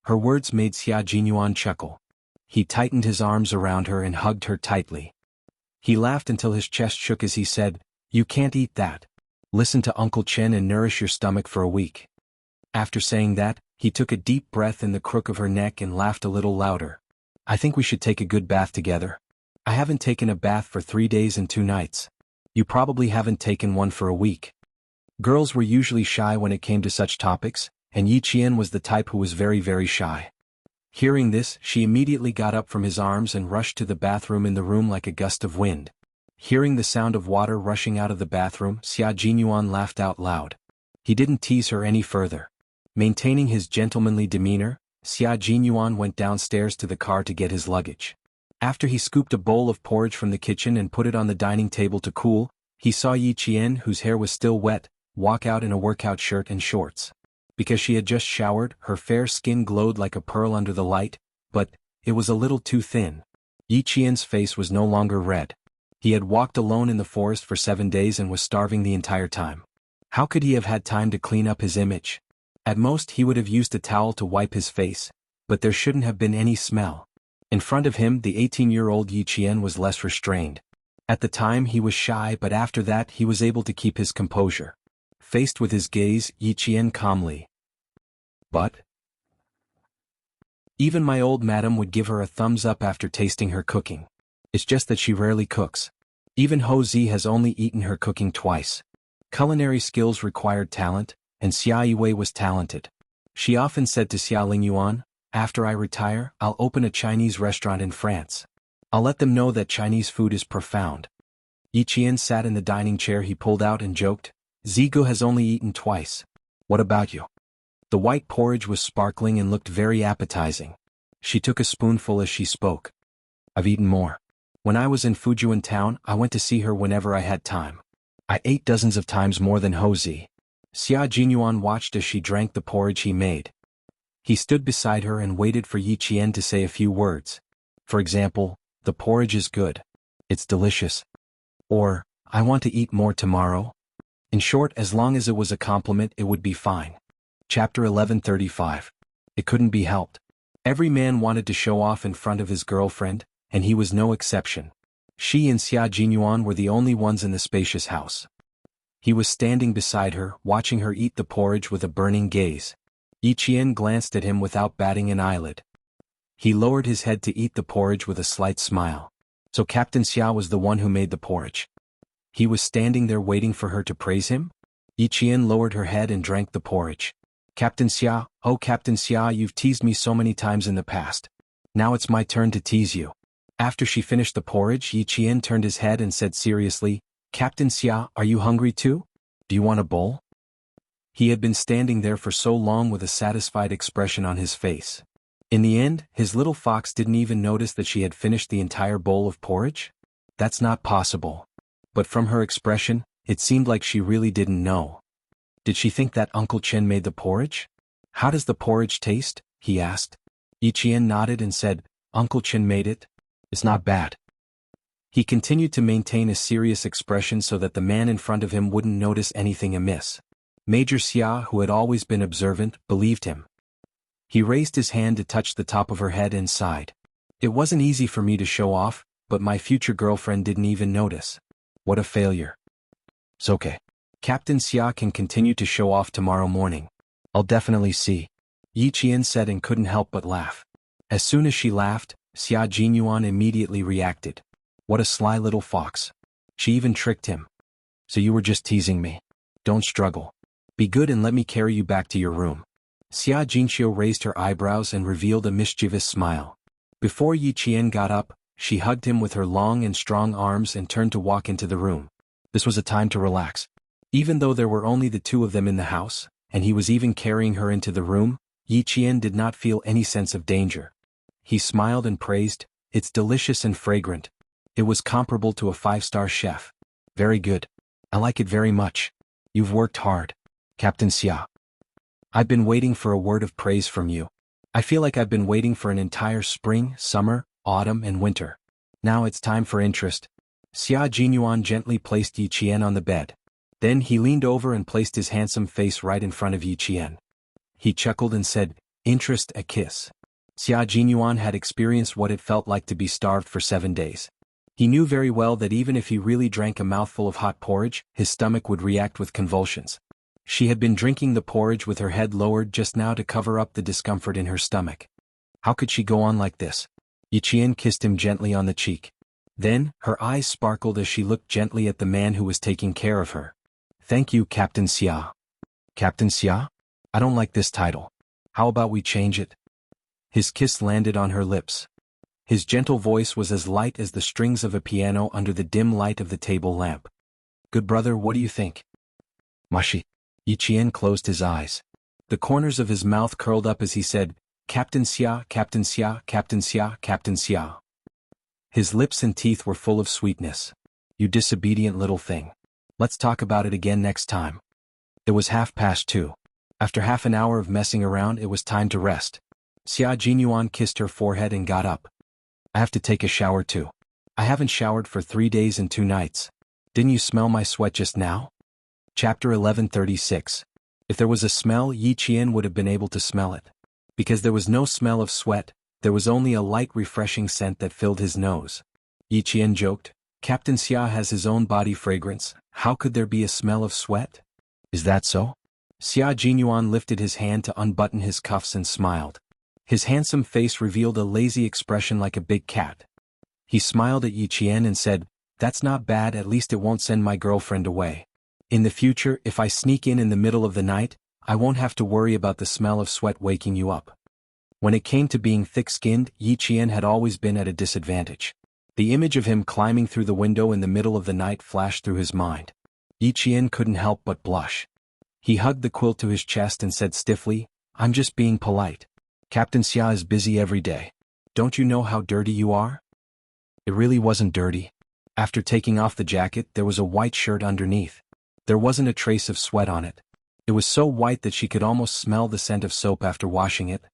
Her words made Xia Jinyuan chuckle. He tightened his arms around her and hugged her tightly. He laughed until his chest shook as he said, "You can't eat that. Listen to Uncle Chen and nourish your stomach for a week." After saying that, he took a deep breath in the crook of her neck and laughed a little louder. "I think we should take a good bath together. I haven't taken a bath for 3 days and 2 nights. You probably haven't taken one for a week." Girls were usually shy when it came to such topics, and Yi Qian was the type who was very, very shy. Hearing this, she immediately got up from his arms and rushed to the bathroom in the room like a gust of wind. Hearing the sound of water rushing out of the bathroom, Xia Jinyuan laughed out loud. He didn't tease her any further. Maintaining his gentlemanly demeanor, Xia Jinyuan went downstairs to the car to get his luggage. After he scooped a bowl of porridge from the kitchen and put it on the dining table to cool, He saw Yi Qian, whose hair was still wet, walk out in a workout shirt and shorts. Because she had just showered, her fair skin glowed like a pearl under the light, but it was a little too thin. Yi Qian's face was no longer red. He had walked alone in the forest for 7 days and was starving the entire time. How could he have had time to clean up his image? At most he would have used a towel to wipe his face, but there shouldn't have been any smell. In front of him the 18-year-old Yi Qian was less restrained. At the time he was shy, but after that he was able to keep his composure. Faced with his gaze, Yi Qian calmly. But even my old madam would give her a thumbs up after tasting her cooking. It's just that she rarely cooks. Even Ho Zi has only eaten her cooking twice. Culinary skills required talent, and Xia Yue was talented. She often said to Xia Lingyuan, "After I retire, I'll open a Chinese restaurant in France. I'll let them know that Chinese food is profound." Yi Qian sat in the dining chair he pulled out and joked, "Zigu has only eaten twice. What about you?" The white porridge was sparkling and looked very appetizing. She took a spoonful as she spoke. "I've eaten more. When I was in Fujian town, I went to see her whenever I had time. I ate dozens of times more than Ho Zi." Xia Jinyuan watched as she drank the porridge he made. He stood beside her and waited for Yi Qian to say a few words. For example, "The porridge is good. It's delicious." Or, "I want to eat more tomorrow." In short, as long as it was a compliment, it would be fine. Chapter 1135. It couldn't be helped. Every man wanted to show off in front of his girlfriend, and he was no exception. She and Xia Jinyuan were the only ones in the spacious house. He was standing beside her, watching her eat the porridge with a burning gaze. Yi Qian glanced at him without batting an eyelid. He lowered his head to eat the porridge with a slight smile. So Captain Xia was the one who made the porridge. He was standing there waiting for her to praise him? Yi Qian lowered her head and drank the porridge. "Captain Xia, oh Captain Xia, you've teased me so many times in the past. Now it's my turn to tease you." After she finished the porridge, Yi Qian turned his head and said seriously, "Captain Xia, are you hungry too? Do you want a bowl?" He had been standing there for so long with a satisfied expression on his face. In the end, his little fox didn't even notice that she had finished the entire bowl of porridge? That's not possible. But from her expression, it seemed like she really didn't know. Did she think that Uncle Chen made the porridge? "How does the porridge taste?" he asked. Yi Qian nodded and said, "Uncle Chen made it. It's not bad." He continued to maintain a serious expression so that the man in front of him wouldn't notice anything amiss. Major Xia, who had always been observant, believed him. He raised his hand to touch the top of her head and sighed. "It wasn't easy for me to show off, but my future girlfriend didn't even notice. What a failure." "It's okay. Captain Xia can continue to show off tomorrow morning. I'll definitely see." Yi Qian said and couldn't help but laugh. As soon as she laughed, Xia Jinyuan immediately reacted. What a sly little fox. She even tricked him. "So you were just teasing me. Don't struggle. Be good and let me carry you back to your room." Xia Jinxiu raised her eyebrows and revealed a mischievous smile. Before Yi Qian got up, she hugged him with her long and strong arms and turned to walk into the room. This was a time to relax. Even though there were only the two of them in the house, and he was even carrying her into the room, Yi Qian did not feel any sense of danger. He smiled and praised, "It's delicious and fragrant. It was comparable to a 5-star chef. Very good. I like it very much. You've worked hard, Captain Xia. I've been waiting for a word of praise from you. I feel like I've been waiting for an entire spring, summer, autumn, and winter. Now it's time for interest." Xia Jinyuan gently placed Yi Qian on the bed. Then he leaned over and placed his handsome face right in front of Yi Qian. He chuckled and said, "Interest, a kiss." Xia Jinyuan had experienced what it felt like to be starved for 7 days. He knew very well that even if he really drank a mouthful of hot porridge, his stomach would react with convulsions. She had been drinking the porridge with her head lowered just now to cover up the discomfort in her stomach. How could she go on like this? Yi Qian kissed him gently on the cheek. Then, her eyes sparkled as she looked gently at the man who was taking care of her. "Thank you, Captain Xia." "Captain Xia? I don't like this title. How about we change it?" His kiss landed on her lips. His gentle voice was as light as the strings of a piano under the dim light of the table lamp. "Good brother, what do you think?" "Mashi." Yi Qian closed his eyes. The corners of his mouth curled up as he said, "Captain Xia, Captain Xia, Captain Xia, Captain Xia." His lips and teeth were full of sweetness. "You disobedient little thing. Let's talk about it again next time. It was 2:30. After half an hour of messing around, it was time to rest. Xia Jinyuan kissed her forehead and got up. I have to take a shower too. I haven't showered for 3 days and 2 nights. Didn't you smell my sweat just now? Chapter 1136. If there was a smell, Yi Qian would have been able to smell it. Because there was no smell of sweat, there was only a light refreshing scent that filled his nose. Yi Qian joked, Captain Xia has his own body fragrance, how could there be a smell of sweat? Is that so? Xia Jinyuan lifted his hand to unbutton his cuffs and smiled. His handsome face revealed a lazy expression like a big cat. He smiled at Yi Qian and said, That's not bad, at least it won't send my girlfriend away. In the future, if I sneak in the middle of the night, I won't have to worry about the smell of sweat waking you up. When it came to being thick-skinned, Yi Qian had always been at a disadvantage. The image of him climbing through the window in the middle of the night flashed through his mind. Yi Qian couldn't help but blush. He hugged the quilt to his chest and said stiffly, I'm just being polite. Captain Xia is busy every day. Don't you know how dirty you are? It really wasn't dirty. After taking off the jacket, there was a white shirt underneath. There wasn't a trace of sweat on it. It was so white that she could almost smell the scent of soap after washing it.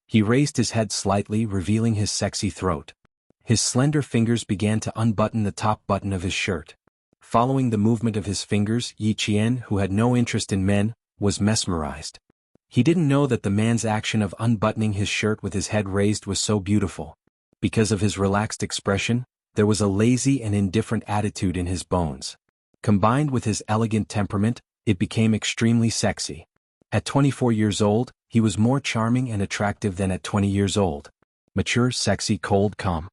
He raised his head slightly, revealing his sexy throat. His slender fingers began to unbutton the top button of his shirt. Following the movement of his fingers, Yi Qian, who had no interest in men, was mesmerized. He didn't know that the man's action of unbuttoning his shirt with his head raised was so beautiful. Because of his relaxed expression, there was a lazy and indifferent attitude in his bones. Combined with his elegant temperament, it became extremely sexy. At 24 years old, he was more charming and attractive than at 20 years old. Mature, sexy, cold, calm.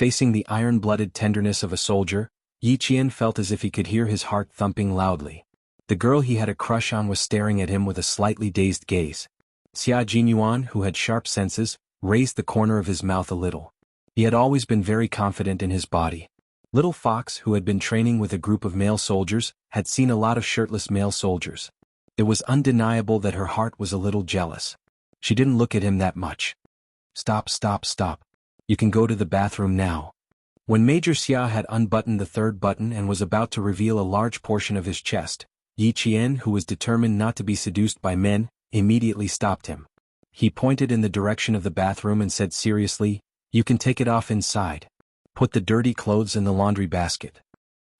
Facing the iron-blooded tenderness of a soldier, Yi Qian felt as if he could hear his heart thumping loudly. The girl he had a crush on was staring at him with a slightly dazed gaze. Xia Jinyuan, who had sharp senses, raised the corner of his mouth a little. He had always been very confident in his body. Little Fox, who had been training with a group of male soldiers, had seen a lot of shirtless male soldiers. It was undeniable that her heart was a little jealous. She didn't look at him that much. Stop. You can go to the bathroom now. When Major Xia had unbuttoned the third button and was about to reveal a large portion of his chest, Yi Qian, who was determined not to be seduced by men, immediately stopped him. He pointed in the direction of the bathroom and said seriously, You can take it off inside. Put the dirty clothes in the laundry basket.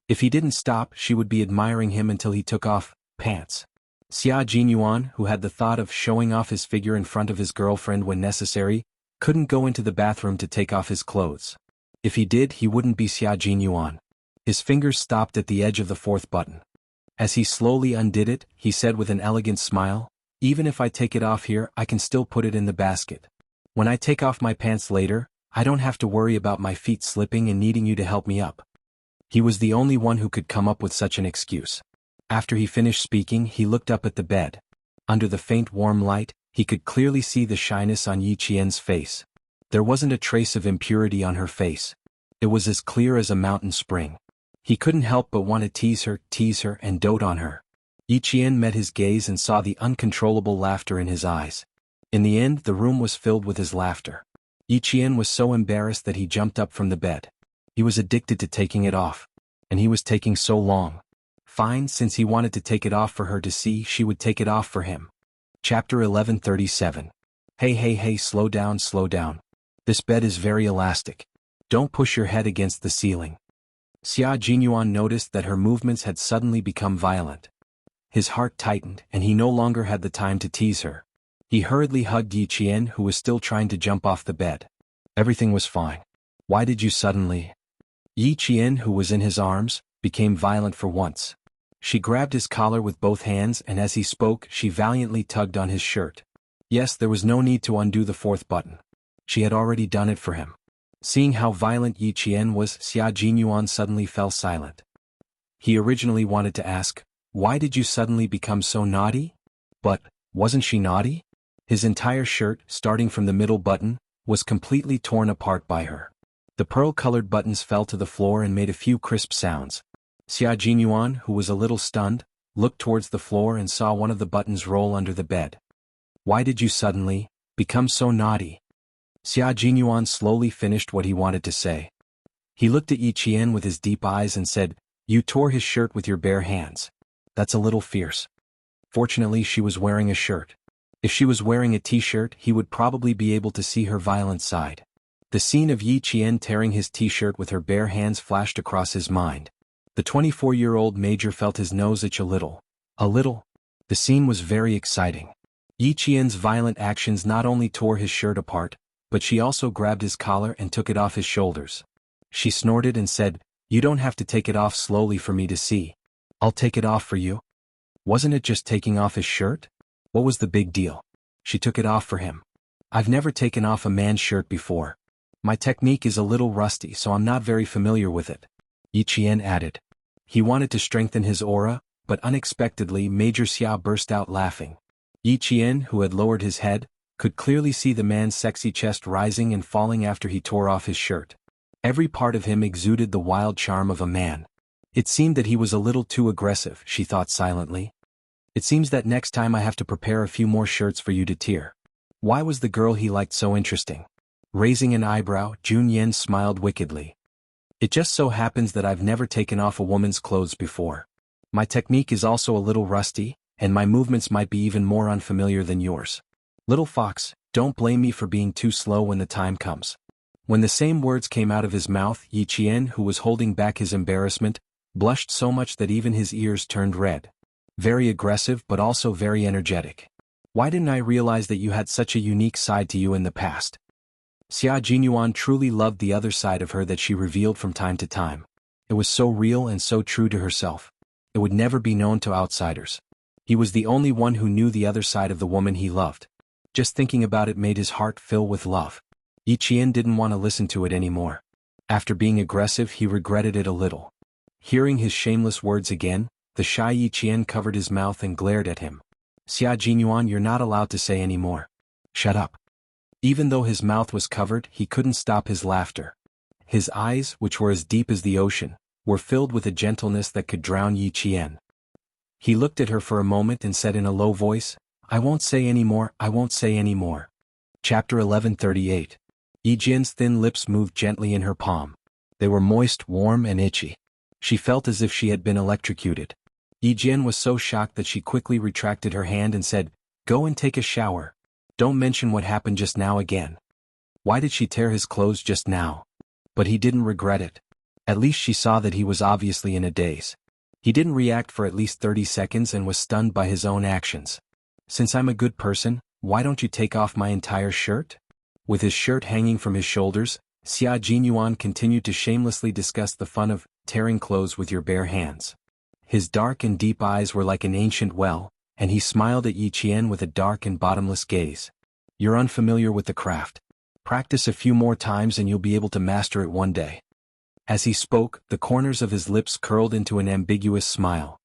If he didn't stop, she would be admiring him until he took off pants. Xia Jinyuan, who had the thought of showing off his figure in front of his girlfriend when necessary, couldn't go into the bathroom to take off his clothes. If he did, he wouldn't be Xia Jinyuan. His fingers stopped at the edge of the fourth button. As he slowly undid it, he said with an elegant smile, Even if I take it off here, I can still put it in the basket. When I take off my pants later, I don't have to worry about my feet slipping and needing you to help me up. He was the only one who could come up with such an excuse. After he finished speaking, he looked up at the bed. Under the faint warm light, he could clearly see the shyness on Yi Qian's face. There wasn't a trace of impurity on her face. It was as clear as a mountain spring. He couldn't help but want to tease her, and dote on her. Yi Qian met his gaze and saw the uncontrollable laughter in his eyes. In the end, the room was filled with his laughter. Yi Qian was so embarrassed that he jumped up from the bed. He was addicted to taking it off. And he was taking so long. Fine, since he wanted to take it off for her to see, she would take it off for him. Chapter 1137. Hey, slow down. This bed is very elastic. Don't push your head against the ceiling. Xia Jinyuan noticed that her movements had suddenly become violent. His heart tightened, and he no longer had the time to tease her. He hurriedly hugged Yi Qian, who was still trying to jump off the bed. Everything was fine. Why did you suddenly? Yi Qian, who was in his arms, became violent for once. She grabbed his collar with both hands, and as he spoke, she valiantly tugged on his shirt. Yes, there was no need to undo the fourth button. She had already done it for him. Seeing how violent Yi Qian was, Xia Jinyuan suddenly fell silent. He originally wanted to ask, Why did you suddenly become so naughty? But, wasn't she naughty? His entire shirt, starting from the middle button, was completely torn apart by her. The pearl-colored buttons fell to the floor and made a few crisp sounds. Xia Jinyuan, who was a little stunned, looked towards the floor and saw one of the buttons roll under the bed. Why did you suddenly become so naughty? Xia Jinyuan slowly finished what he wanted to say. He looked at Yi Qian with his deep eyes and said, You tore his shirt with your bare hands. That's a little fierce. Fortunately, she was wearing a shirt. If she was wearing a t-shirt, he would probably be able to see her violent side. The scene of Yi Qian tearing his t-shirt with her bare hands flashed across his mind. The 24-year-old major felt his nose itch a little. A little. The scene was very exciting. Yi Qian's violent actions not only tore his shirt apart, but she also grabbed his collar and took it off his shoulders. She snorted and said, "You don't have to take it off slowly for me to see. I'll take it off for you." Wasn't it just taking off his shirt? What was the big deal? She took it off for him. I've never taken off a man's shirt before. My technique is a little rusty, so I'm not very familiar with it. Yi Qian added. He wanted to strengthen his aura, but unexpectedly Major Xia burst out laughing. Yi Qian, who had lowered his head, could clearly see the man's sexy chest rising and falling after he tore off his shirt. Every part of him exuded the wild charm of a man. It seemed that he was a little too aggressive, she thought silently. It seems that next time I have to prepare a few more shirts for you to tear. Why was the girl he liked so interesting? Raising an eyebrow, Jun Yen smiled wickedly. It just so happens that I've never taken off a woman's clothes before. My technique is also a little rusty, and my movements might be even more unfamiliar than yours. Little fox, don't blame me for being too slow when the time comes. When the same words came out of his mouth, Yi Qian, who was holding back his embarrassment, blushed so much that even his ears turned red. Very aggressive but also very energetic. Why didn't I realize that you had such a unique side to you in the past? Xia Jinyuan truly loved the other side of her that she revealed from time to time. It was so real and so true to herself. It would never be known to outsiders. He was the only one who knew the other side of the woman he loved. Just thinking about it made his heart fill with love. Yi Qian didn't want to listen to it anymore. After being aggressive, he regretted it a little. Hearing his shameless words again, the shy Yi Qian covered his mouth and glared at him. Xia Jinyuan, you're not allowed to say any more. Shut up. Even though his mouth was covered, he couldn't stop his laughter. His eyes, which were as deep as the ocean, were filled with a gentleness that could drown Yi Qian. He looked at her for a moment and said in a low voice, I won't say any more, I won't say any more. Chapter 1138. Yi Jian's thin lips moved gently in her palm. They were moist, warm, and itchy. She felt as if she had been electrocuted. Yi Jian was so shocked that she quickly retracted her hand and said, Go and take a shower. Don't mention what happened just now again. Why did she tear his clothes just now? But he didn't regret it. At least she saw that he was obviously in a daze. He didn't react for at least 30 seconds and was stunned by his own actions. Since I'm a good person, why don't you take off my entire shirt? With his shirt hanging from his shoulders, Xia Jinyuan continued to shamelessly discuss the fun of tearing clothes with your bare hands. His dark and deep eyes were like an ancient well, and he smiled at Yi Qian with a dark and bottomless gaze. You're unfamiliar with the craft. Practice a few more times and you'll be able to master it one day. As he spoke, the corners of his lips curled into an ambiguous smile.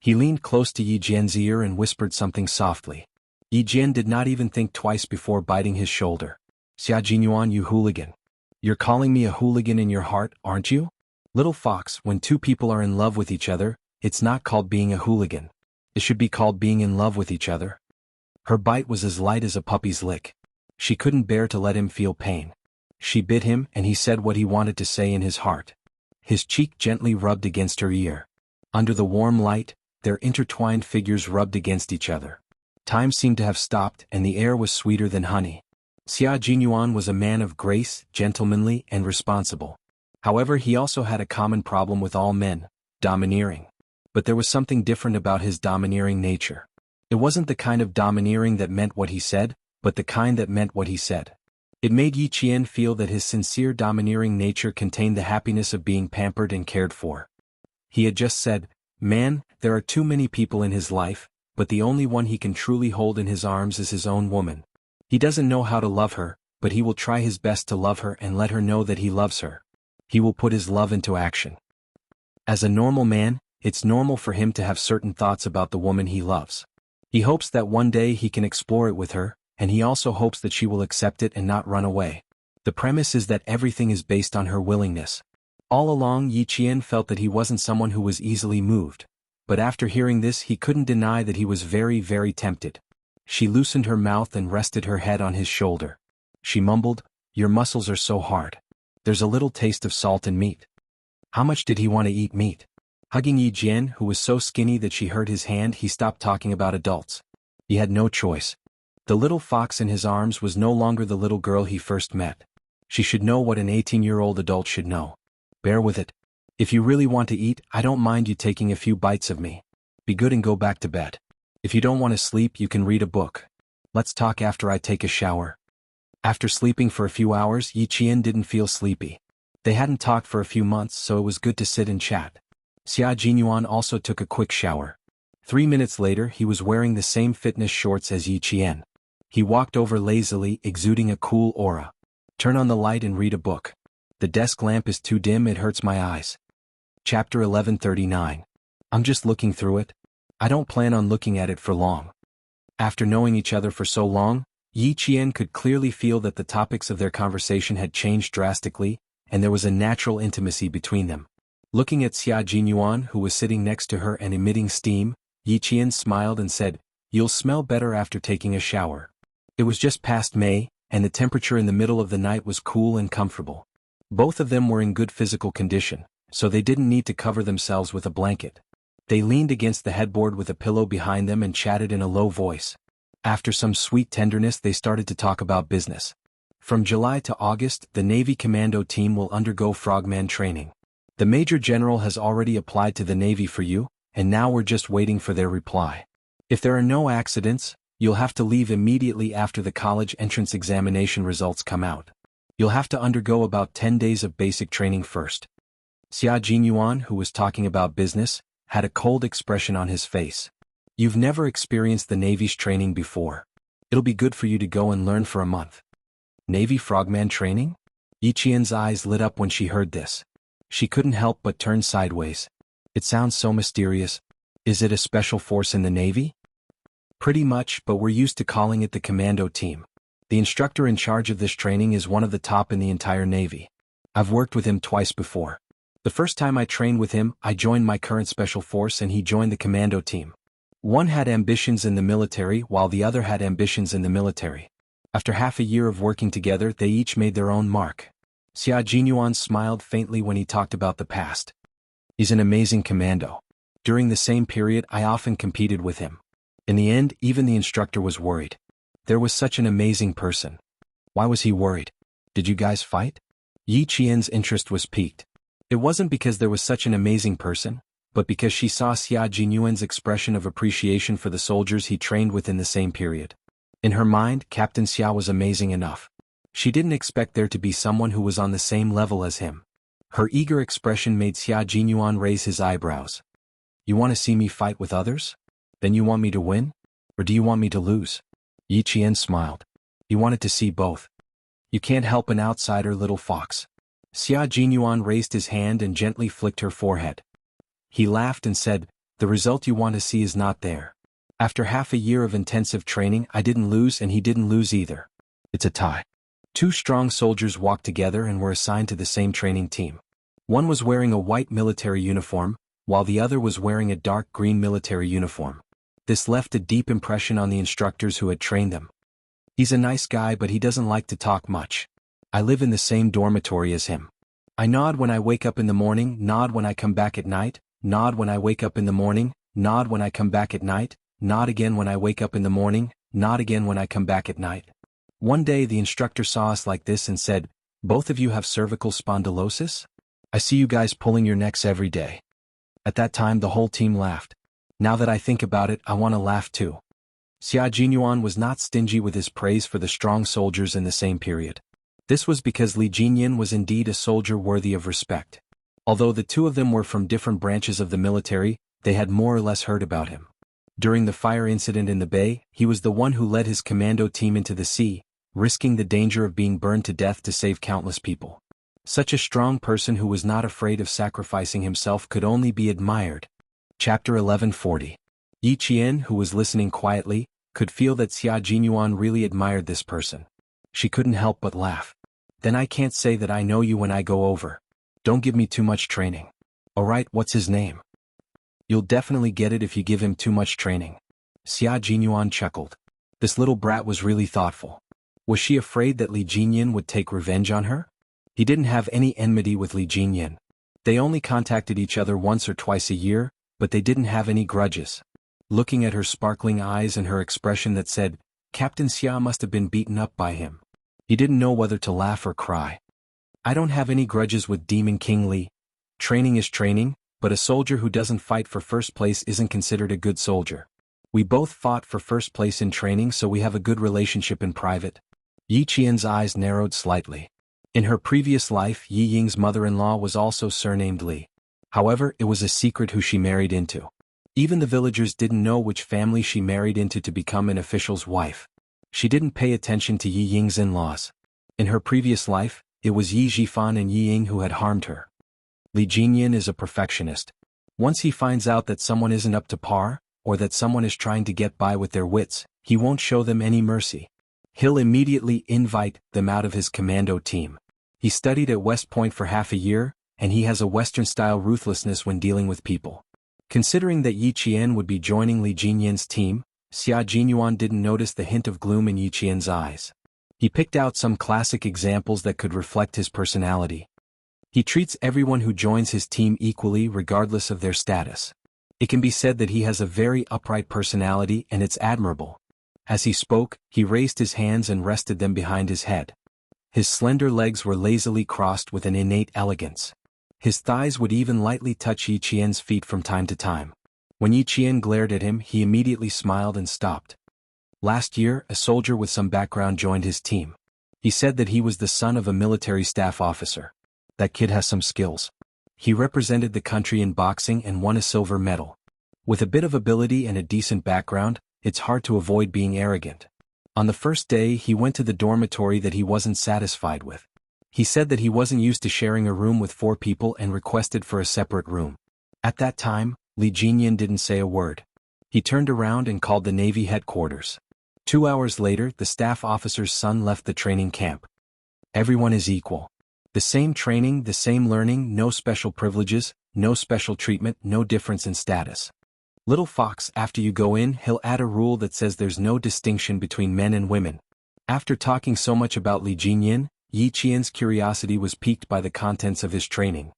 He leaned close to Yi Jian's ear and whispered something softly. Yi Jian did not even think twice before biting his shoulder. Xia Jinyuan, you hooligan. You're calling me a hooligan in your heart, aren't you? Little fox, when two people are in love with each other, it's not called being a hooligan. It should be called being in love with each other. Her bite was as light as a puppy's lick. She couldn't bear to let him feel pain. She bit him and he said what he wanted to say in his heart. His cheek gently rubbed against her ear. Under the warm light, their intertwined figures rubbed against each other. Time seemed to have stopped and the air was sweeter than honey. Xia Jinyuan was a man of grace, gentlemanly, and responsible. However, he also had a common problem with all men, domineering. But there was something different about his domineering nature. It wasn't the kind of domineering that meant what he said, but the kind that meant what he said. It made Yi Qian feel that his sincere domineering nature contained the happiness of being pampered and cared for. He had just said, Man, there are too many people in his life, but the only one he can truly hold in his arms is his own woman. He doesn't know how to love her, but he will try his best to love her and let her know that he loves her. He will put his love into action. As a normal man, it's normal for him to have certain thoughts about the woman he loves. He hopes that one day he can explore it with her, and he also hopes that she will accept it and not run away. The premise is that everything is based on her willingness. All along, Yi Qian felt that he wasn't someone who was easily moved, but after hearing this he couldn't deny that he was very, very tempted. She loosened her mouth and rested her head on his shoulder. She mumbled, Your muscles are so hard. There's a little taste of salt and meat. How much did he want to eat meat? Hugging Yi Jian, who was so skinny that she hurt his hand, he stopped talking about adults. He had no choice. The little fox in his arms was no longer the little girl he first met. She should know what an 18-year-old adult should know. Bear with it. If you really want to eat, I don't mind you taking a few bites of me. Be good and go back to bed. If you don't want to sleep, you can read a book. Let's talk after I take a shower. After sleeping for a few hours, Yi Qian didn't feel sleepy. They hadn't talked for a few months, so it was good to sit and chat. Xia Jinyuan also took a quick shower. 3 minutes later, he was wearing the same fitness shorts as Yi Qian. He walked over lazily, exuding a cool aura. Turn on the light and read a book. The desk lamp is too dim, it hurts my eyes. Chapter 1139. I'm just looking through it. I don't plan on looking at it for long. After knowing each other for so long, Yi Qian could clearly feel that the topics of their conversation had changed drastically, and there was a natural intimacy between them. Looking at Xia Jinyuan, who was sitting next to her and emitting steam, Yi Qian smiled and said, "You'll smell better after taking a shower." It was just past May, and the temperature in the middle of the night was cool and comfortable. Both of them were in good physical condition, so they didn't need to cover themselves with a blanket. They leaned against the headboard with a pillow behind them and chatted in a low voice. After some sweet tenderness, they started to talk about business. From July to August, the Navy Commando team will undergo frogman training. The Major General has already applied to the Navy for you, and now we're just waiting for their reply. If there are no accidents, you'll have to leave immediately after the college entrance examination results come out. You'll have to undergo about 10 days of basic training first. Xia Jinyuan, who was talking about business, had a cold expression on his face. You've never experienced the Navy's training before. It'll be good for you to go and learn for a month. Navy frogman training? Yi Qian's eyes lit up when she heard this. She couldn't help but turn sideways. It sounds so mysterious. Is it a special force in the Navy? Pretty much, but we're used to calling it the commando team. The instructor in charge of this training is one of the top in the entire Navy. I've worked with him twice before. The first time I trained with him, I joined my current special force and he joined the commando team. One had ambitions in the military while the other had ambitions in the military. After half a year of working together, they each made their own mark. Xia Jinyuan smiled faintly when he talked about the past. He's an amazing commando. During the same period, I often competed with him. In the end, even the instructor was worried. There was such an amazing person. Why was he worried? Did you guys fight? Yi Qian's interest was piqued. It wasn't because there was such an amazing person, but because she saw Xia Jinyuan's expression of appreciation for the soldiers he trained with in the same period. In her mind, Captain Xia was amazing enough. She didn't expect there to be someone who was on the same level as him. Her eager expression made Xia Jinyuan raise his eyebrows. You want to see me fight with others? Then you want me to win? Or do you want me to lose? Yi Qian smiled. He wanted to see both. You can't help an outsider, little fox. Xia Jinyuan raised his hand and gently flicked her forehead. He laughed and said, the result you want to see is not there. After half a year of intensive training, I didn't lose and he didn't lose either. It's a tie. Two strong soldiers walked together and were assigned to the same training team. One was wearing a white military uniform, while the other was wearing a dark green military uniform. This left a deep impression on the instructors who had trained them. He's a nice guy, but he doesn't like to talk much. I live in the same dormitory as him. I nod when I wake up in the morning, nod when I come back at night, nod when I wake up in the morning, nod when I come back at night, nod again when I wake up in the morning, nod again when I come back at night. One day the instructor saw us like this and said, both of you have cervical spondylosis? I see you guys pulling your necks every day. At that time the whole team laughed. Now that I think about it, I want to laugh too. Xia Jinyuan was not stingy with his praise for the strong soldiers in the same period. This was because Li Jinyan was indeed a soldier worthy of respect. Although the two of them were from different branches of the military, they had more or less heard about him. During the fire incident in the bay, he was the one who led his commando team into the sea, risking the danger of being burned to death to save countless people. Such a strong person who was not afraid of sacrificing himself could only be admired. Chapter 1140. Yi Qian, who was listening quietly, could feel that Xia Jinyuan really admired this person. She couldn't help but laugh. Then I can't say that I know you when I go over. Don't give me too much training. Alright, what's his name? You'll definitely get it if you give him too much training. Xia Jinyuan chuckled. This little brat was really thoughtful. Was she afraid that Li Jinyan would take revenge on her? He didn't have any enmity with Li Jinyan. They only contacted each other once or twice a year, but they didn't have any grudges. Looking at her sparkling eyes and her expression that said, Captain Xia must have been beaten up by him. He didn't know whether to laugh or cry. I don't have any grudges with Demon King Li. Training is training, but a soldier who doesn't fight for first place isn't considered a good soldier. We both fought for first place in training, so we have a good relationship in private. Yi Qian's eyes narrowed slightly. In her previous life, Yi Ying's mother-in-law was also surnamed Li. However, it was a secret who she married into. Even the villagers didn't know which family she married into to become an official's wife. She didn't pay attention to Yi Ying's in-laws. In her previous life, it was Yi Zhifan and Yi Ying who had harmed her. Li Jinyan is a perfectionist. Once he finds out that someone isn't up to par, or that someone is trying to get by with their wits, he won't show them any mercy. He'll immediately invite them out of his commando team. He studied at West Point for half a year, and he has a Western-style ruthlessness when dealing with people. Considering that Yi Qian would be joining Li Jinyan's team, Xia Jinyuan didn't notice the hint of gloom in Yi Qian's eyes. He picked out some classic examples that could reflect his personality. He treats everyone who joins his team equally regardless of their status. It can be said that he has a very upright personality, and it's admirable. As he spoke, he raised his hands and rested them behind his head. His slender legs were lazily crossed with an innate elegance. His thighs would even lightly touch Yi Qian's feet from time to time. When Yi Qian glared at him, he immediately smiled and stopped. Last year, a soldier with some background joined his team. He said that he was the son of a military staff officer. That kid has some skills. He represented the country in boxing and won a silver medal. With a bit of ability and a decent background, it's hard to avoid being arrogant. On the first day, he went to the dormitory that he wasn't satisfied with. He said that he wasn't used to sharing a room with 4 people and requested for a separate room. At that time, Li Jinyan didn't say a word. He turned around and called the Navy headquarters. 2 hours later, the staff officer's son left the training camp. Everyone is equal. The same training, the same learning, no special privileges, no special treatment, no difference in status. Little Fox, after you go in, he'll add a rule that says there's no distinction between men and women. After talking so much about Li Jinyan, Yi Qian's curiosity was piqued by the contents of his training.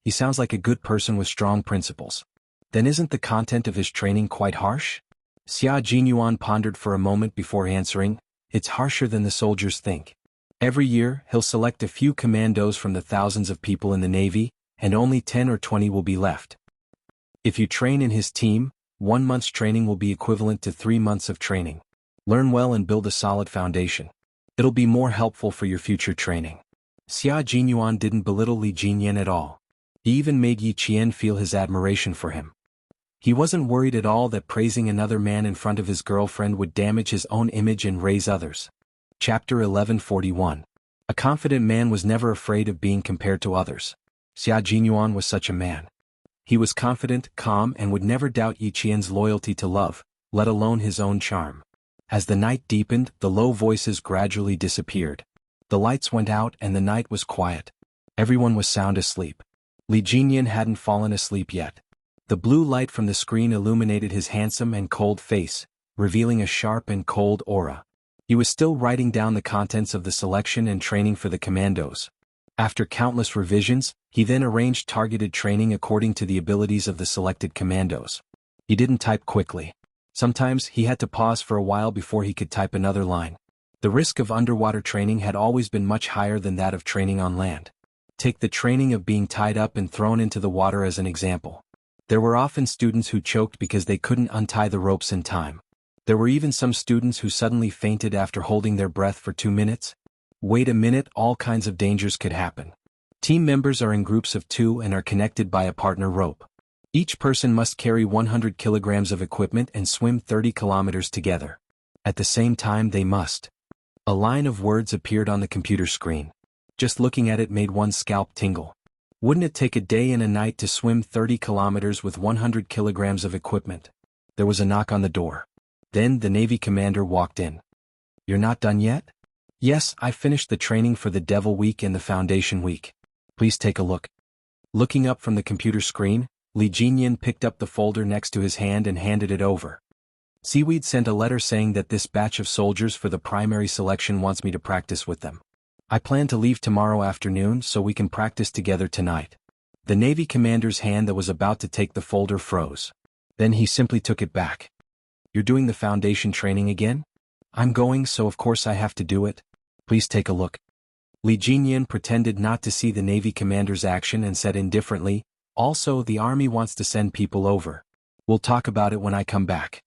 He sounds like a good person with strong principles. Then isn't the content of his training quite harsh? Xia Jinyuan pondered for a moment before answering, it's harsher than the soldiers think. Every year, he'll select a few commandos from the thousands of people in the Navy, and only 10 or 20 will be left. If you train in his team, 1 month's training will be equivalent to 3 months of training. Learn well and build a solid foundation. It'll be more helpful for your future training. Xia Jinyuan didn't belittle Li Jinyan at all. He even made Yi Qian feel his admiration for him. He wasn't worried at all that praising another man in front of his girlfriend would damage his own image and raise others. Chapter 1141. A confident man was never afraid of being compared to others. Xia Jinyuan was such a man. He was confident, calm, and would never doubt Yi Qian's loyalty to love, let alone his own charm. As the night deepened, the low voices gradually disappeared. The lights went out and the night was quiet. Everyone was sound asleep. Li Jinyan hadn't fallen asleep yet. The blue light from the screen illuminated his handsome and cold face, revealing a sharp and cold aura. He was still writing down the contents of the selection and training for the commandos. After countless revisions, he then arranged targeted training according to the abilities of the selected commandos. He didn't type quickly. Sometimes he had to pause for a while before he could type another line. The risk of underwater training had always been much higher than that of training on land. Take the training of being tied up and thrown into the water as an example. There were often students who choked because they couldn't untie the ropes in time. There were even some students who suddenly fainted after holding their breath for 2 minutes. Wait a minute, all kinds of dangers could happen. Team members are in groups of 2 and are connected by a partner rope. Each person must carry 100 kilograms of equipment and swim 30 kilometers together. At the same time they must. A line of words appeared on the computer screen. Just looking at it made one's scalp tingle. Wouldn't it take a day and a night to swim 30 kilometers with 100 kilograms of equipment? There was a knock on the door. Then the Navy commander walked in. You're not done yet? Yes, I finished the training for the Devil Week and the Foundation Week. Please take a look. Looking up from the computer screen, Li Jinyan picked up the folder next to his hand and handed it over. Seaweed sent a letter saying that this batch of soldiers for the primary selection wants me to practice with them. I plan to leave tomorrow afternoon so we can practice together tonight. The Navy commander's hand that was about to take the folder froze. Then he simply took it back. "You're doing the foundation training again?" "I'm going, so of course I have to do it. Please take a look." Li Jinyan pretended not to see the Navy commander's action and said indifferently, "Also, the Army wants to send people over. We'll talk about it when I come back."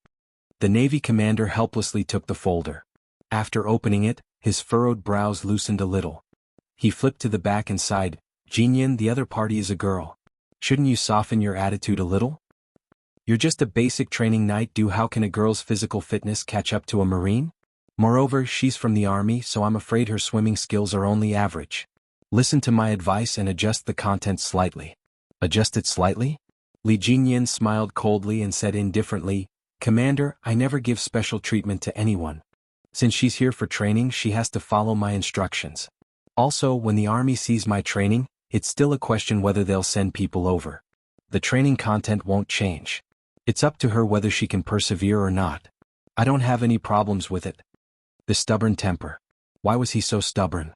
The Navy commander helplessly took the folder. After opening it, his furrowed brows loosened a little. He flipped to the back and sighed, "Jinyan, the other party is a girl. Shouldn't you soften your attitude a little? You're just a basic training knight. How can a girl's physical fitness catch up to a Marine? Moreover, she's from the Army, so I'm afraid her swimming skills are only average. Listen to my advice and adjust the content slightly." "Adjust it slightly?" Li Jinyan smiled coldly and said indifferently, "Commander, I never give special treatment to anyone. Since she's here for training, she has to follow my instructions. Also, when the Army sees my training, it's still a question whether they'll send people over. The training content won't change. It's up to her whether she can persevere or not. I don't have any problems with it." The stubborn temper. Why was he so stubborn?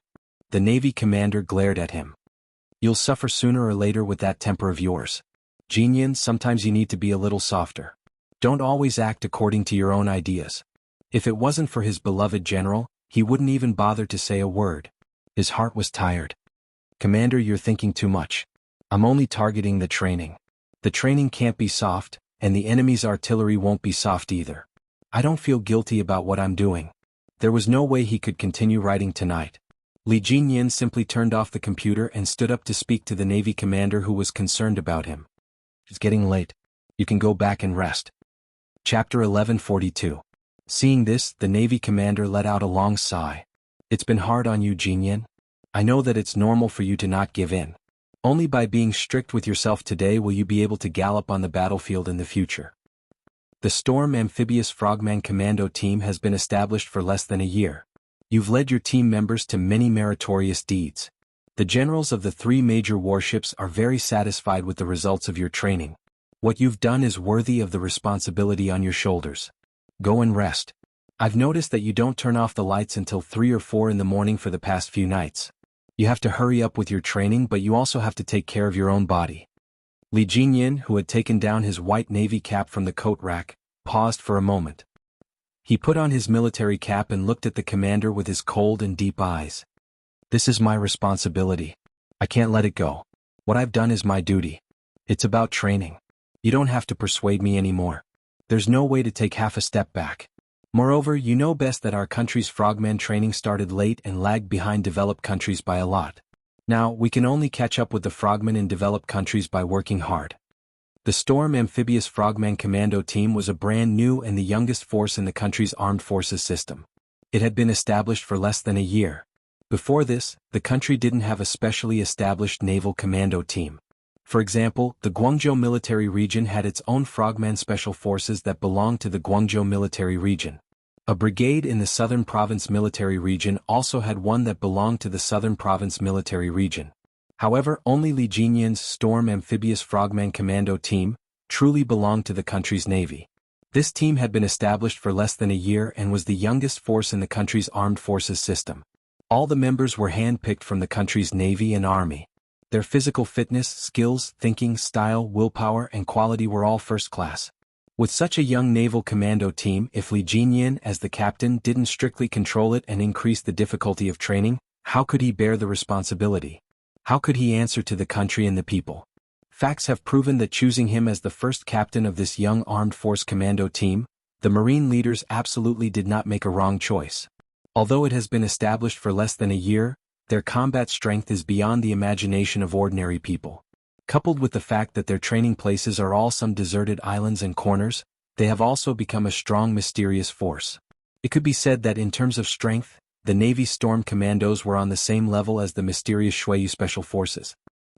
The Navy commander glared at him. "You'll suffer sooner or later with that temper of yours. Jinyan, sometimes you need to be a little softer. Don't always act according to your own ideas." If it wasn't for his beloved general, he wouldn't even bother to say a word. His heart was tired. "Commander, you're thinking too much. I'm only targeting the training. The training can't be soft, and the enemy's artillery won't be soft either. I don't feel guilty about what I'm doing." There was no way he could continue writing tonight. Li Jinyan simply turned off the computer and stood up to speak to the Navy commander, who was concerned about him. "It's getting late. You can go back and rest." Chapter 1142. Seeing this, the Navy commander let out a long sigh. "It's been hard on you, Jinyan. I know that it's normal for you to not give in. Only by being strict with yourself today will you be able to gallop on the battlefield in the future." The Storm Amphibious Frogman Commando team has been established for less than a year. You've led your team members to many meritorious deeds. The generals of the 3 major warships are very satisfied with the results of your training. What you've done is worthy of the responsibility on your shoulders. Go and rest. I've noticed that you don't turn off the lights until 3 or 4 in the morning for the past few nights. You have to hurry up with your training, but you also have to take care of your own body." Li Jinyan, who had taken down his white navy cap from the coat rack, paused for a moment. He put on his military cap and looked at the commander with his cold and deep eyes. "This is my responsibility. I can't let it go. What I've done is my duty. It's about training. You don't have to persuade me anymore. There's no way to take half a step back. Moreover, you know best that our country's frogman training started late and lagged behind developed countries by a lot. Now, we can only catch up with the frogmen in developed countries by working hard." The Storm Amphibious Frogman Commando team was a brand new and the youngest force in the country's armed forces system. It had been established for less than a year. Before this, the country didn't have a specially established naval commando team. For example, the Guangzhou military region had its own Frogman special forces that belonged to the Guangzhou military region. A brigade in the Southern Province military region also had one that belonged to the Southern Province military region. However, only Li Jinyan's Storm Amphibious Frogman Commando team truly belonged to the country's navy. This team had been established for less than a year and was the youngest force in the country's armed forces system. All the members were handpicked from the country's navy and army. Their physical fitness, skills, thinking, style, willpower, and quality were all first class. With such a young naval commando team, if Li Jinyan, as the captain, didn't strictly control it and increase the difficulty of training, how could he bear the responsibility? How could he answer to the country and the people? Facts have proven that choosing him as the first captain of this young armed force commando team, the Marine leaders absolutely did not make a wrong choice. Although it has been established for less than a year, their combat strength is beyond the imagination of ordinary people. Coupled with the fact that their training places are all some deserted islands and corners, they have also become a strong, mysterious force. It could be said that in terms of strength, the Navy's Storm Commandos were on the same level as the mysterious Shuiyu Special Forces.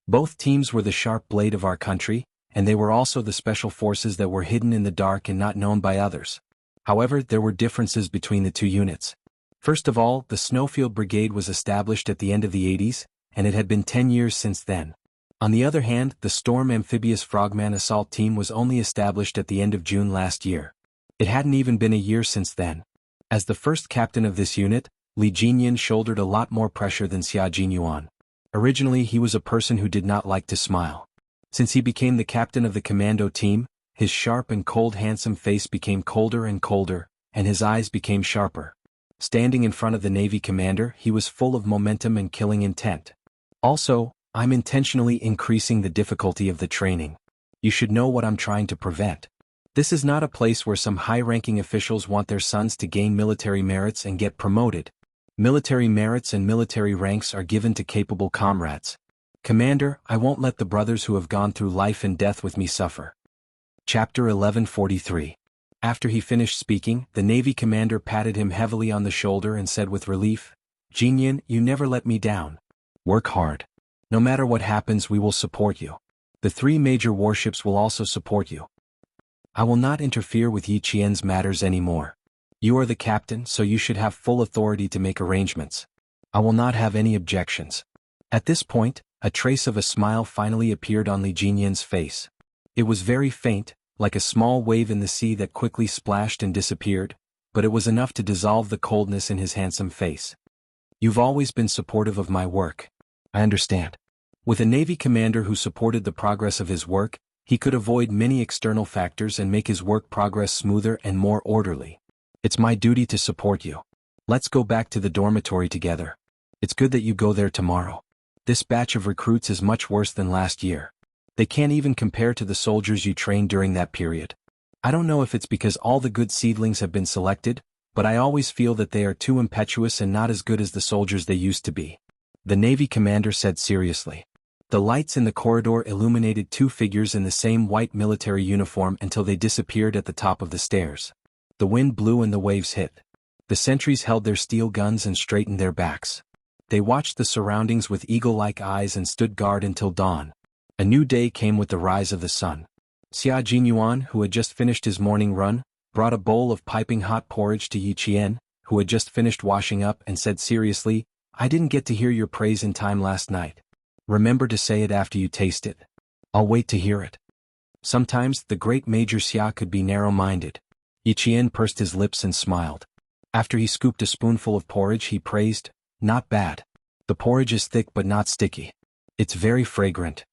Both teams were the sharp blade of our country, and they were also the special forces that were hidden in the dark and not known by others. However, there were differences between the two units. First of all, the Snowfield Brigade was established at the end of the 80s, and it had been 10 years since then. On the other hand, the Storm Amphibious Frogman Assault Team was only established at the end of June last year. It hadn't even been a year since then. As the first captain of this unit, Li Jinyan shouldered a lot more pressure than Xia Jinyuan. Originally, he was a person who did not like to smile. Since he became the captain of the commando team, his sharp and cold handsome face became colder and colder, and his eyes became sharper. Standing in front of the Navy commander, he was full of momentum and killing intent. Also, I'm intentionally increasing the difficulty of the training. You should know what I'm trying to prevent. This is not a place where some high-ranking officials want their sons to gain military merits and get promoted. Military merits and military ranks are given to capable comrades. Commander, I won't let the brothers who have gone through life and death with me suffer. Chapter 1143. After he finished speaking, the Navy commander patted him heavily on the shoulder and said with relief, "Jinyan, you never let me down. Work hard. No matter what happens, we will support you. The 3 major warships will also support you. I will not interfere with Yi Qian's matters anymore. You are the captain, so you should have full authority to make arrangements. I will not have any objections." At this point, a trace of a smile finally appeared on Li Jinyan's face. It was very faint, like a small wave in the sea that quickly splashed and disappeared, but it was enough to dissolve the coldness in his handsome face. "You've always been supportive of my work. I understand." With a Navy commander who supported the progress of his work, he could avoid many external factors and make his work progress smoother and more orderly. "It's my duty to support you. Let's go back to the dormitory together. It's good that you go there tomorrow. This batch of recruits is much worse than last year. They can't even compare to the soldiers you trained during that period. I don't know if it's because all the good seedlings have been selected, but I always feel that they are too impetuous and not as good as the soldiers they used to be," the Navy commander said seriously. The lights in the corridor illuminated 2 figures in the same white military uniform until they disappeared at the top of the stairs. The wind blew and the waves hit. The sentries held their steel guns and straightened their backs. They watched the surroundings with eagle-like eyes and stood guard until dawn. A new day came with the rise of the sun. Xia Jinyuan, who had just finished his morning run, brought a bowl of piping hot porridge to Yi Qian, who had just finished washing up, and said seriously, "I didn't get to hear your praise in time last night. Remember to say it after you taste it. I'll wait to hear it." Sometimes the great Major Xia could be narrow-minded. Yi Qian pursed his lips and smiled. After he scooped a spoonful of porridge, he praised, "Not bad. The porridge is thick but not sticky. It's very fragrant."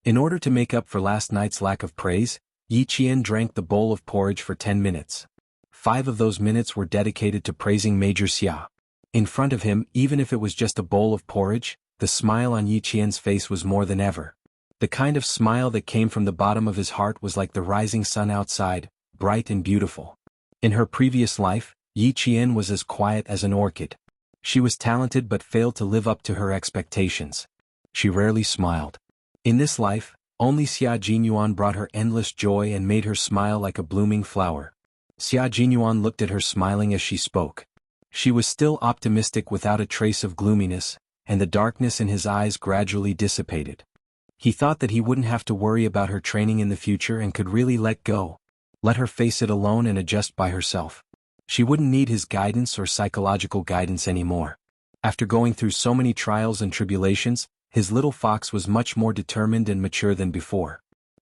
In order to make up for last night's lack of praise, Yi Qian drank the bowl of porridge for 10 minutes. 5 of those minutes were dedicated to praising Major Xia. In front of him, even if it was just a bowl of porridge, the smile on Yi Qian's face was more than ever. The kind of smile that came from the bottom of his heart was like the rising sun outside, bright and beautiful. In her previous life, Yi Qian was as quiet as an orchid. She was talented but failed to live up to her expectations. She rarely smiled. In this life, only Xia Jinyuan brought her endless joy and made her smile like a blooming flower. Xia Jinyuan looked at her smiling as she spoke. She was still optimistic without a trace of gloominess, and the darkness in his eyes gradually dissipated. He thought that he wouldn't have to worry about her training in the future and could really let go. Let her face it alone and adjust by herself. She wouldn't need his guidance or psychological guidance anymore. After going through so many trials and tribulations, his little fox was much more determined and mature than before.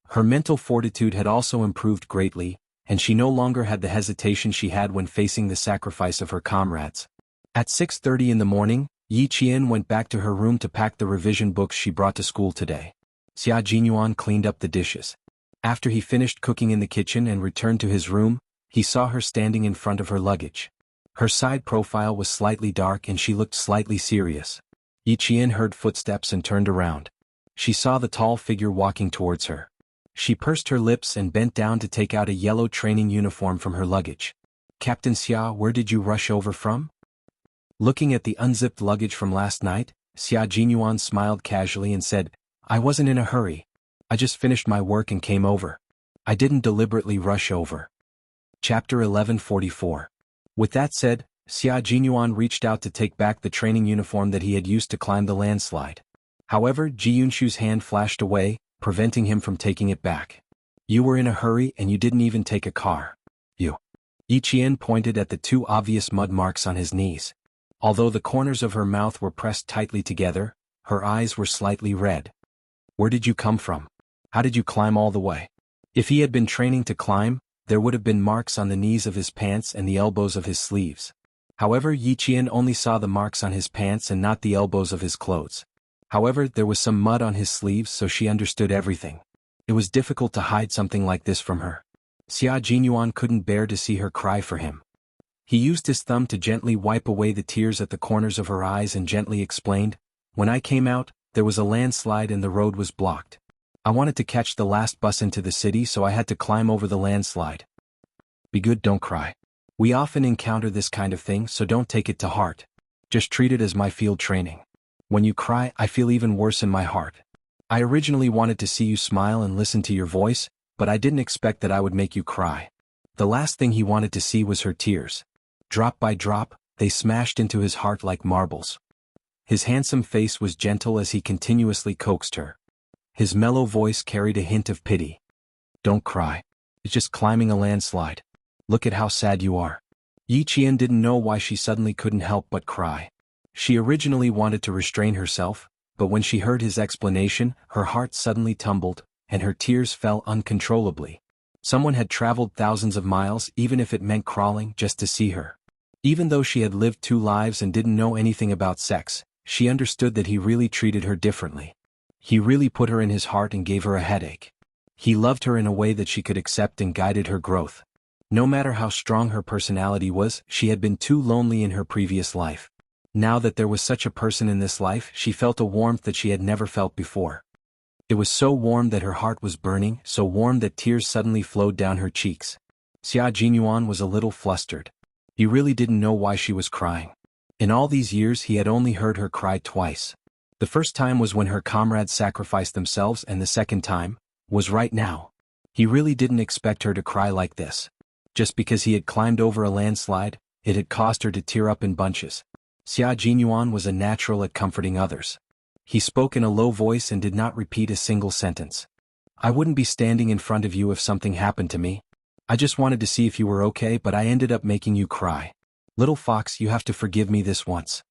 Her mental fortitude had also improved greatly, and she no longer had the hesitation she had when facing the sacrifice of her comrades. At 6:30 in the morning, Yi Qian went back to her room to pack the revision books she brought to school today. Xia Jinyuan cleaned up the dishes. After he finished cooking in the kitchen and returned to his room, he saw her standing in front of her luggage. Her side profile was slightly dark and she looked slightly serious. Yi Qian heard footsteps and turned around. She saw the tall figure walking towards her. She pursed her lips and bent down to take out a yellow training uniform from her luggage. "Captain Xia, where did you rush over from?" Looking at the unzipped luggage from last night, Xia Jinyuan smiled casually and said, "I wasn't in a hurry. I just finished my work and came over. I didn't deliberately rush over." Chapter 1144. With that said, Xia Jinyuan reached out to take back the training uniform that he had used to climb the landslide. However, Ji Yunshu's hand flashed away, preventing him from taking it back. "You were in a hurry and you didn't even take a car. You." Yi Qian pointed at the 2 obvious mud marks on his knees. Although the corners of her mouth were pressed tightly together, her eyes were slightly red. "Where did you come from? How did you climb all the way?" If he had been training to climb, there would have been marks on the knees of his pants and the elbows of his sleeves. However, Yi Qian only saw the marks on his pants and not the elbows of his clothes. However, there was some mud on his sleeves, so she understood everything. It was difficult to hide something like this from her. Xia Jinyuan couldn't bear to see her cry for him. He used his thumb to gently wipe away the tears at the corners of her eyes and gently explained, "When I came out, there was a landslide and the road was blocked. I wanted to catch the last bus into the city, so I had to climb over the landslide. Be good, don't cry. We often encounter this kind of thing, so don't take it to heart. Just treat it as my field training. When you cry, I feel even worse in my heart. I originally wanted to see you smile and listen to your voice, but I didn't expect that I would make you cry." The last thing he wanted to see was her tears. Drop by drop, they smashed into his heart like marbles. His handsome face was gentle as he continuously coaxed her. His mellow voice carried a hint of pity. "Don't cry. It's just climbing a landslide. Look at how sad you are." Yi Qian didn't know why she suddenly couldn't help but cry. She originally wanted to restrain herself, but when she heard his explanation, her heart suddenly tumbled, and her tears fell uncontrollably. Someone had traveled thousands of miles, even if it meant crawling, just to see her. Even though she had lived 2 lives and didn't know anything about sex, she understood that he really treated her differently. He really put her in his heart and gave her a headache. He loved her in a way that she could accept and guided her growth. No matter how strong her personality was, she had been too lonely in her previous life. Now that there was such a person in this life, she felt a warmth that she had never felt before. It was so warm that her heart was burning, so warm that tears suddenly flowed down her cheeks. Xia Jinyuan was a little flustered. He really didn't know why she was crying. In all these years he had only heard her cry twice. The first time was when her comrades sacrificed themselves, and the second time was right now. He really didn't expect her to cry like this. Just because he had climbed over a landslide, it had caused her to tear up in bunches. Xia Jinyuan was a natural at comforting others. He spoke in a low voice and did not repeat a single sentence. "I wouldn't be standing in front of you if something happened to me. I just wanted to see if you were okay, but I ended up making you cry. Little fox, you have to forgive me this once."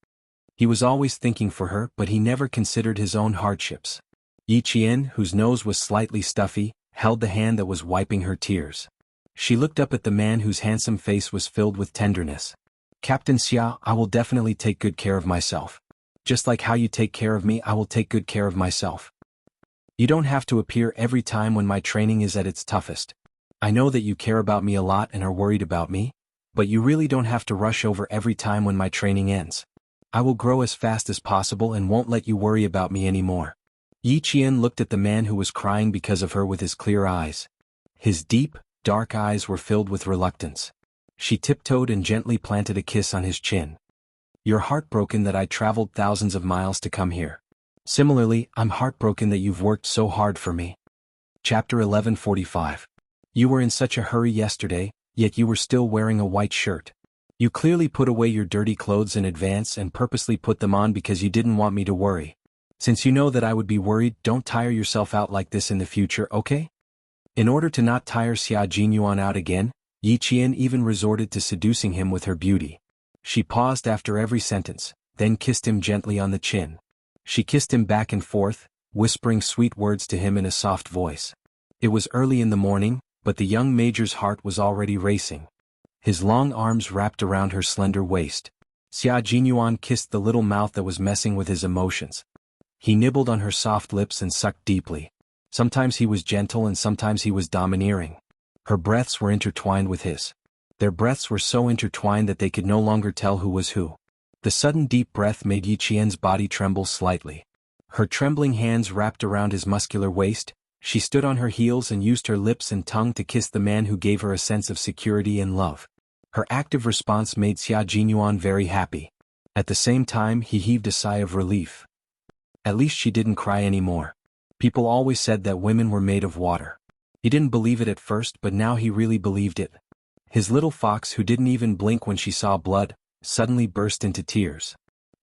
He was always thinking for her, but he never considered his own hardships. Yi Qian, whose nose was slightly stuffy, held the hand that was wiping her tears. She looked up at the man whose handsome face was filled with tenderness. "Captain Xia, I will definitely take good care of myself. Just like how you take care of me, I will take good care of myself. You don't have to appear every time when my training is at its toughest. I know that you care about me a lot and are worried about me, but you really don't have to rush over every time when my training ends. I will grow as fast as possible and won't let you worry about me anymore." Yi Qian looked at the man who was crying because of her with his clear eyes. His deep, dark eyes were filled with reluctance. She tiptoed and gently planted a kiss on his chin. "You're heartbroken that I traveled thousands of miles to come here. Similarly, I'm heartbroken that you've worked so hard for me." Chapter 1145. "You were in such a hurry yesterday, yet you were still wearing a white shirt. You clearly put away your dirty clothes in advance and purposely put them on because you didn't want me to worry. Since you know that I would be worried, don't tire yourself out like this in the future, okay?" In order to not tire Xia Jinyuan out again, Yi Qian even resorted to seducing him with her beauty. She paused after every sentence, then kissed him gently on the chin. She kissed him back and forth, whispering sweet words to him in a soft voice. It was early in the morning, but the young major's heart was already racing. His long arms wrapped around her slender waist. Xia Jinyuan kissed the little mouth that was messing with his emotions. He nibbled on her soft lips and sucked deeply. Sometimes he was gentle and sometimes he was domineering. Her breaths were intertwined with his. Their breaths were so intertwined that they could no longer tell who was who. The sudden deep breath made Yi Qian's body tremble slightly. Her trembling hands wrapped around his muscular waist. She stood on her heels and used her lips and tongue to kiss the man who gave her a sense of security and love. Her active response made Xia Jinyuan very happy. At the same time, he heaved a sigh of relief. At least she didn't cry anymore. People always said that women were made of water. He didn't believe it at first, but now he really believed it. His little fox, who didn't even blink when she saw blood, suddenly burst into tears.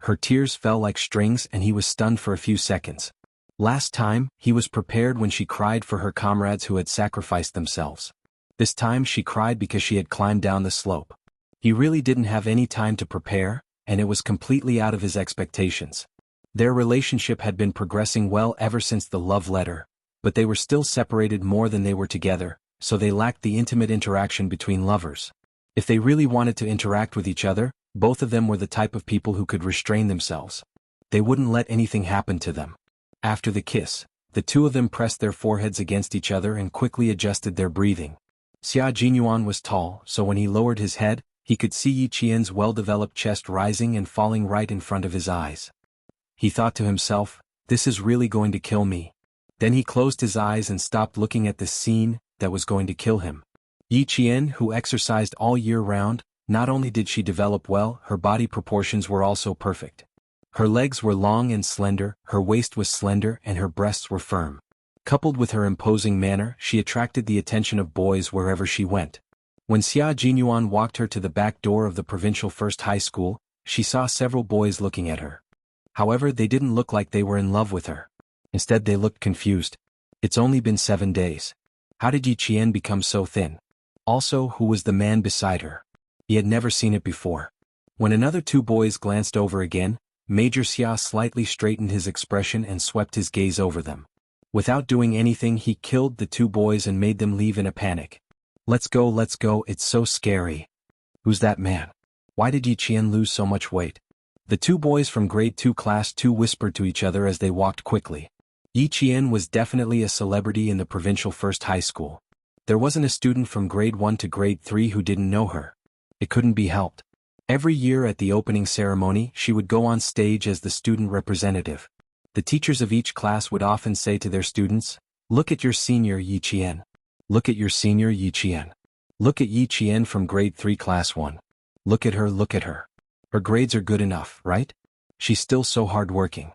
Her tears fell like strings and he was stunned for a few seconds. Last time, he was prepared when she cried for her comrades who had sacrificed themselves. This time she cried because she had climbed down the slope. He really didn't have any time to prepare, and it was completely out of his expectations. Their relationship had been progressing well ever since the love letter, but they were still separated more than they were together, so they lacked the intimate interaction between lovers. If they really wanted to interact with each other, both of them were the type of people who could restrain themselves. They wouldn't let anything happen to them. After the kiss, The two of them pressed their foreheads against each other and quickly adjusted their breathing. Xia Jinyuan was tall, so when he lowered his head, he could see Yi Qian's well-developed chest rising and falling right in front of his eyes. He thought to himself, "This is really going to kill me." Then he closed his eyes and stopped looking at the scene that was going to kill him. Yi Qian, who exercised all year round, not only did she develop well, her body proportions were also perfect. Her legs were long and slender, her waist was slender and her breasts were firm. Coupled with her imposing manner, she attracted the attention of boys wherever she went. When Xia Jinyuan walked her to the back door of the provincial first high school, she saw several boys looking at her. However, they didn't look like they were in love with her. Instead, they looked confused. It's only been 7 days. How did Yi Qian become so thin? Also, who was the man beside her? He had never seen it before. When another two boys glanced over again, Major Xia slightly straightened his expression and swept his gaze over them. Without doing anything, he killed the two boys and made them leave in a panic. Let's go, it's so scary." "Who's that man? Why did Yi Qian lose so much weight?" The two boys from grade 2 class 2 whispered to each other as they walked quickly. Yi Qian was definitely a celebrity in the provincial first high school. There wasn't a student from grade 1 to grade 3 who didn't know her. It couldn't be helped. Every year at the opening ceremony, she would go on stage as the student representative. The teachers of each class would often say to their students, "Look at your senior Yi Qian. Look at your senior Yi Qian. Look at Yi Qian from grade 3 class 1. Look at her, look at her. Her grades are good enough, right? She's still so hardworking."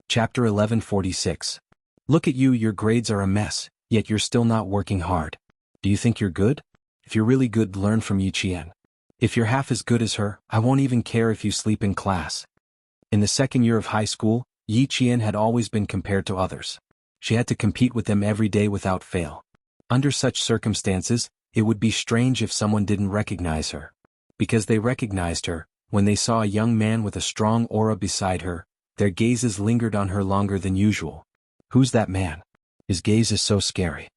Chapter 1146. Look at you, your grades are a mess, yet you're still not working hard. Do you think you're good? If you're really good, learn from Yi Qian. If you're half as good as her, I won't even care if you sleep in class. In the second year of high school, Yi Qian had always been compared to others. She had to compete with them every day without fail. Under such circumstances, it would be strange if someone didn't recognize her. Because they recognized her, when they saw a young man with a strong aura beside her, their gazes lingered on her longer than usual. Who's that man? His gaze is so scary.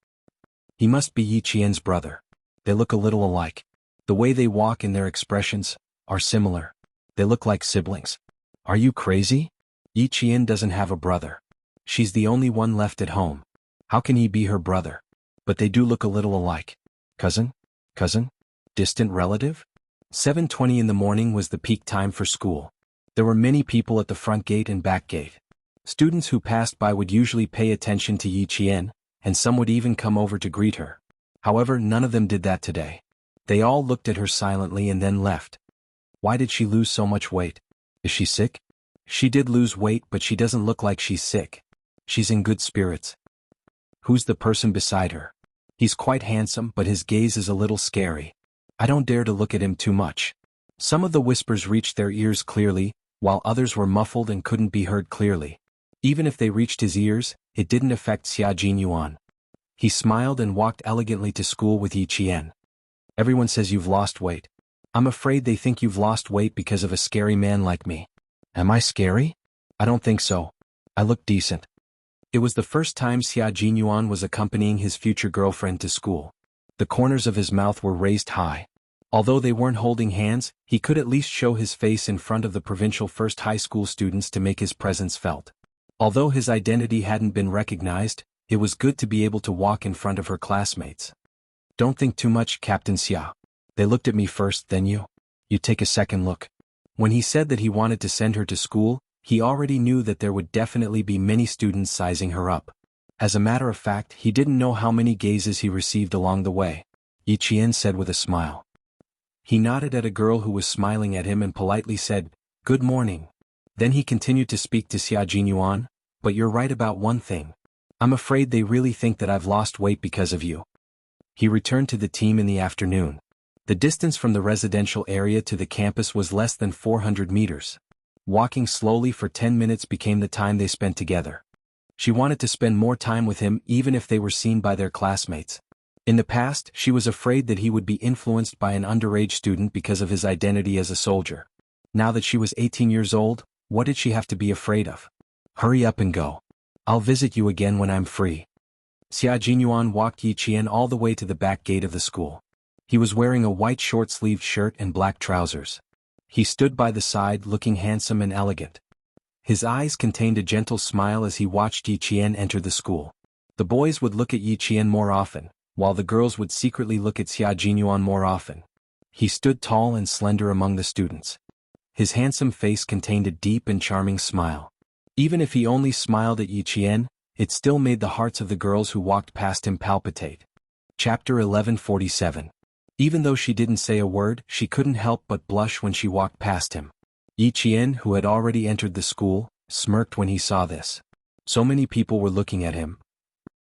He must be Yi Qian's brother. They look a little alike. The way they walk and their expressions are similar. They look like siblings. Are you crazy? Yi Qian doesn't have a brother. She's the only one left at home. How can he be her brother? But they do look a little alike. Cousin? Cousin? Distant relative? 7:20 in the morning was the peak time for school. There were many people at the front gate and back gate. Students who passed by would usually pay attention to Yi Qian, and some would even come over to greet her. However, none of them did that today. They all looked at her silently and then left. Why did she lose so much weight? Is she sick? She did lose weight, but she doesn't look like she's sick. She's in good spirits. Who's the person beside her? He's quite handsome, but his gaze is a little scary. I don't dare to look at him too much. Some of the whispers reached their ears clearly, while others were muffled and couldn't be heard clearly. Even if they reached his ears, it didn't affect Xia Jinyuan. He smiled and walked elegantly to school with Yi Qian. Everyone says you've lost weight. I'm afraid they think you've lost weight because of a scary man like me. Am I scary? I don't think so. I look decent. It was the first time Xia Jinyuan was accompanying his future girlfriend to school. The corners of his mouth were raised high. Although they weren't holding hands, he could at least show his face in front of the provincial first high school students to make his presence felt. Although his identity hadn't been recognized, it was good to be able to walk in front of her classmates. Don't think too much, Captain Xia. They looked at me first, then you. You take a second look. When he said that he wanted to send her to school, he already knew that there would definitely be many students sizing her up. As a matter of fact, he didn't know how many gazes he received along the way. Yi Qian said with a smile. He nodded at a girl who was smiling at him and politely said, "Good morning." Then he continued to speak to Xia Jinyuan, "But you're right about one thing. I'm afraid they really think that I've lost weight because of you." He returned to the team in the afternoon. The distance from the residential area to the campus was less than 400 meters. Walking slowly for 10 minutes became the time they spent together. She wanted to spend more time with him even if they were seen by their classmates. In the past, she was afraid that he would be influenced by an underage student because of his identity as a soldier. Now that she was 18 years old, what did she have to be afraid of? Hurry up and go. I'll visit you again when I'm free. Xia Jinyuan walked Yi Qian all the way to the back gate of the school. He was wearing a white short-sleeved shirt and black trousers. He stood by the side looking handsome and elegant. His eyes contained a gentle smile as he watched Yi Qian enter the school. The boys would look at Yi Qian more often, while the girls would secretly look at Xia Jinyuan more often. He stood tall and slender among the students. His handsome face contained a deep and charming smile. Even if he only smiled at Yi Qian, it still made the hearts of the girls who walked past him palpitate. Chapter 1147. Even though she didn't say a word, she couldn't help but blush when she walked past him. Yi Qian, who had already entered the school, smirked when he saw this. So many people were looking at him.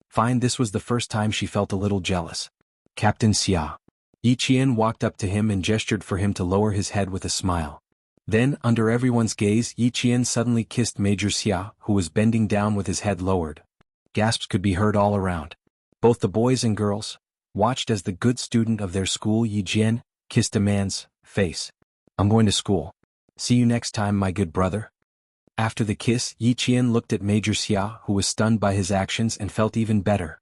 Fine, this was the first time she felt a little jealous. Captain Xia. Yi Qian walked up to him and gestured for him to lower his head with a smile. Then, under everyone's gaze, Yi Qian suddenly kissed Major Xia, who was bending down with his head lowered. Gasps could be heard all around. Both the boys and girls watched as the good student of their school, Yi Jian, kissed a man's face. I'm going to school. See you next time, my good brother. After the kiss, Yi Qian looked at Major Xia, who was stunned by his actions and felt even better.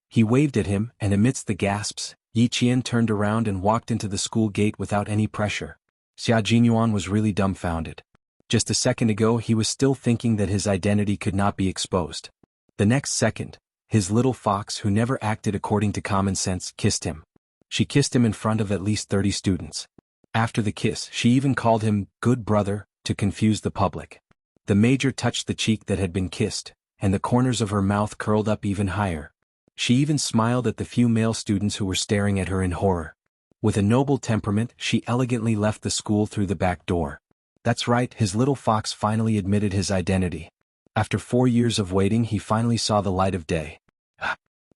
He waved at him, and amidst the gasps, Yi Qian turned around and walked into the school gate without any pressure. Xia Jinyuan was really dumbfounded. Just a second ago he was still thinking that his identity could not be exposed. The next second, his little fox, who never acted according to common sense, kissed him. She kissed him in front of at least 30 students. After the kiss, she even called him good brother to confuse the public. The major touched the cheek that had been kissed, and the corners of her mouth curled up even higher. She even smiled at the few male students who were staring at her in horror. With a noble temperament, she elegantly left the school through the back door. That's right, his little fox finally admitted his identity. After 4 years of waiting, he finally saw the light of day.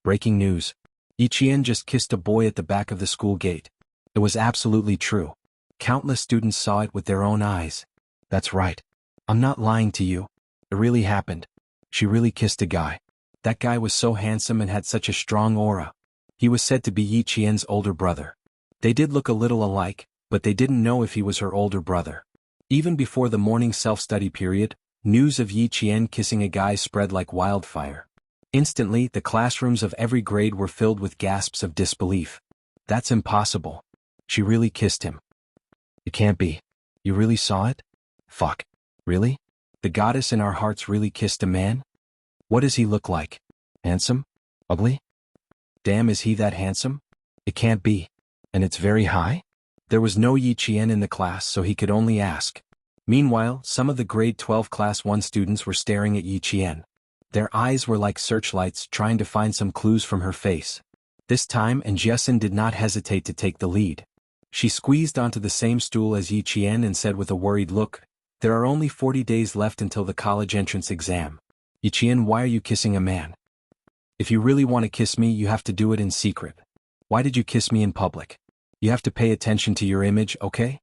Breaking news. Yi Qian just kissed a boy at the back of the school gate. It was absolutely true. Countless students saw it with their own eyes. That's right. I'm not lying to you. It really happened. She really kissed a guy. That guy was so handsome and had such a strong aura. He was said to be Yi Qian's older brother. They did look a little alike, but they didn't know if he was her older brother. Even before the morning self-study period, news of Yi Qian kissing a guy spread like wildfire. Instantly, the classrooms of every grade were filled with gasps of disbelief. That's impossible. She really kissed him. It can't be. You really saw it? Fuck. Really? The goddess in our hearts really kissed a man? What does he look like? Handsome? Ugly? Damn, is he that handsome? It can't be. And it's very high? There was no Yi Qian in the class, so he could only ask. Meanwhile, some of the grade 12 class 1 students were staring at Yi Qian. Their eyes were like searchlights trying to find some clues from her face. This time, Jiasun did not hesitate to take the lead. She squeezed onto the same stool as Yi Qian and said with a worried look, "There are only 40 days left until the college entrance exam. Yi Qian, why are you kissing a man? If you really want to kiss me, you have to do it in secret. Why did you kiss me in public? You have to pay attention to your image, okay?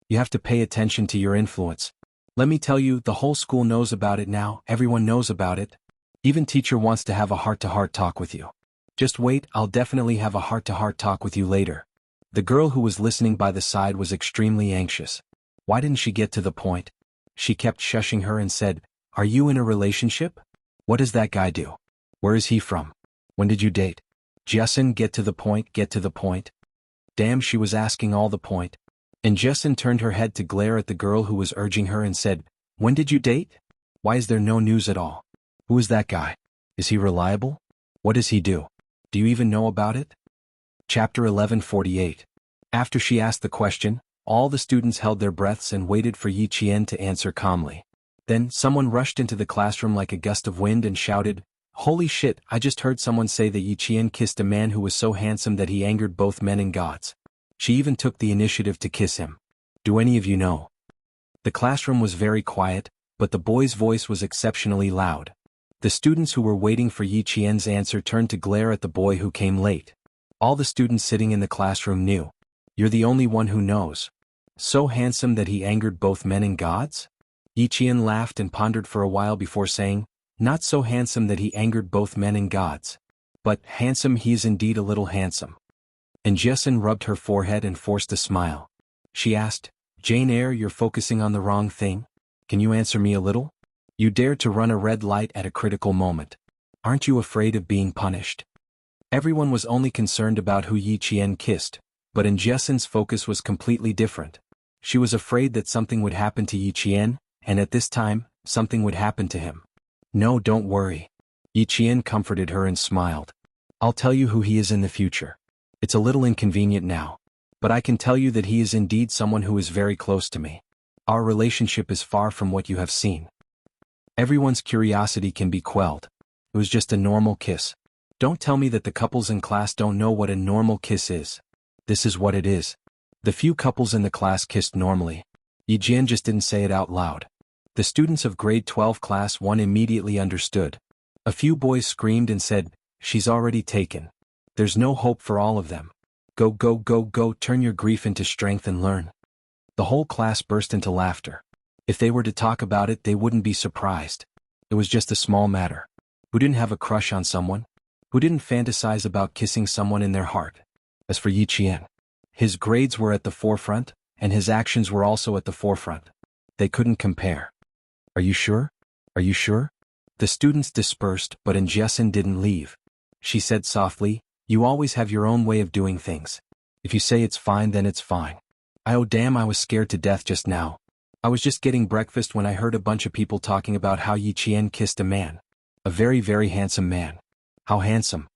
You have to pay attention to your influence. Let me tell you, the whole school knows about it now, everyone knows about it. Even teacher wants to have a heart-to-heart talk with you. Just wait, I'll definitely have a heart-to-heart talk with you later." The girl who was listening by the side was extremely anxious. Why didn't she get to the point? She kept shushing her and said, "Are you in a relationship? What does that guy do? Where is he from? When did you date? Jiasun, get to the point, get to the point." Damn, she was asking all the point. And Jiasun turned her head to glare at the girl who was urging her and said, "When did you date? Why is there no news at all? Who is that guy? Is he reliable? What does he do? Do you even know about it?" Chapter 1148. After she asked the question, all the students held their breaths and waited for Yi Qian to answer calmly. Then, someone rushed into the classroom like a gust of wind and shouted, "Holy shit, I just heard someone say that Yi Qian kissed a man who was so handsome that he angered both men and gods. She even took the initiative to kiss him. Do any of you know?" The classroom was very quiet, but the boy's voice was exceptionally loud. The students who were waiting for Yi Qian's answer turned to glare at the boy who came late. All the students sitting in the classroom knew. You're the only one who knows. So handsome that he angered both men and gods? Yi Qian laughed and pondered for a while before saying, "Not so handsome that he angered both men and gods. But handsome, he is indeed a little handsome." And Jiasun rubbed her forehead and forced a smile. She asked, "Jane Eyre, you're focusing on the wrong thing. Can you answer me a little? You dared to run a red light at a critical moment. Aren't you afraid of being punished?" Everyone was only concerned about who Yi Qian kissed, but Jiasun's focus was completely different. She was afraid that something would happen to Yi Qian, and at this time, something would happen to him. No, don't worry. Yi Qian comforted her and smiled. I'll tell you who he is in the future. It's a little inconvenient now, but I can tell you that he is indeed someone who is very close to me. Our relationship is far from what you have seen. Everyone's curiosity can be quelled. It was just a normal kiss. Don't tell me that the couples in class don't know what a normal kiss is. This is what it is. The few couples in the class kissed normally. Yi Jian just didn't say it out loud. The students of grade 12 class 1 immediately understood. A few boys screamed and said, "She's already taken. There's no hope for all of them. Go, go, go, go, turn your grief into strength and learn." The whole class burst into laughter. If they were to talk about it, they wouldn't be surprised. It was just a small matter. Who didn't have a crush on someone? Who didn't fantasize about kissing someone in their heart? As for Yi Qian, his grades were at the forefront, and his actions were also at the forefront. They couldn't compare. Are you sure? Are you sure? The students dispersed, but Jiasin didn't leave. She said softly, "You always have your own way of doing things. If you say it's fine, then it's fine." Oh damn, I was scared to death just now. I was just getting breakfast when I heard a bunch of people talking about how Yi Qian kissed a man. A very, very handsome man. How handsome.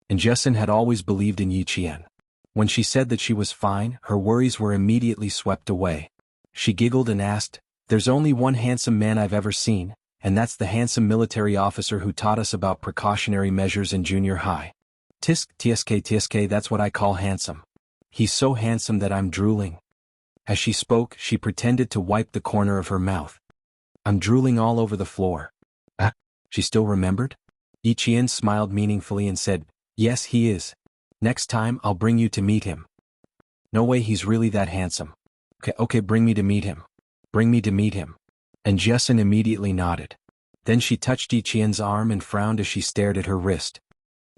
And Jiasin had always believed in Yi Qian. When she said that she was fine, her worries were immediately swept away. She giggled and asked, "There's only one handsome man I've ever seen, and that's the handsome military officer who taught us about precautionary measures in junior high. Tsk, that's what I call handsome. He's so handsome that I'm drooling." As she spoke, she pretended to wipe the corner of her mouth. "I'm drooling all over the floor." Ah, she still remembered? Yi Qian smiled meaningfully and said, "Yes, he is. Next time I'll bring you to meet him." "No way, he's really that handsome." Okay, bring me to meet him. Bring me to meet him." And Jiasin immediately nodded. Then she touched Yi Qian's arm and frowned as she stared at her wrist.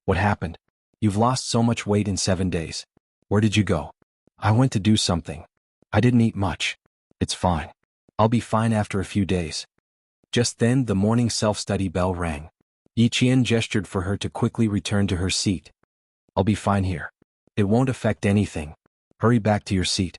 "What happened? You've lost so much weight in 7 days. Where did you go?" "I went to do something. I didn't eat much." "It's fine. I'll be fine after a few days." Just then the morning self-study bell rang. Yi Qian gestured for her to quickly return to her seat. "I'll be fine here. It won't affect anything. Hurry back to your seat."